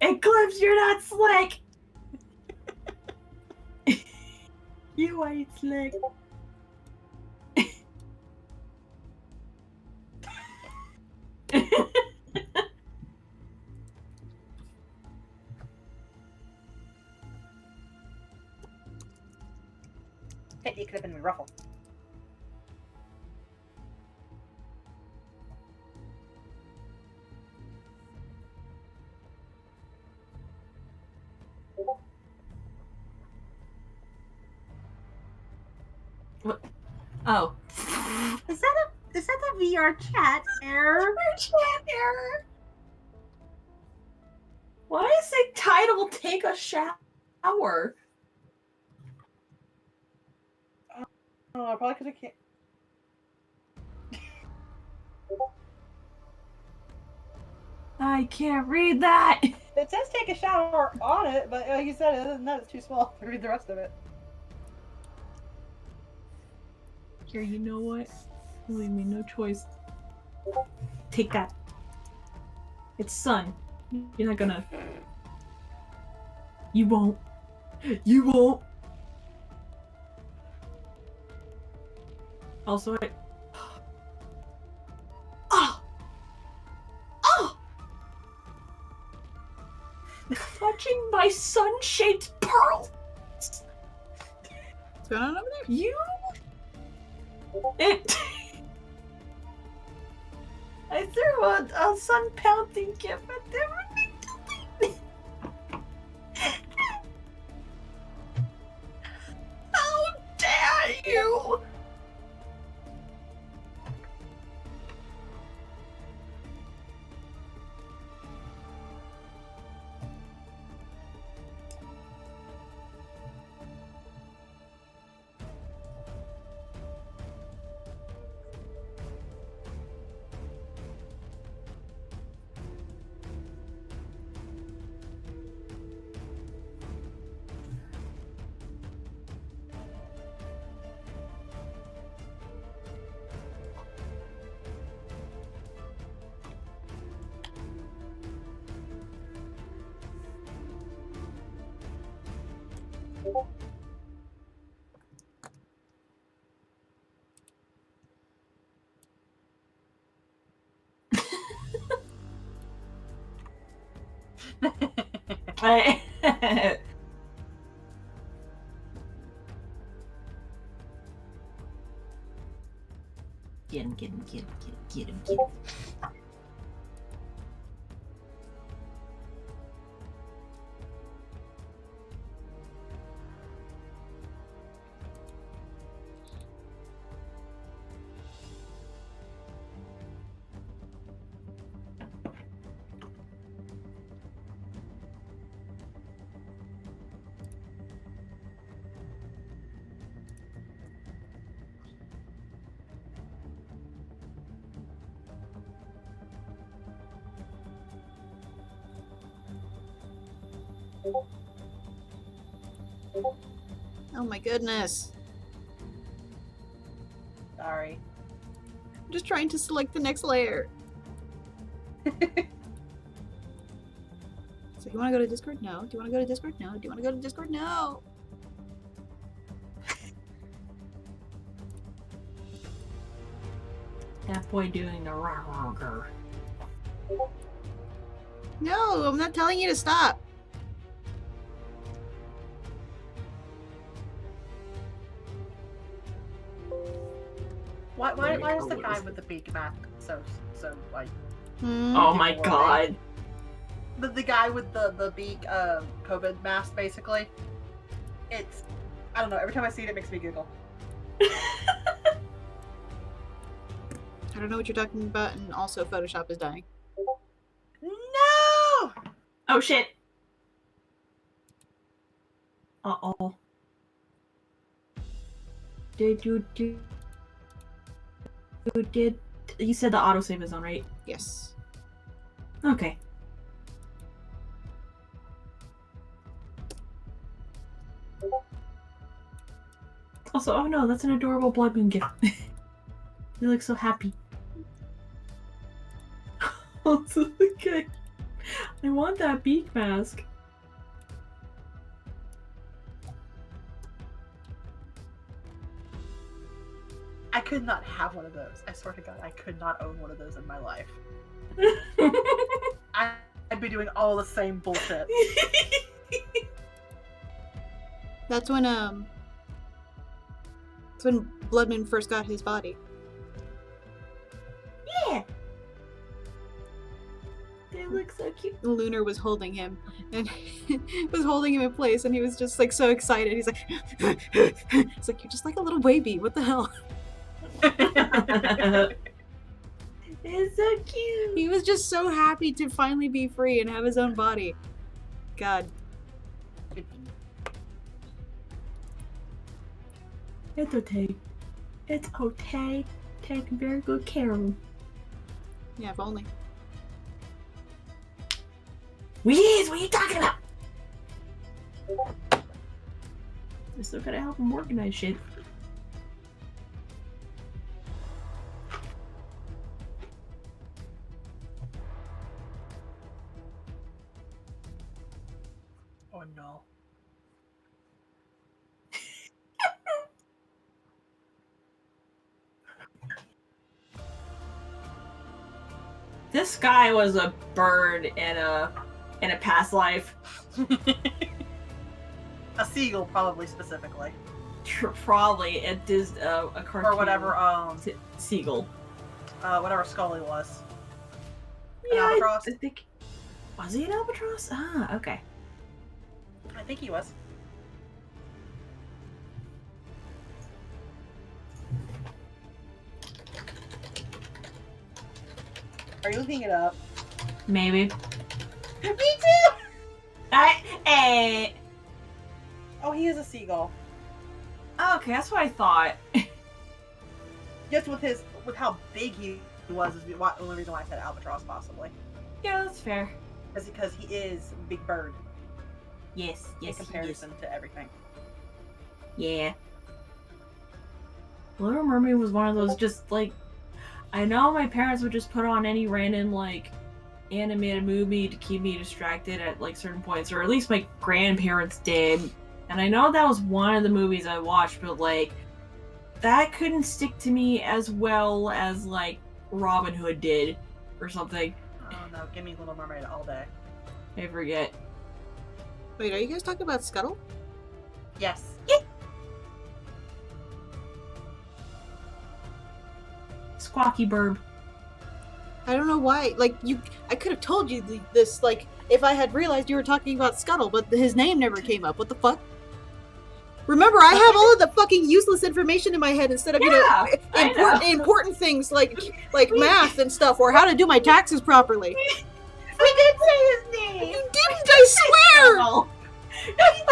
Eclipse, you're not slick. You ain't slick.
Hey, you could have been my ruffle.
What? Oh.
Is that the VR chat error?
Chat error. Why is it title "Take a Shower"?
Oh, probably because I can't.
I can't read that.
It says take a shower on it, but like you said, other than that, it's too small to read the rest of it.
Here, you know what? Leave me no choice. Take that. It's sun. You're not gonna. You won't. You won't. Also, I. Oh! Oh! Clutching my sun-shaped pearl!
What's going on over there?
You. It. I threw a sun pounding gift at them. How dare you! Get him, get him, get him, get him, get him.
Oh my goodness.
Sorry.
I'm just trying to select the next layer. So you want to go to Discord? No. Do you want to go to Discord? No. Do you want to go to Discord? No.
That boy doing the rah-rah-grr.
No, I'm not telling you to stop.
Why is the guy with the beak mask so like
Oh my god.
The guy with the beak COVID mask basically? It's I don't know, every time I see it makes me giggle.
I don't know what you're talking about, and also Photoshop is dying.
No!
Oh shit. Uh-oh. Did you said the autosave is on, right?
Yes.
Okay. Also, oh no, that's an adorable blood moon gift. You look so happy. Also, okay. I want that beak mask.
I could not have one of those. I swear to God, I could not own one of those in my life. I'd be doing all the same bullshit.
That's when Bloodman first got his body.
Yeah. They look so cute.
Lunar was holding him and was holding him in place, and he was just like so excited. He's like, it's like, you're just like a little baby. What the hell?
It's so cute.
He was just so happy to finally be free and have his own body. God.
It's okay. It's okay. Take very good care of him.
Yeah, if only.
Weez, what are you talking about? I still gotta help him organize shit.
Oh no.
This guy was a bird in a past life.
A seagull, probably specifically,
Probably it is a cartoon.
or whatever.
Seagull.
Whatever Scully was.
Yeah,
An albatross?
I think. Was he an albatross? Ah, okay.
I think he was. Are you looking it up?
Maybe.
Me too.
Hey.
Oh, he is a seagull.
Okay, that's what I thought.
Just with how big he was is the only reason why I said albatross, possibly.
Yeah, that's fair.
Because he is a big bird
Yes,
in
yes,
comparison to everything.
Yeah. Little Mermaid was one of those just like I know my parents would just put on any random like animated movie to keep me distracted at like certain points, or at least my grandparents did.
And I know that was one of the movies I watched, but like that couldn't stick to me as well as like Robin Hood did or something.
Oh no, give me Little Mermaid all day.
I forget.
Wait, are you guys talking about Scuttle?
Yes.
Squawky Burb.
I don't know why. Like, I could have told you this, like, if I had realized you were talking about Scuttle, but his name never came up. What the fuck? Remember, I have all of the fucking useless information in my head instead of, important things like math and stuff, or how to do my taxes properly.
We did say his name!
You didn't, I swear!
No, you didn't!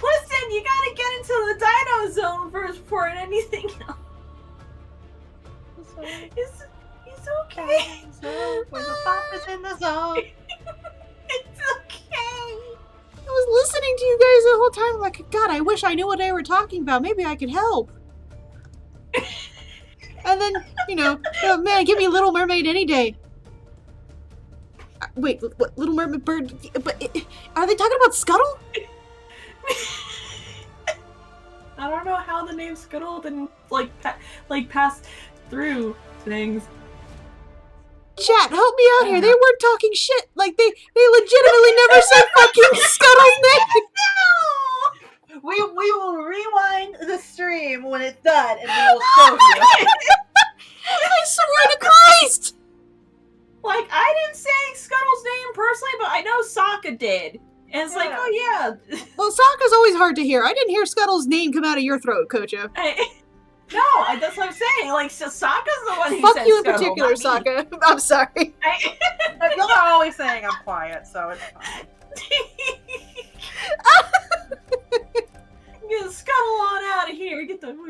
Listen, you gotta get into the dino zone first before anything else. He's okay.
When the pop is in the zone.
It's okay.
I was listening to you guys the whole time, like, God, I wish I knew what they were talking about. Maybe I could help. And then, oh, man, give me Little Mermaid any day. Wait, what? Little Mermaid bird? But are they talking about Scuttle?
I don't know how the name Scuttle didn't pass through things.
Chat, help me out here. They weren't talking shit. Like they legitimately never said fucking Scuttle's name.
No! We will rewind the stream when it's done, and we will show you.
I swear to Christ!
Like, I didn't say Scuttle's name personally, but I know Sokka did. And it's like, oh yeah.
Well, Sokka's always hard to hear. I didn't hear Scuttle's name come out of your throat, Kocha.
No, that's what I'm saying. Like, Sokka's the one who
Fuck
said
you in
Scuttle,
particular,
not me.
Sokka. I'm sorry.
Y'all are always saying I'm quiet, so it's fine.
Get Scuttle on out of here. Get the fuck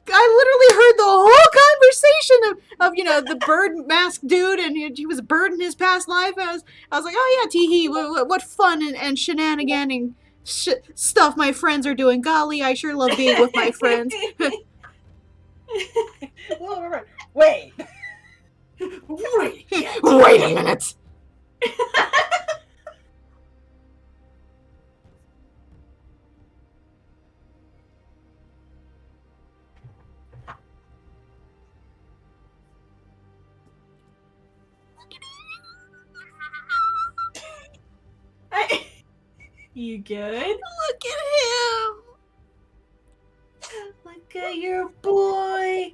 I literally heard the whole conversation of the bird mask dude, and he was a bird in his past life. I was like, oh yeah, tee-hee, what fun and shenanigan and stuff my friends are doing. Golly, I sure love being with my friends.
Wait.
Wait a minute.
You good?
Look at him.
Look at your boy.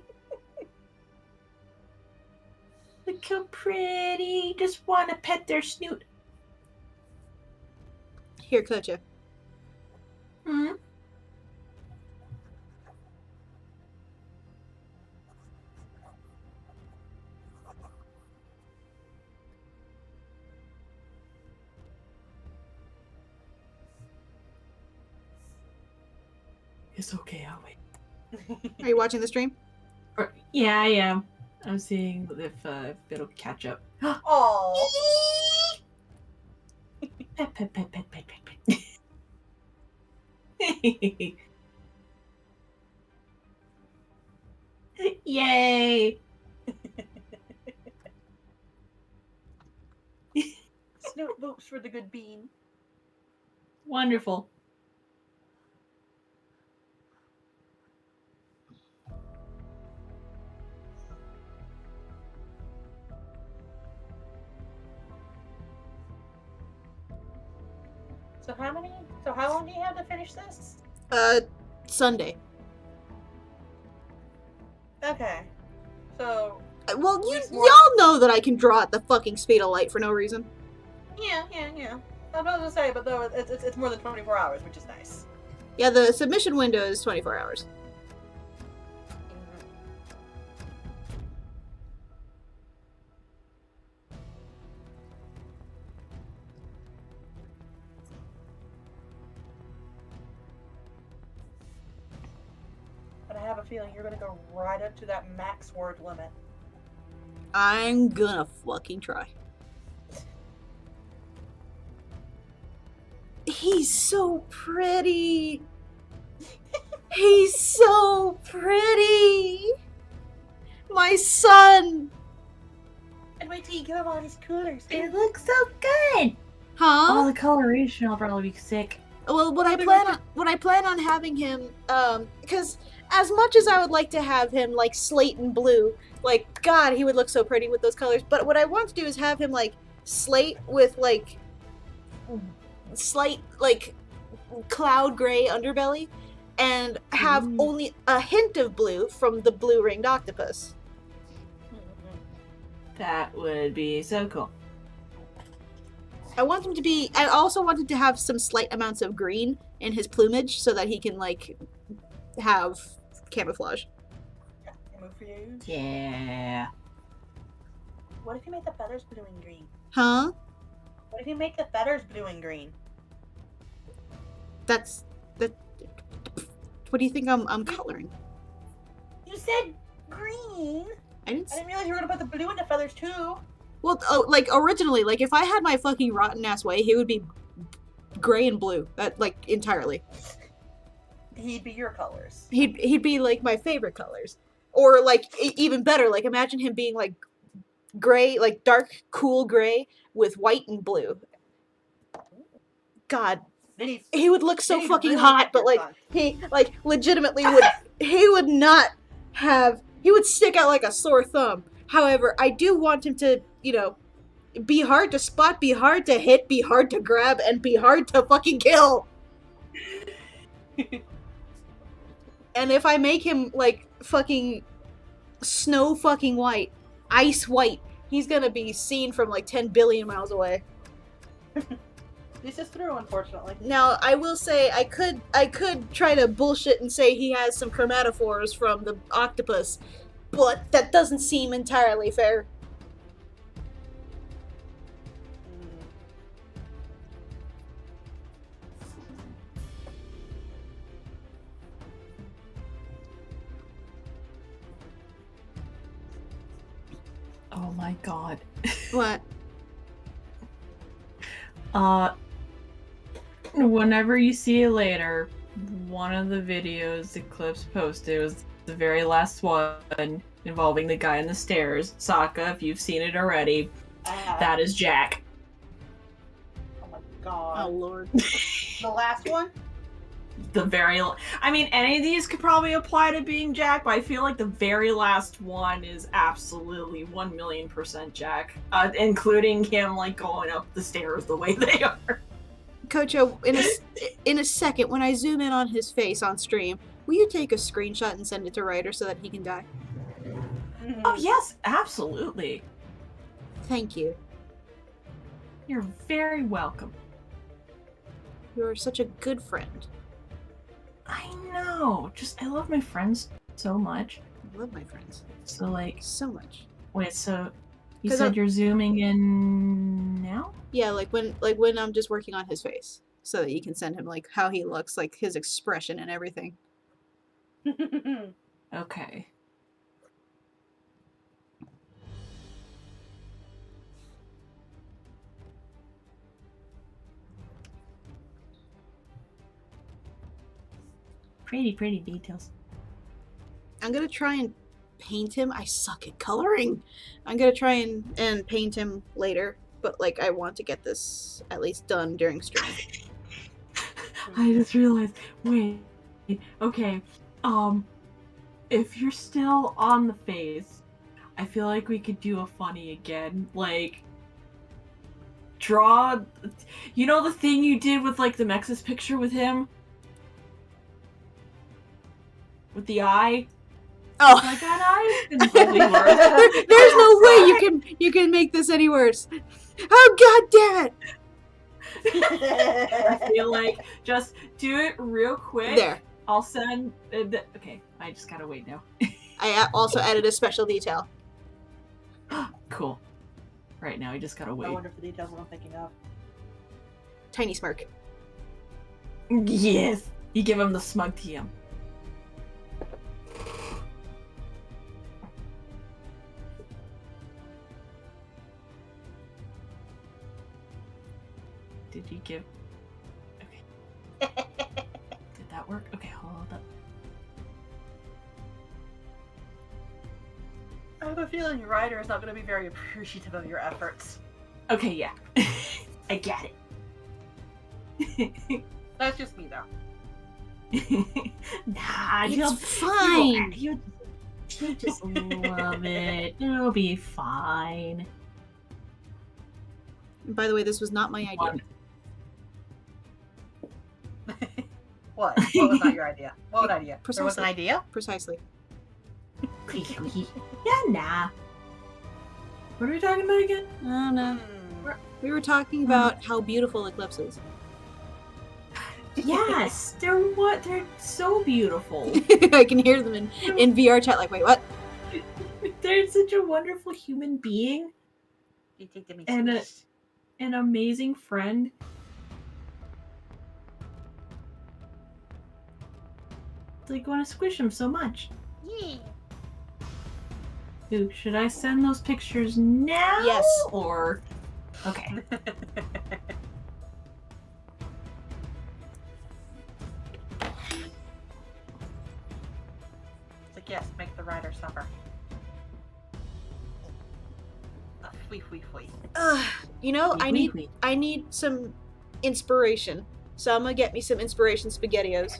Look how pretty. Just want to pet their snoot.
Here, Kocha.
Hmm? It's okay, I'll wait.
Are you watching the stream?
Yeah, I am. I'm seeing if it'll catch up.
Oh.
Pet, pet, pet, pet, pet, pet, pet. Yay!
Snoot boops for the good bean.
Wonderful.
So how long do you have to finish this?
Sunday.
Okay. So.
Well, y'all know that I can draw at the fucking speed of light for no reason.
Yeah. I was about to say, but though it's more than 24 hours, which is nice.
Yeah, the submission window is 24 hours.
But I have a feeling you're gonna go right up to that max word limit.
I'm gonna fucking try. He's so pretty. He's so pretty. My son.
And wait till you give him all these coolers.
It looks so good.
Huh?
Oh, the coloration will probably be sick.
Well, what I plan on having him, because as much as I would like to have him like slate and blue, like God, he would look so pretty with those colors. But what I want to do is have him like slate with like slight like cloud gray underbelly, and have only a hint of blue from the blue ringed octopus.
That would be so cool.
I want him to be. I also wanted to have some slight amounts of green in his plumage so that he can like have camouflage.
Camouflage.
Yeah.
What if you make the feathers blue and green?
Huh?
What if you make the feathers blue and green?
That's that. What do you think I'm coloring?
You said green.
I didn't.
I didn't realize you were gonna put the blue in the feathers too.
Well, like originally, like if I had my fucking rotten ass way, he would be gray and blue, like entirely.
He'd be your colors.
He'd be like my favorite colors, or like even better. Like imagine him being like gray, like dark, cool gray with white and blue. God, he would look so fucking hot, but like he like legitimately would. He would not have. He would stick out like a sore thumb. However, I do want him to, you know, be hard to spot, be hard to hit, be hard to grab, and be hard to fucking kill. And if I make him, like, fucking snow fucking white, ice white, he's gonna be seen from, like, 10 billion miles away.
This is true, unfortunately.
Now, I will say, I could try to bullshit and say he has some chromatophores from the octopus, but that doesn't seem entirely fair.
Oh my god.
What?
Whenever you see it later, one of the videos Eclipse posted was the very last one involving the guy in the stairs. Sokka, if you've seen it already, that is Jack.
Oh my god.
Oh lord.
The last one?
I mean, any of these could probably apply to being Jack, but I feel like the very last one is absolutely 1,000,000% Jack, including him like going up the stairs the way they are.
Kocho, in a second, when I zoom in on his face on stream, will you take a screenshot and send it to Ryder so that he can die?
Oh yes, absolutely.
Thank you.
You're very welcome.
You're such a good friend.
I know. I love my friends so much.
I love my friends.
So like,
So much.
wait, so you
'Cause
said you're zooming in now?
Yeah, like when I'm just working on his face, so that you can send him like how he looks, like his expression and everything.
Okay. Pretty details.
I'm gonna try and paint him. I suck at coloring. I'm gonna try and paint him later, but like I want to get this at least done during stream.
I just realized, wait, okay, if you're still on the face, I feel like we could do a funny again, like, draw, you know the thing you did with, like, the Mexus picture with him? With the eye?
Oh,
Like that eye? It's really worse.
there's no way you can make this any worse. Oh god damn it!
I feel like just do it real quick.
There.
I'll send. Okay, I just gotta wait now.
I also added a special detail.
Cool. Right now, I just gotta
I
wait.
wonder if the details what I'm thinking of.
Tiny smirk.
Yes. You give him the smug TM. Did you give? Okay. Did that work? Okay, hold up.
I have a feeling Ryder is not going to be very appreciative of your efforts.
Okay, yeah. I get it.
That's just me, though.
Nah,
It's fine.
You'll just love it. It'll be fine.
And by the way, this was not my idea.
What? What was not your idea? What idea? There was
Precisely.
an idea?
Precisely.
Yeah, nah. What are we talking about again?
I don't know.
Hmm.
We were talking about how beautiful Eclipse is.
Yes, they're so beautiful.
I can hear them in VR chat like, wait, what?
They're such a wonderful human being,
You take them
And
serious?
an amazing friend. Like, want to squish them so much.
Yeah.
Ooh, should I send those pictures now?
Yes.
Or okay.
It's like, yes, make the rider suffer. Fwee, fwee, fwee.
You know,
Wait, wait.
I need some inspiration. So I'm gonna get me some inspiration SpaghettiOs.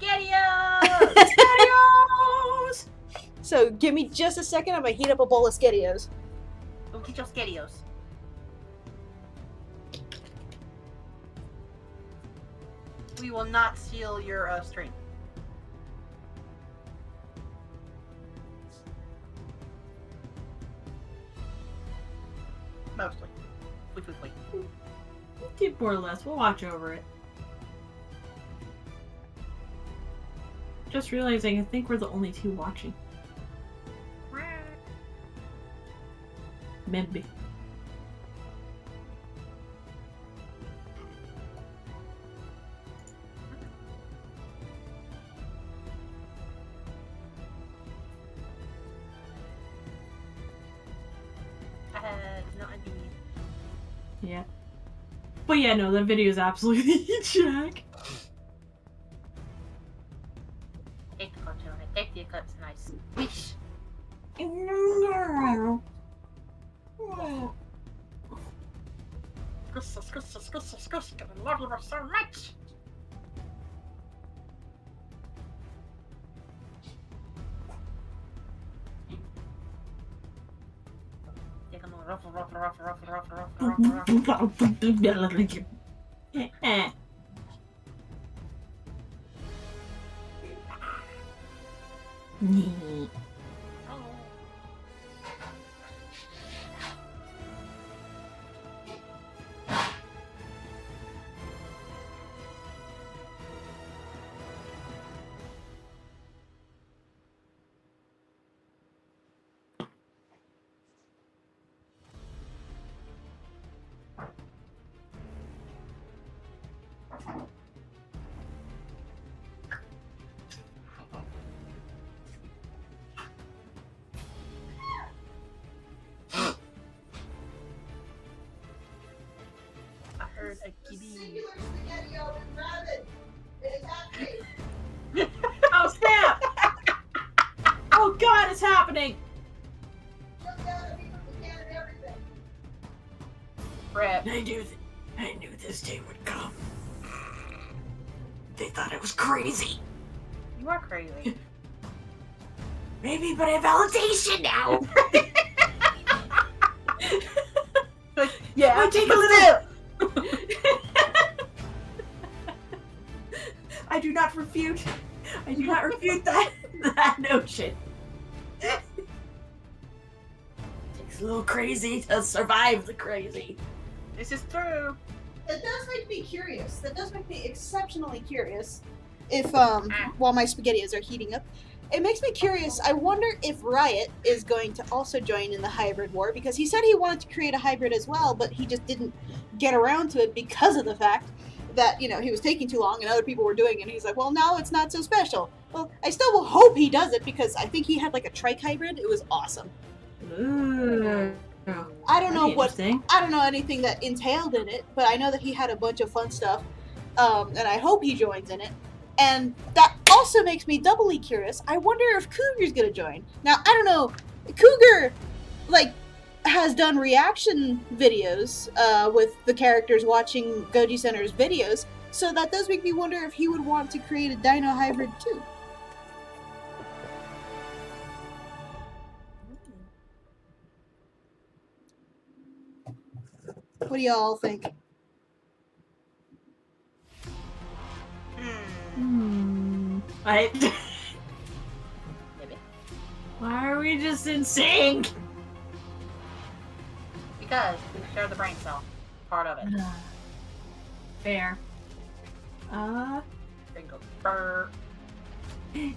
Spaghettios!
Adios!
So give me just a second. I'm gonna heat up a bowl of SpaghettiOs.
Go get your Spaghettios. We will not steal your stream. Mostly. Fwee, fwee, fwee.
Did more or less. We'll watch over it. Just realizing, I think we're the only two watching. Maybe.
I had no idea.
Yeah. But yeah, no, that video is absolutely jack.
Take the cartoon. I take the eclipse and I squish. Squish. I love you so much. Take a little ruffle. I heard a kitty.
Oh snap! Oh god, it's happening!
Rip.
I knew this day would come. They thought I was crazy.
You are crazy.
Maybe, but I have validation now.
Yeah,
I take a
but
little. I do not refute. I do not refute that notion. Takes a little crazy to survive the crazy.
This is true.
That does make me curious. That does make me exceptionally curious. If while my SpaghettiOs are heating up, it makes me curious. I wonder if Riot is going to also join in the hybrid war, because he said he wanted to create a hybrid as well, but he just didn't get around to it because of the fact that, you know, he was taking too long and other people were doing it, and he's like, well, now it's not so special. Well, I still will hope he does it, because I think he had like a trike hybrid. It was awesome.
Ooh.
I don't know what
Interesting.
I don't know anything that entailed in it, but I know that he had a bunch of fun stuff, and I hope he joins in it. And that also makes me doubly curious. I wonder if Cougar's gonna join. Now, I don't know. Cougar, like, has done reaction videos with the characters watching Goji Center's videos, so that does make me wonder if he would want to create a dino hybrid too. What do y'all think?
I.
Maybe.
Why are we just in sync?
Because we share the brain cell. Part of it.
Fair.
Then go burr.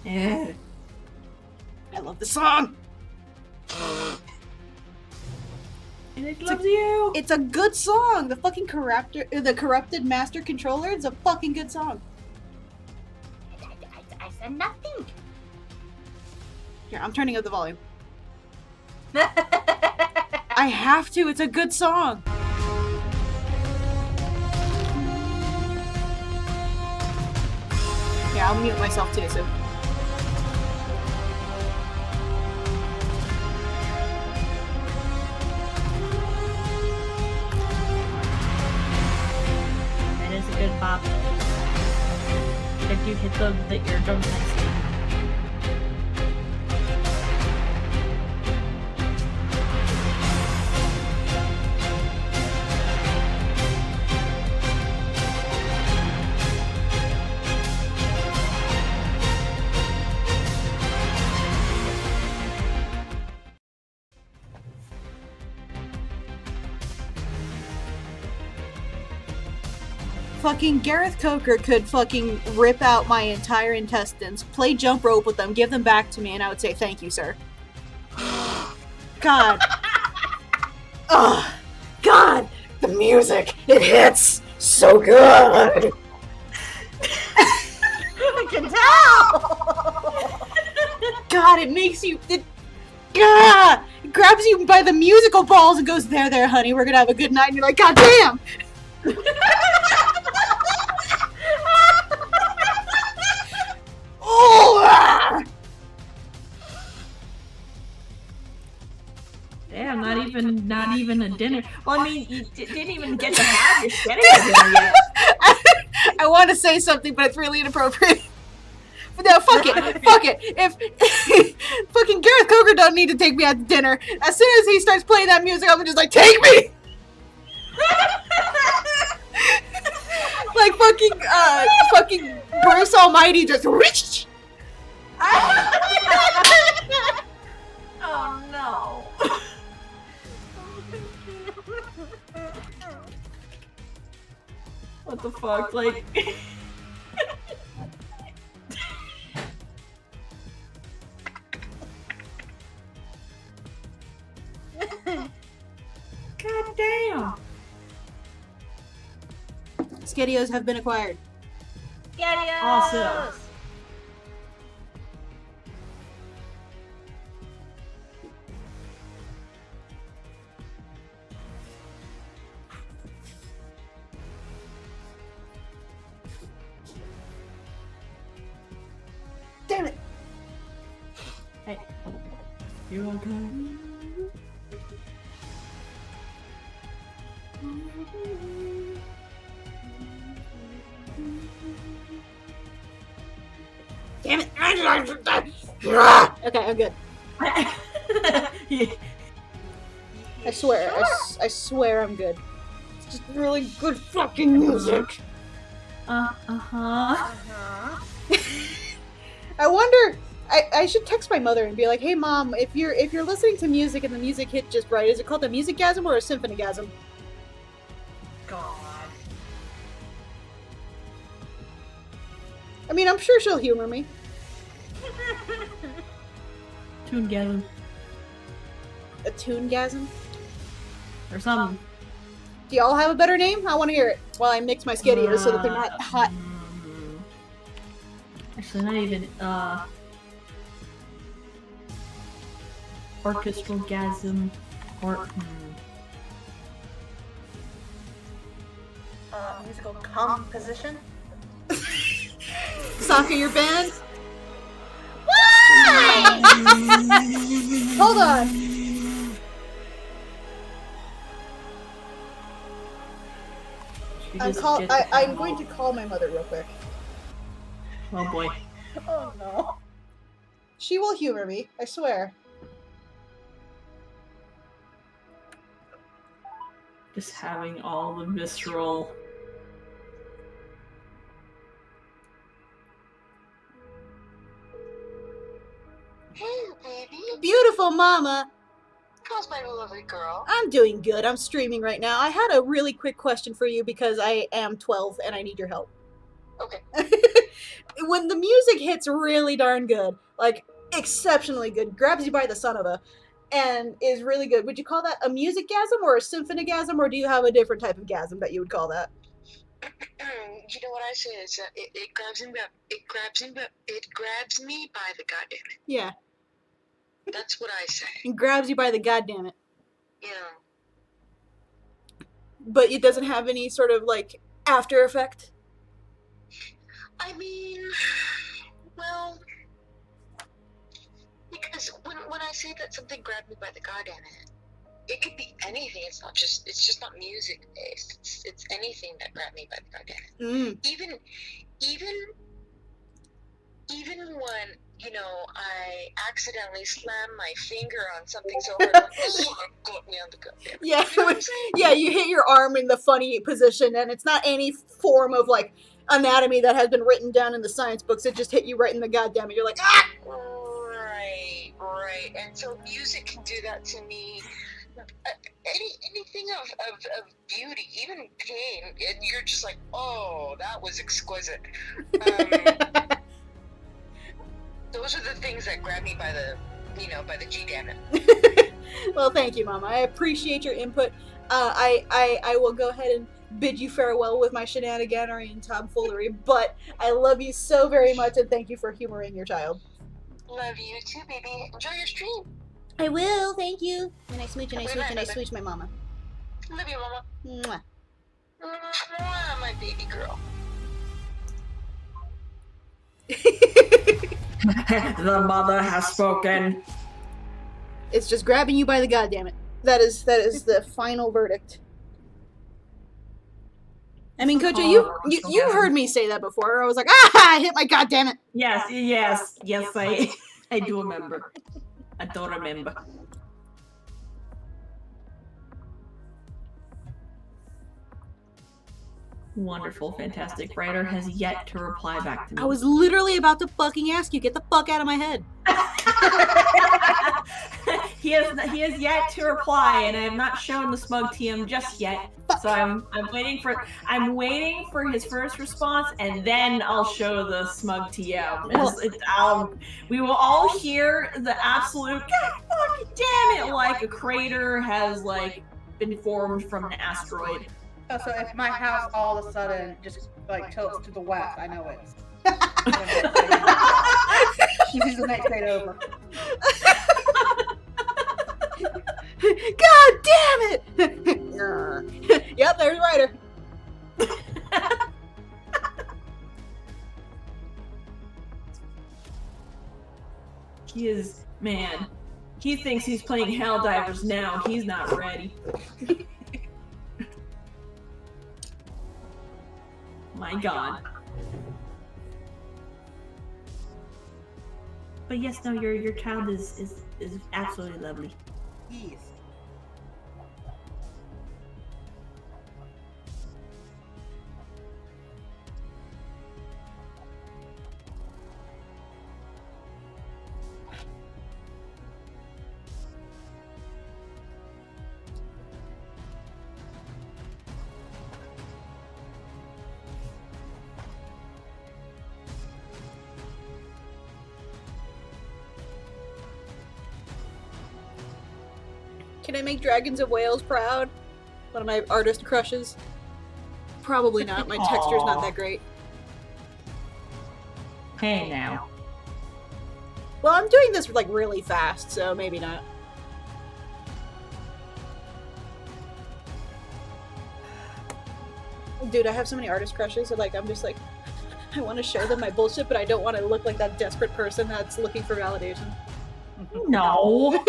Eh.
I love the song!
And it loves you.
It's a good song! The fucking the Corrupted Master Controller is a fucking good song.
I said nothing.
Here, I'm turning up the volume. I have to, it's a good song! Yeah, I'll mute myself too, so...
That is a good bop. If you hit the eardrums nicely.
Fucking Gareth Coker could fucking rip out my entire intestines, play jump rope with them, give them back to me, and I would say, thank you, sir. God. Ugh. God! The music! It hits so good!
I can tell!
God, it makes you... It grabs you by the musical balls and goes, there, honey, we're gonna have a good night. And you're like, God damn! Oh!
Damn, not even a dinner. Well, I mean, you didn't even get to have your scheduled dinner yet.
I want to say something, but it's really inappropriate. But no, fuck it. If fucking Gareth Coker don't need to take me out to dinner, as soon as he starts playing that music, I'm just like, take me! Like fucking Bruce Almighty just reached.
Oh no. What the fuck? Like. God damn.
Skedios have been acquired.
Adios!
Awesome.
Damn it!
Hey. You okay?
Damn it! Okay, I'm good.
Yeah.
I swear, I swear I'm good. It's just really good fucking music.
Uh-huh.
I wonder. I should text my mother and be like, "Hey, mom, if you're listening to music and the music hit just right, is it called a musicgasm or a symphonygasm?"
God.
I mean, I'm sure she'll humor me.
Toongasm.
A tunegasm?
Or something.
Do y'all have a better name? I want to hear it while I mix my skedios so that they're not hot.
Actually, not even, orchestral gasm, or,
Musical composition?
Soccer, your band? Hold on. I'm going to call my mother real quick.
Oh boy.
Oh no.
She will humor me, I swear.
Just having all the visceral.
Hey, baby.
Beautiful mama!
How's my lovely girl?
I'm doing good. I'm streaming right now. I had a really quick question for you because I am 12 and I need your help.
Okay.
When the music hits really darn good, like exceptionally good, grabs you by the son of a, and is really good, would you call that a music-gasm or a symphony-gasm, or do you have a different type of gasm that you would call that?
You know what I say is it grabs me by the goddamn it.
Yeah.
That's what I say.
It grabs you by the goddamn it.
Yeah.
But it doesn't have any sort of like after effect?
I mean, well, because when I say that something grabbed me by the goddamn it could be anything. It's just not music based. It's anything that grabbed me by the goddamn it. Even when, you know, I accidentally slam my finger on something so hard, like, got me on the goddamn.
Yeah,
You know what I'm saying?
yeah, you hit your arm in the funny position, and it's not any form of like anatomy that has been written down in the science books. It just hit you right in the goddamn. You're like, ah!
Right. And so music can do that to me. Anything of beauty, even pain, and you're just like, oh, that was exquisite. Those are the things that grab me by the G damn it.
Well, thank you, Mama. I appreciate your input. I will go ahead and bid you farewell with my shenaniganery and tomfoolery, but I love you so very much, and thank you for humoring your child.
Love you too, baby. Enjoy your stream.
I will, thank you. And I smooch my mama.
Love you, Mama.
Mwah.
Mwah, my baby girl.
The mother has spoken.
It's just grabbing you by the goddamn it. That is the final verdict. I mean, Kojo, you heard me say that before. I was like, I hit my goddamn it.
Yes, I do remember. I don't remember. Wonderful, fantastic writer has yet to reply back to me.
I was literally about to fucking ask you, get the fuck out of my head.
He has yet to reply, and I have not shown the smug TM just yet. So I'm waiting for his first response, and then I'll show the smug TM. We will all hear the absolute God fucking damn it, like a crater has like been formed from an asteroid.
Oh, so if my house all of a sudden just like tilts to the west, I know it's. She's the next grade over.
God damn it! Yep, there's Ryder.
He is, man. He thinks he's playing Helldivers now. He's not ready. My God. But yes, no, your child is absolutely lovely.
Yes.
Can I make Dragons of Wales proud? One of my artist crushes? Probably not. My texture's not that great.
Hey now.
Well, I'm doing this like really fast, so maybe not. Dude, I have so many artist crushes, and like I'm just like, I want to show them my bullshit, but I don't want to look like that desperate person that's looking for validation.
No.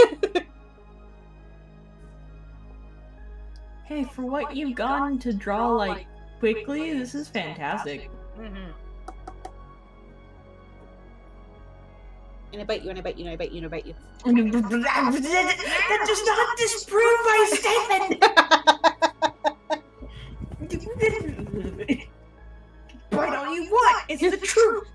Hey, for what you've gotten to draw like quickly. This is fantastic.
Mm-hmm.
And I bite you, and I bite you, and I bite you, and I bite you.
That does not disprove my statement! Bite all you want! It's the truth!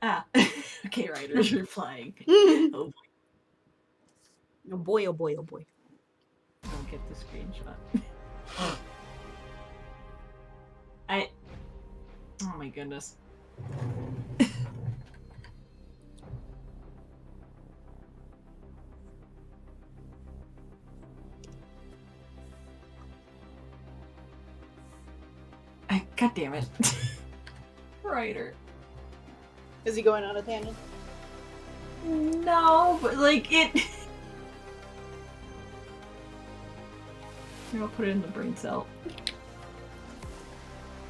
Ah. Okay, Ryder's replying. Oh boy.
Oh boy, oh boy, oh boy.
Don't get the screenshot. Oh my goodness. God damn it. Ryder.
Is he going on a tangent?
No, but like it. Here, I'll put it in the brain cell.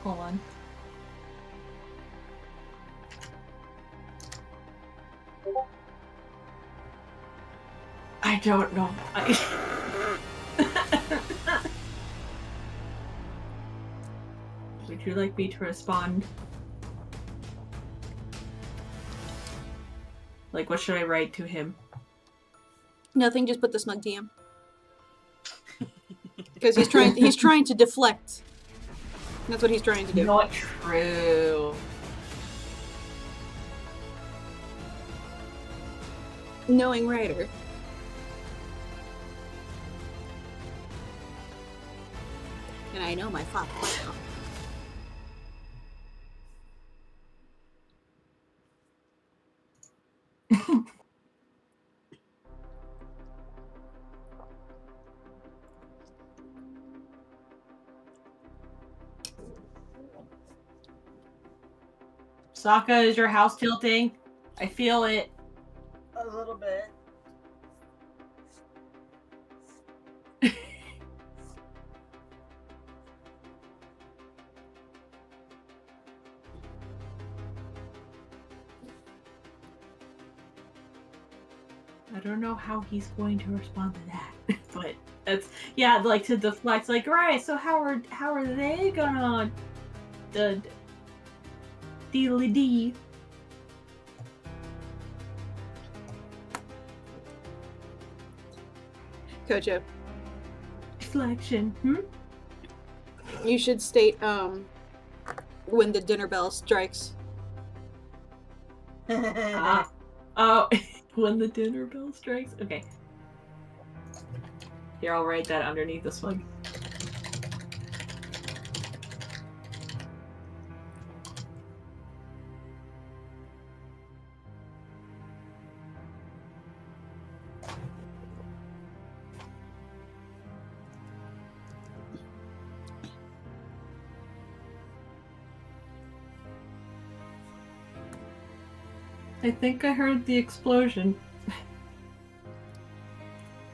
Hold on. I don't know. Would you like me to respond? Like, what should I write to him?
Nothing, just put the smug DM. Because he's trying to deflect. That's what he's trying to do.
Not true.
Knowing Ryder. And I know my father quite well.
Sokka, is your house tilting? I feel it.
A little bit.
I don't know how he's going to respond to that, but that's like to deflect. Like, right? So how are they gonna dealy dee?
Kojo,
Deflection.
you should state when the dinner bell strikes.
Oh, when the dinner bell strikes. Okay. Here, I'll write that underneath this one. I think I heard the explosion.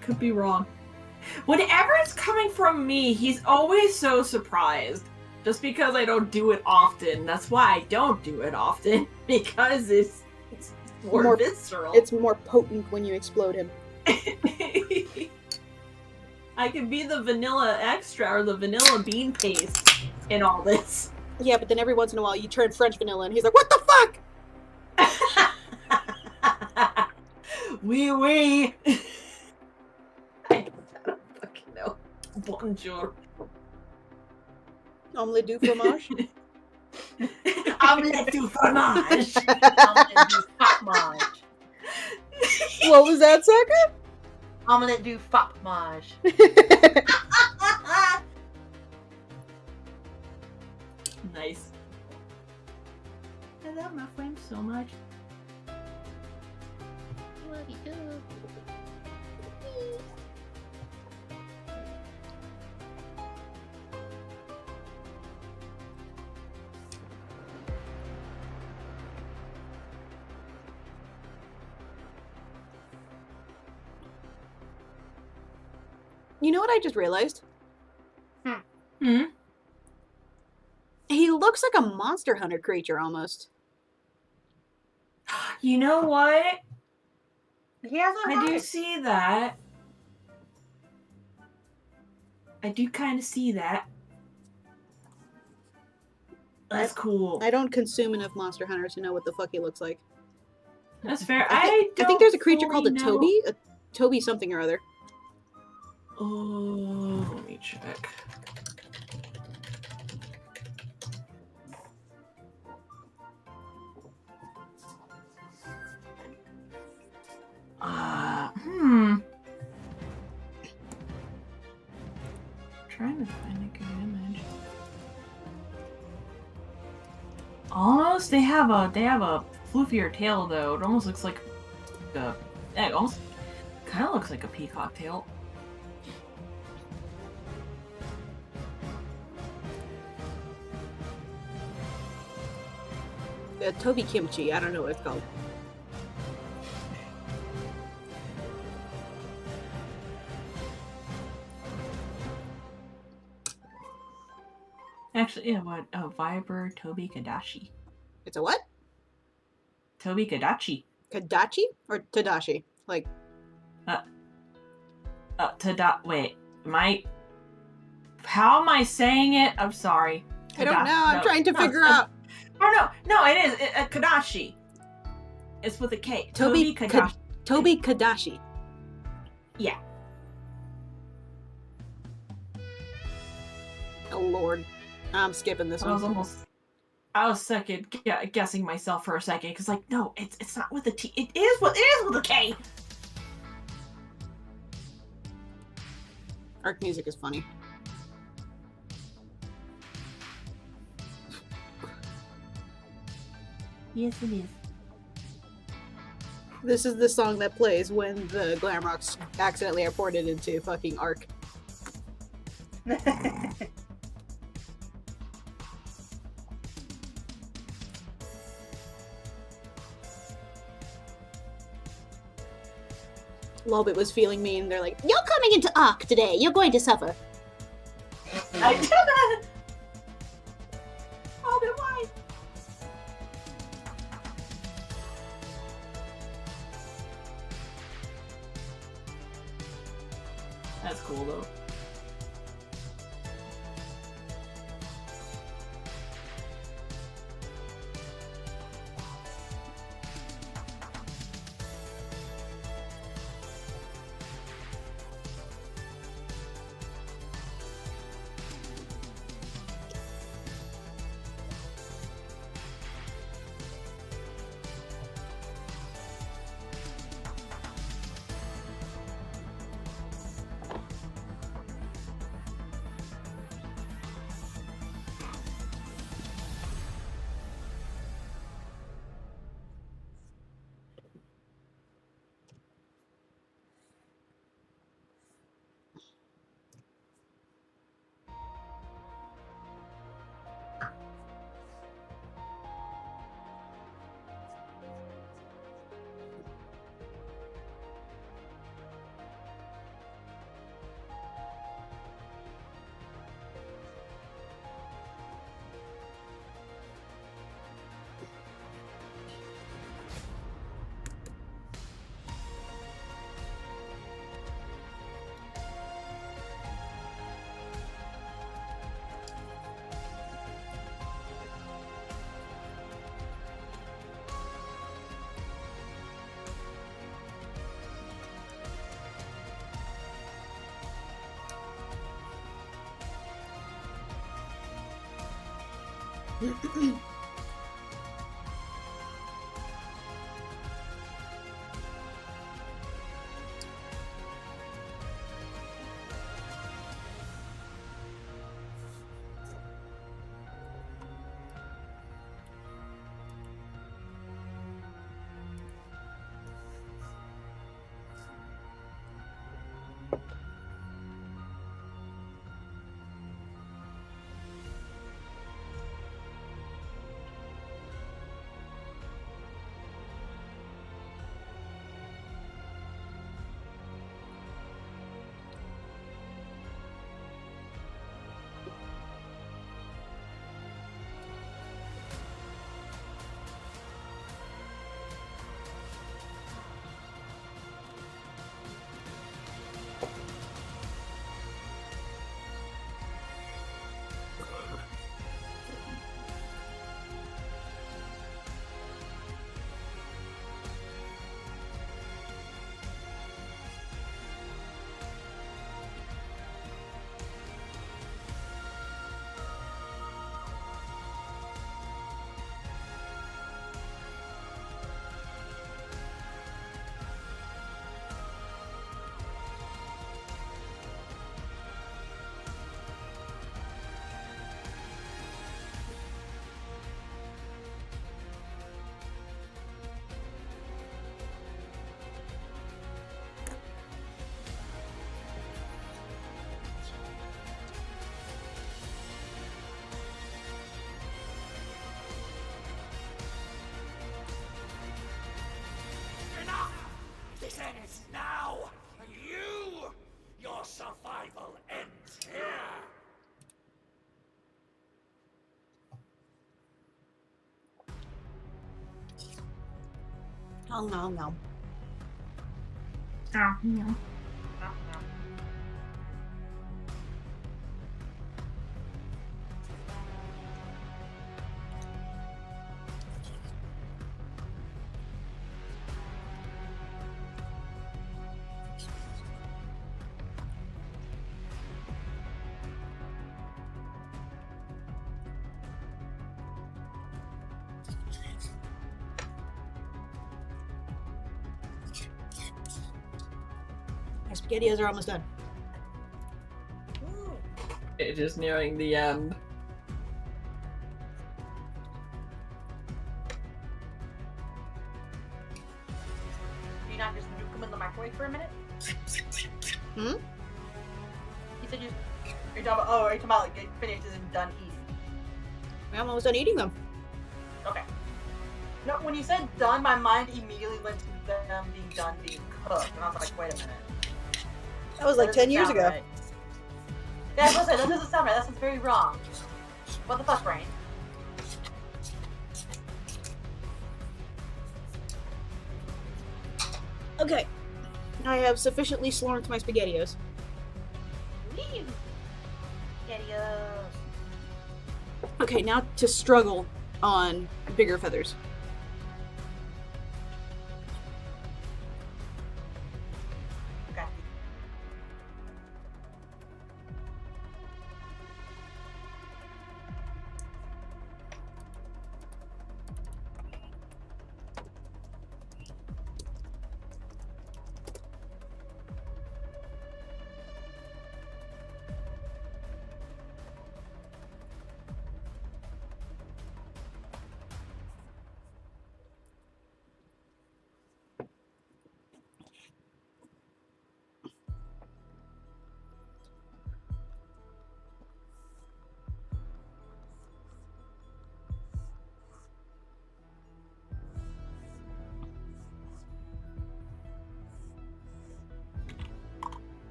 Could be wrong. Whenever it's coming from me, he's always so surprised. Just because I don't do it often. That's why I don't do it often. Because it's more visceral.
It's more potent when you explode him.
I could be the vanilla extra or the vanilla bean paste in all this.
Yeah, but then every once in a while you turn French vanilla and he's like, what the fuck?
Wee wee. I don't fucking know. Bonjour.
Omelette du fromage.
Omelette du fromage.
Omelette du fromage.
What was that, sucker?
Omelette du fromage.
Nice. I love my friends so much.
You know what I just realized?
Hmm?
He looks like a Monster Hunter creature almost.
You know what?
He has a
I do
heart.
see that. I do kind of see that. That's cool.
I don't consume enough Monster Hunters to know what the fuck he looks like.
That's fair.
I
don't
think there's a creature called a
fully know-
Toby. A Toby something or other.
Oh, let me check. Trying to find a good image. Almost, they have a floofier tail though. It almost looks like it almost kind of looks like a peacock tail.
Toby Kimchi. I don't know what it's called.
Actually, yeah, what? Oh, Viber Toby Kadashi.
It's a what?
Toby Kadachi.
Kadachi or Tadashi? Like,
Wait, how am I saying it? I'm sorry.
I don't know. I'm trying to figure
it's-
out.
Oh no, it is Kadashi. It's with a K.
Toby
Kadashi.
Toby Kadashi.
Yeah.
Oh lord, I'm skipping this one.
I was second guessing myself for a second because like no, it's not with a T. It is with a K.
Arc music is funny.
Yes, it is.
This is the song that plays when the Glamrocks accidentally are ported into fucking Arc. Lobit was feeling mean. They're like, "You're coming into Arc today. You're going to suffer."
I did that. Oh, then why? That's cool though.
This ends now! And you! Your survival ends here!
Oh, no, no.
Oh, no.
My SpaghettiOs are almost done.
It is nearing the end.
Do you not just nuke them in the microwave for a minute?
Hmm?
You said you. Are you talking about? Oh, are you talking about like it finished as in done eating?
I'm almost done eating them.
Okay. No, when you said done, my mind immediately went to them being done being cooked, and I was like, wait a minute.
That was like
That
10
doesn't
years
sound
ago.
right. Yeah, I was gonna say, that doesn't sound right. That sounds very wrong. What the fuck, brain?
Okay. I have sufficiently slurped my SpaghettiOs.
Leave. Spaghettios.
Okay, now to struggle on bigger feathers.
Okay.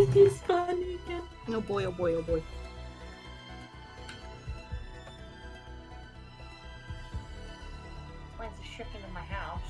This is funny again.
Oh boy, oh boy, oh boy.
When's the shipping in my house?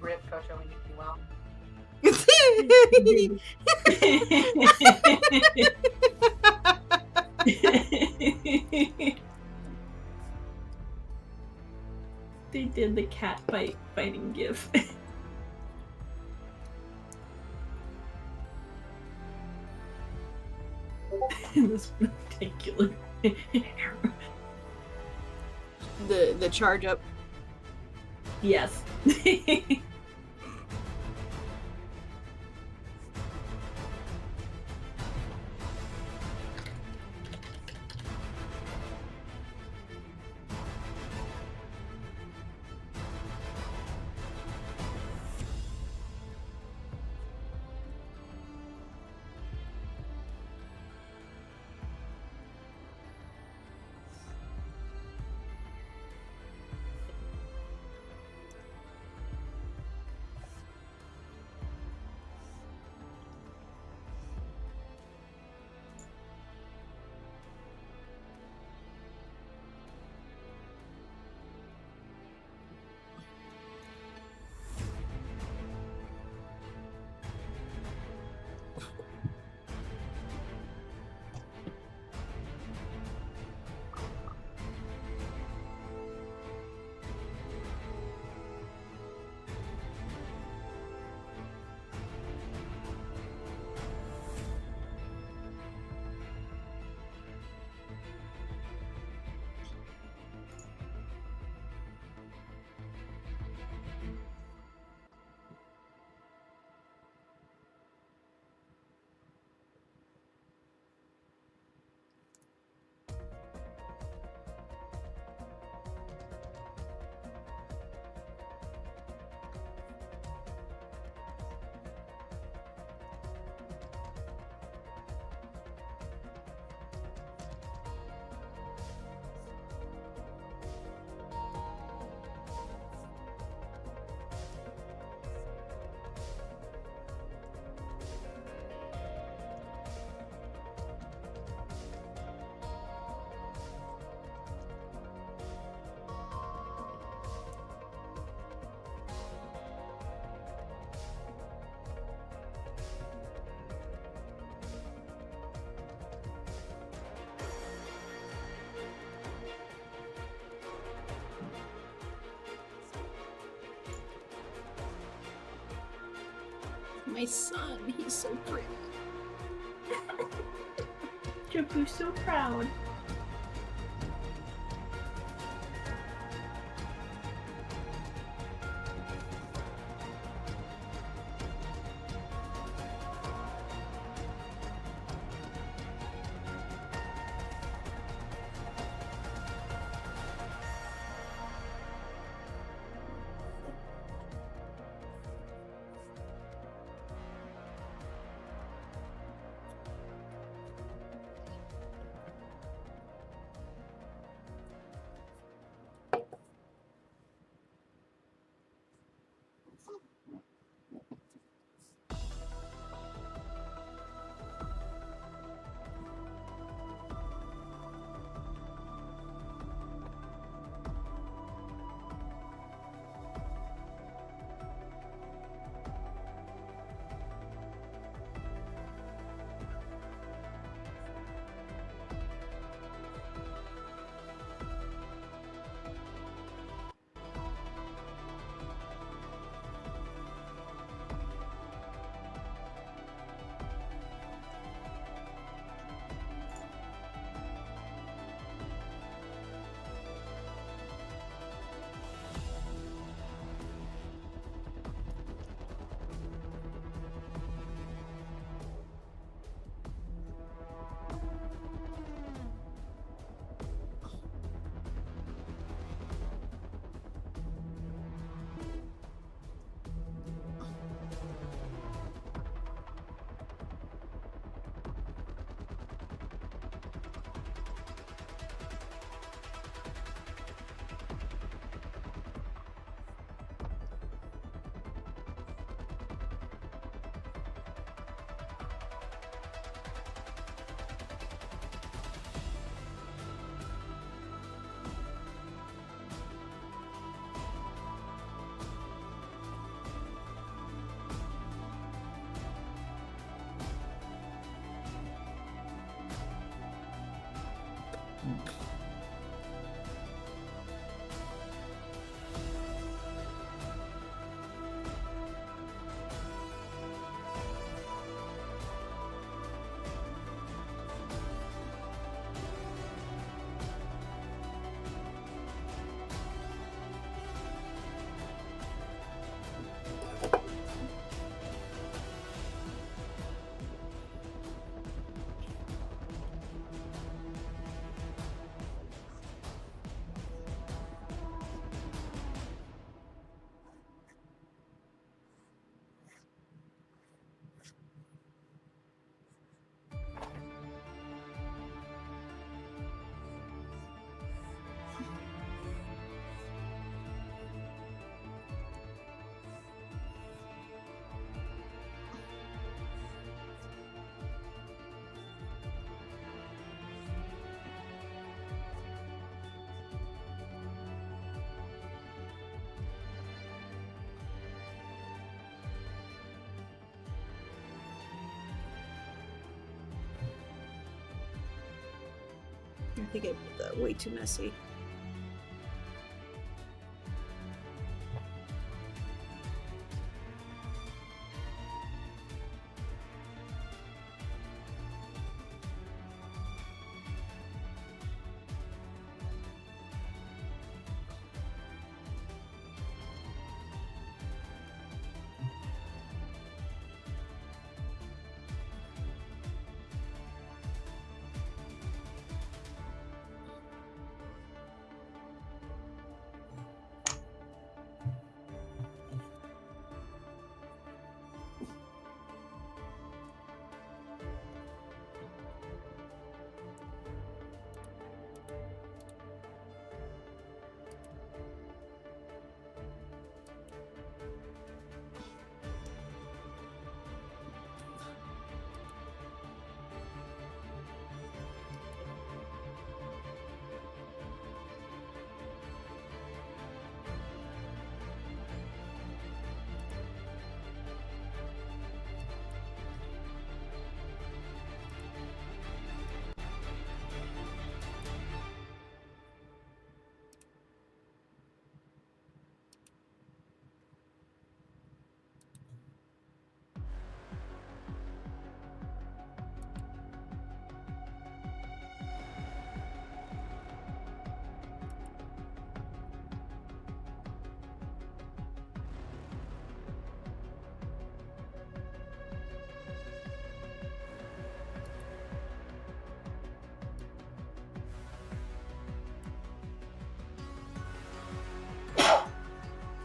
Rip, Coach Owen, you well.
They did the cat fighting gif. This particular
The charge up.
yes.
My son, he's so pretty.
Jabu's so proud.
think I put that way too messy.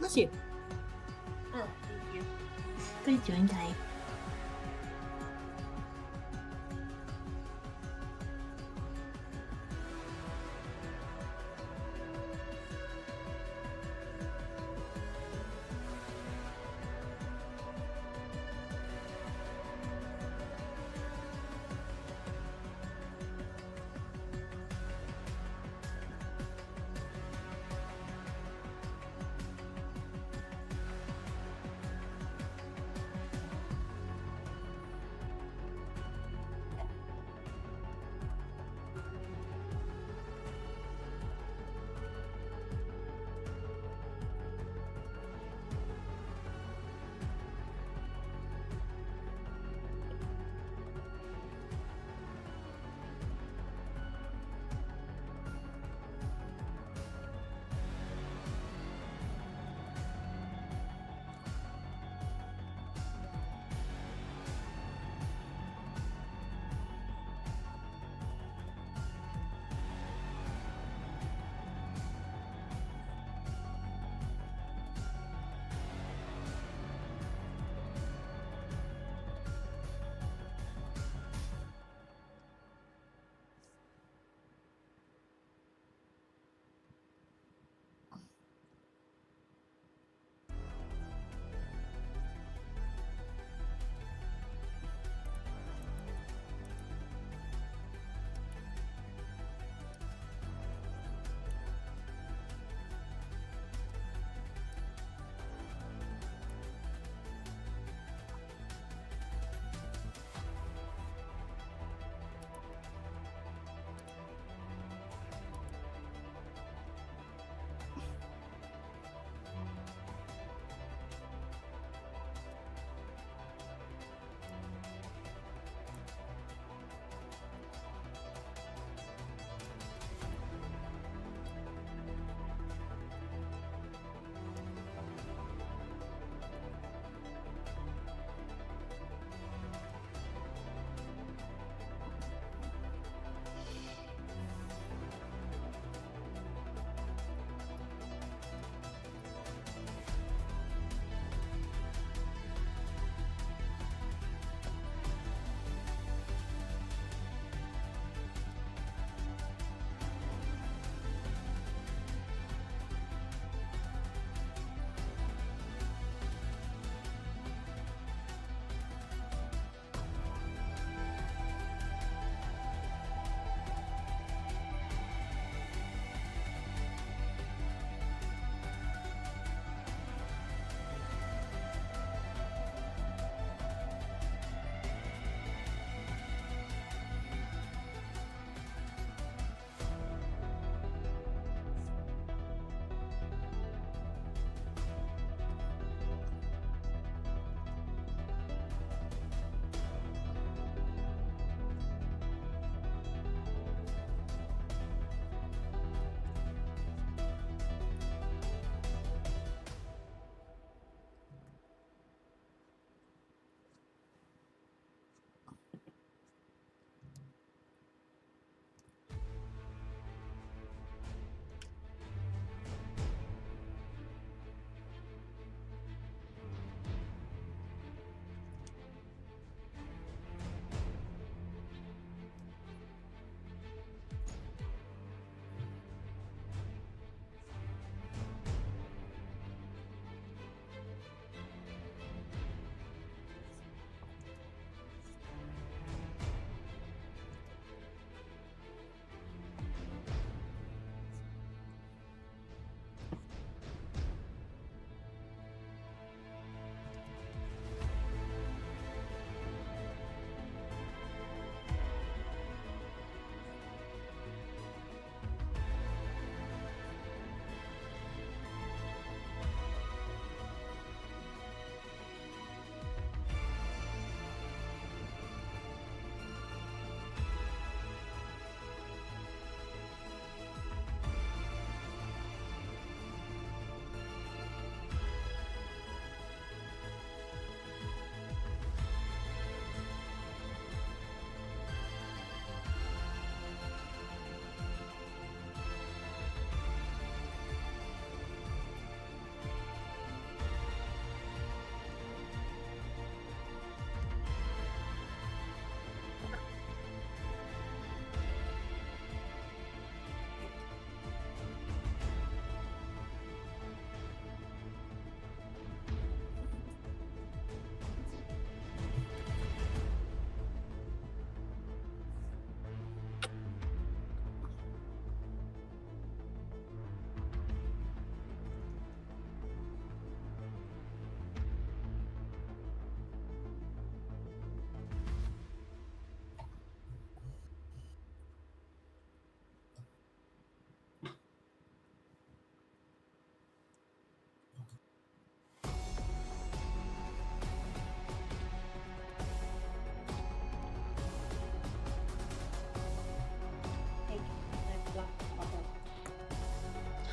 Bless you.
Oh, thank you.
What are you doing, Dave?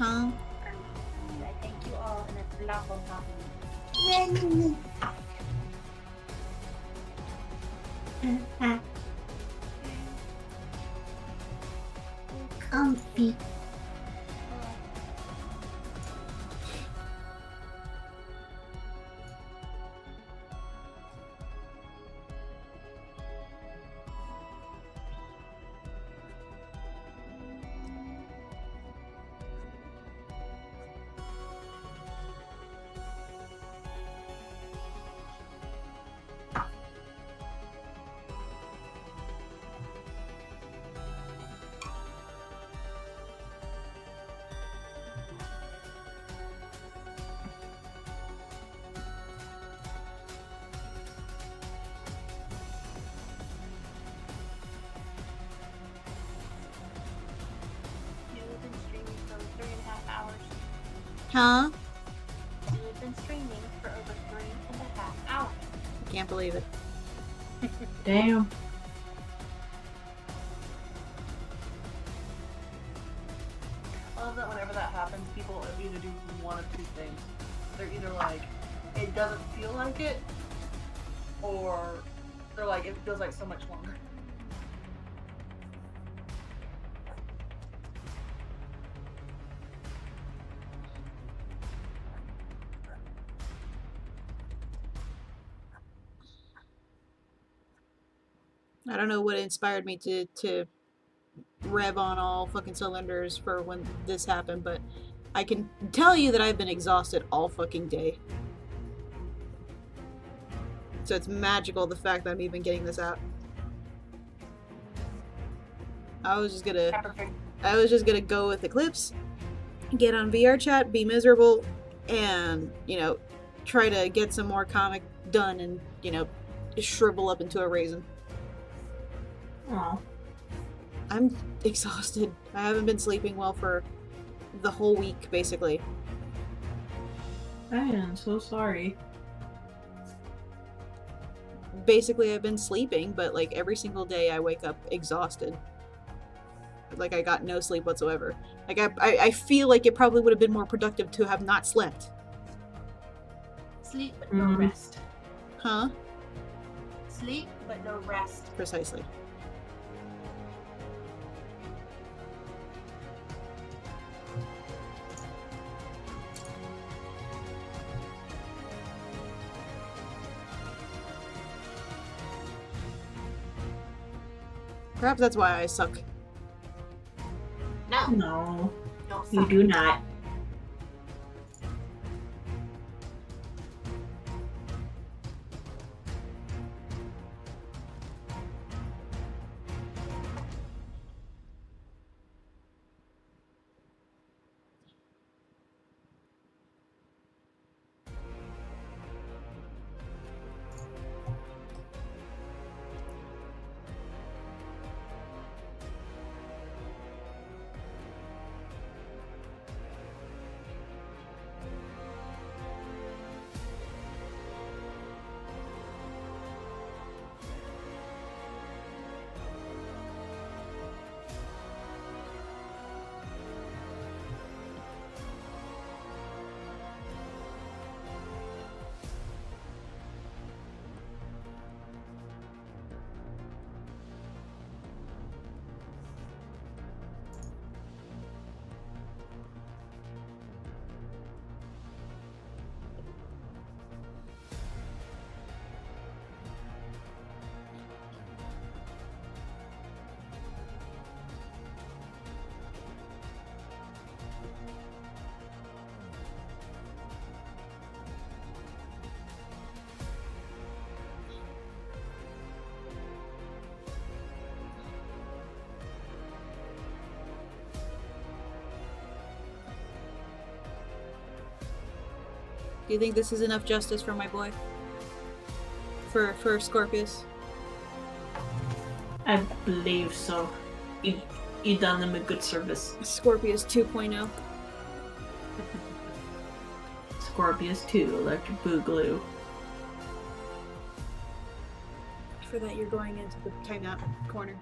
Huh?
I thank you all, and it's love on top of me.
Comfy.
You've been streaming for 3.5 hours.
Huh?
You've been streaming for over 3.5 hours.
Can't believe it.
Damn.
I love that whenever that happens, people either do one of two things. They're either like, it doesn't feel like it, or they're like, it feels like so much longer.
I don't know what inspired me to rev on all fucking cylinders for when this happened, but I can tell you that I've been exhausted all fucking day. So it's magical the fact that I'm even getting this out. I was just gonna go with Eclipse, get on VR chat, be miserable, and, you know, try to get some more comic done and, you know, shrivel up into a raisin.
Aw.
I'm exhausted. I haven't been sleeping well for the whole week, basically.
I am so sorry.
Basically, I've been sleeping, but like every single day I wake up exhausted. Like I got no sleep whatsoever. Like I feel like it probably would have been more productive to have not slept.
Sleep but no
Mhm.
rest.
Huh?
Sleep but no rest.
Precisely. Perhaps that's why I suck.
No,
No,
no
you
suck.
do not.
Do you think this is enough justice for my boy? For Scorpius?
I believe so. You done them a good service.
Scorpius 2.0.
Scorpius 2, Electric Boogaloo.
For that, you're going into the timeout corner.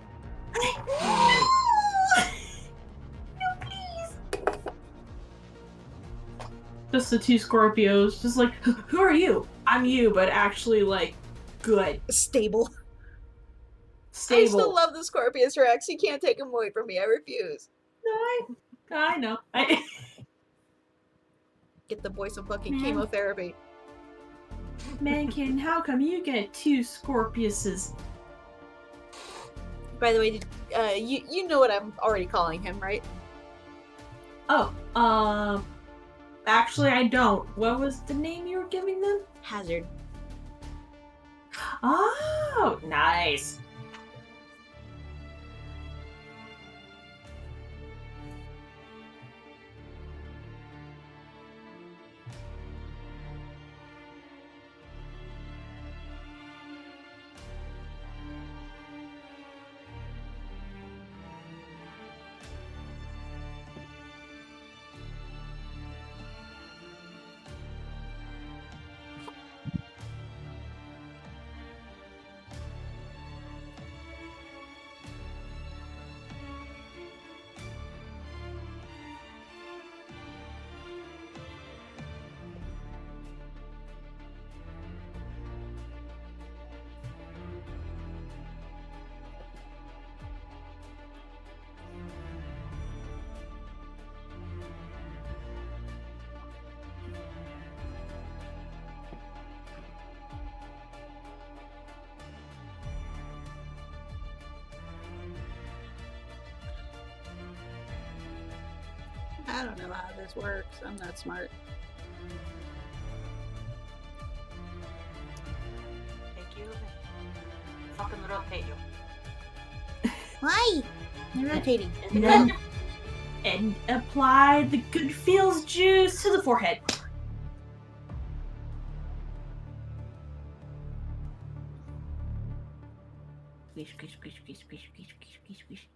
Just the 2 Scorpios, just like, who are you? I'm you, but actually, like, good.
Stable.
Stable.
I still love the Scorpius Rex. You can't take him away from me. I refuse.
I know.
Get the boy some fucking
Man.
chemotherapy.
Mankin, how come you get 2 Scorpiuses?
By the way, you know what I'm already calling him, right?
Oh, actually I don't. What was the name you were giving them?
Hazard.
Oh, nice.
I don't know how this works. I'm not smart.
Take you. Fucking rotate you.
Why? They're rotating.
And then and apply the good feels juice to the forehead. Squish, squish, squish, squish, squish, squish, squish, squish, squish.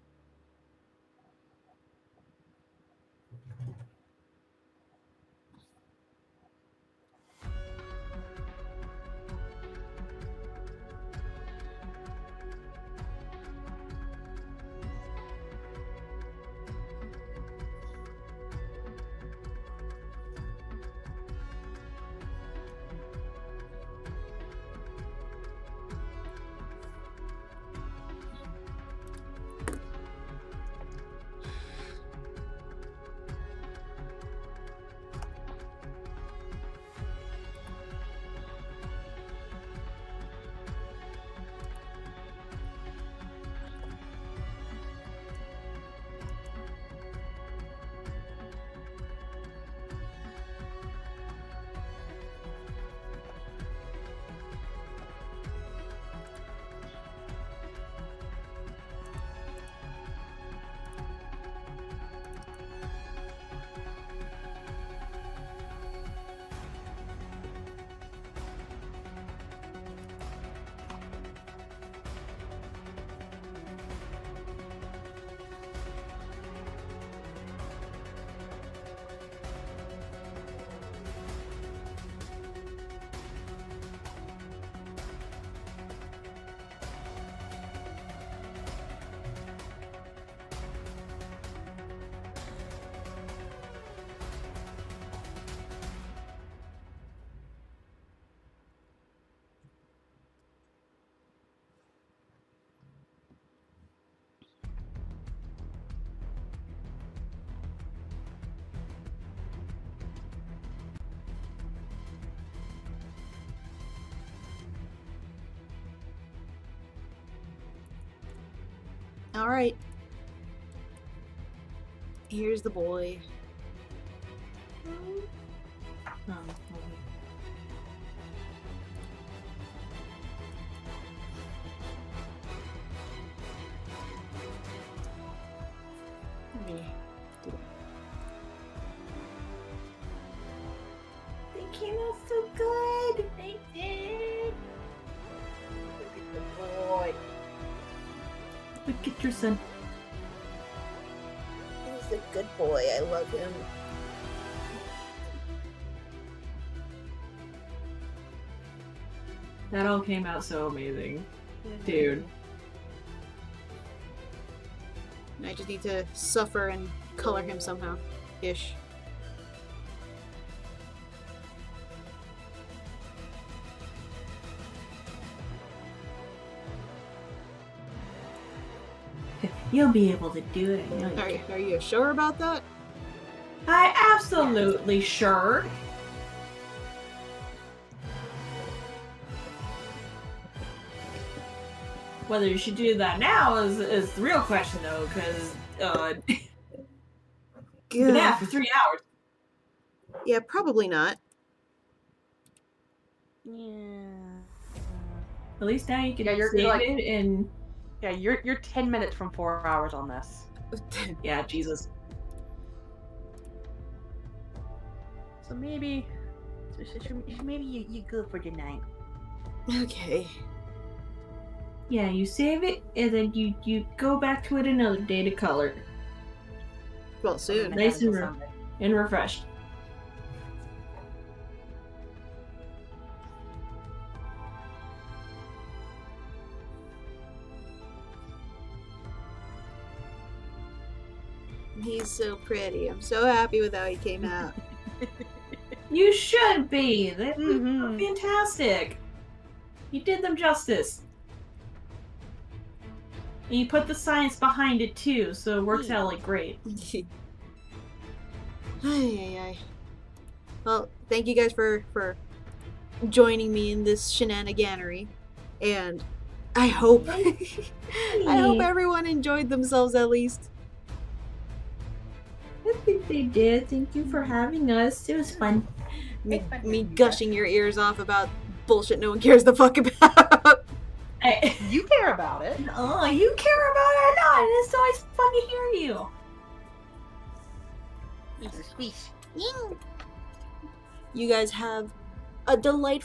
All right. Here's the boy.
They came out so good. They did.
Look at the boy.
Look at your son.
He's a good boy. I love him.
That all came out so amazing. Dude.
I just need to suffer and color him somehow. Ish.
You'll be able to do it. I know you can.
Are you sure about that?
I absolutely sure. Whether you should do that now is the real question, though, because been at for 3 hours.
Yeah, probably not.
Yeah.
At least now you can
Yeah, you're
save
like-
it and
Yeah, you're 10 minutes from 4 hours on this.
yeah, Jesus.
So maybe you go for tonight.
Okay.
Yeah, you save it and then you go back to it another day to color.
Well, soon.
Nice and refreshed.
He's so pretty. I'm so happy with how he came out.
You should be. They were
Mhm.
fantastic. You did them justice. And you put the science behind it too, so it works out like great.
Ay. Well, thank you guys for joining me in this shenaniganery, and I hope I hope everyone enjoyed themselves at least.
I think they did. Thank you for having us. It was fun.
Me gushing your ears off about bullshit no one cares the fuck about.
You care about it.
Oh, you care about it or not? It's always fun to hear you.
You guys have a delightful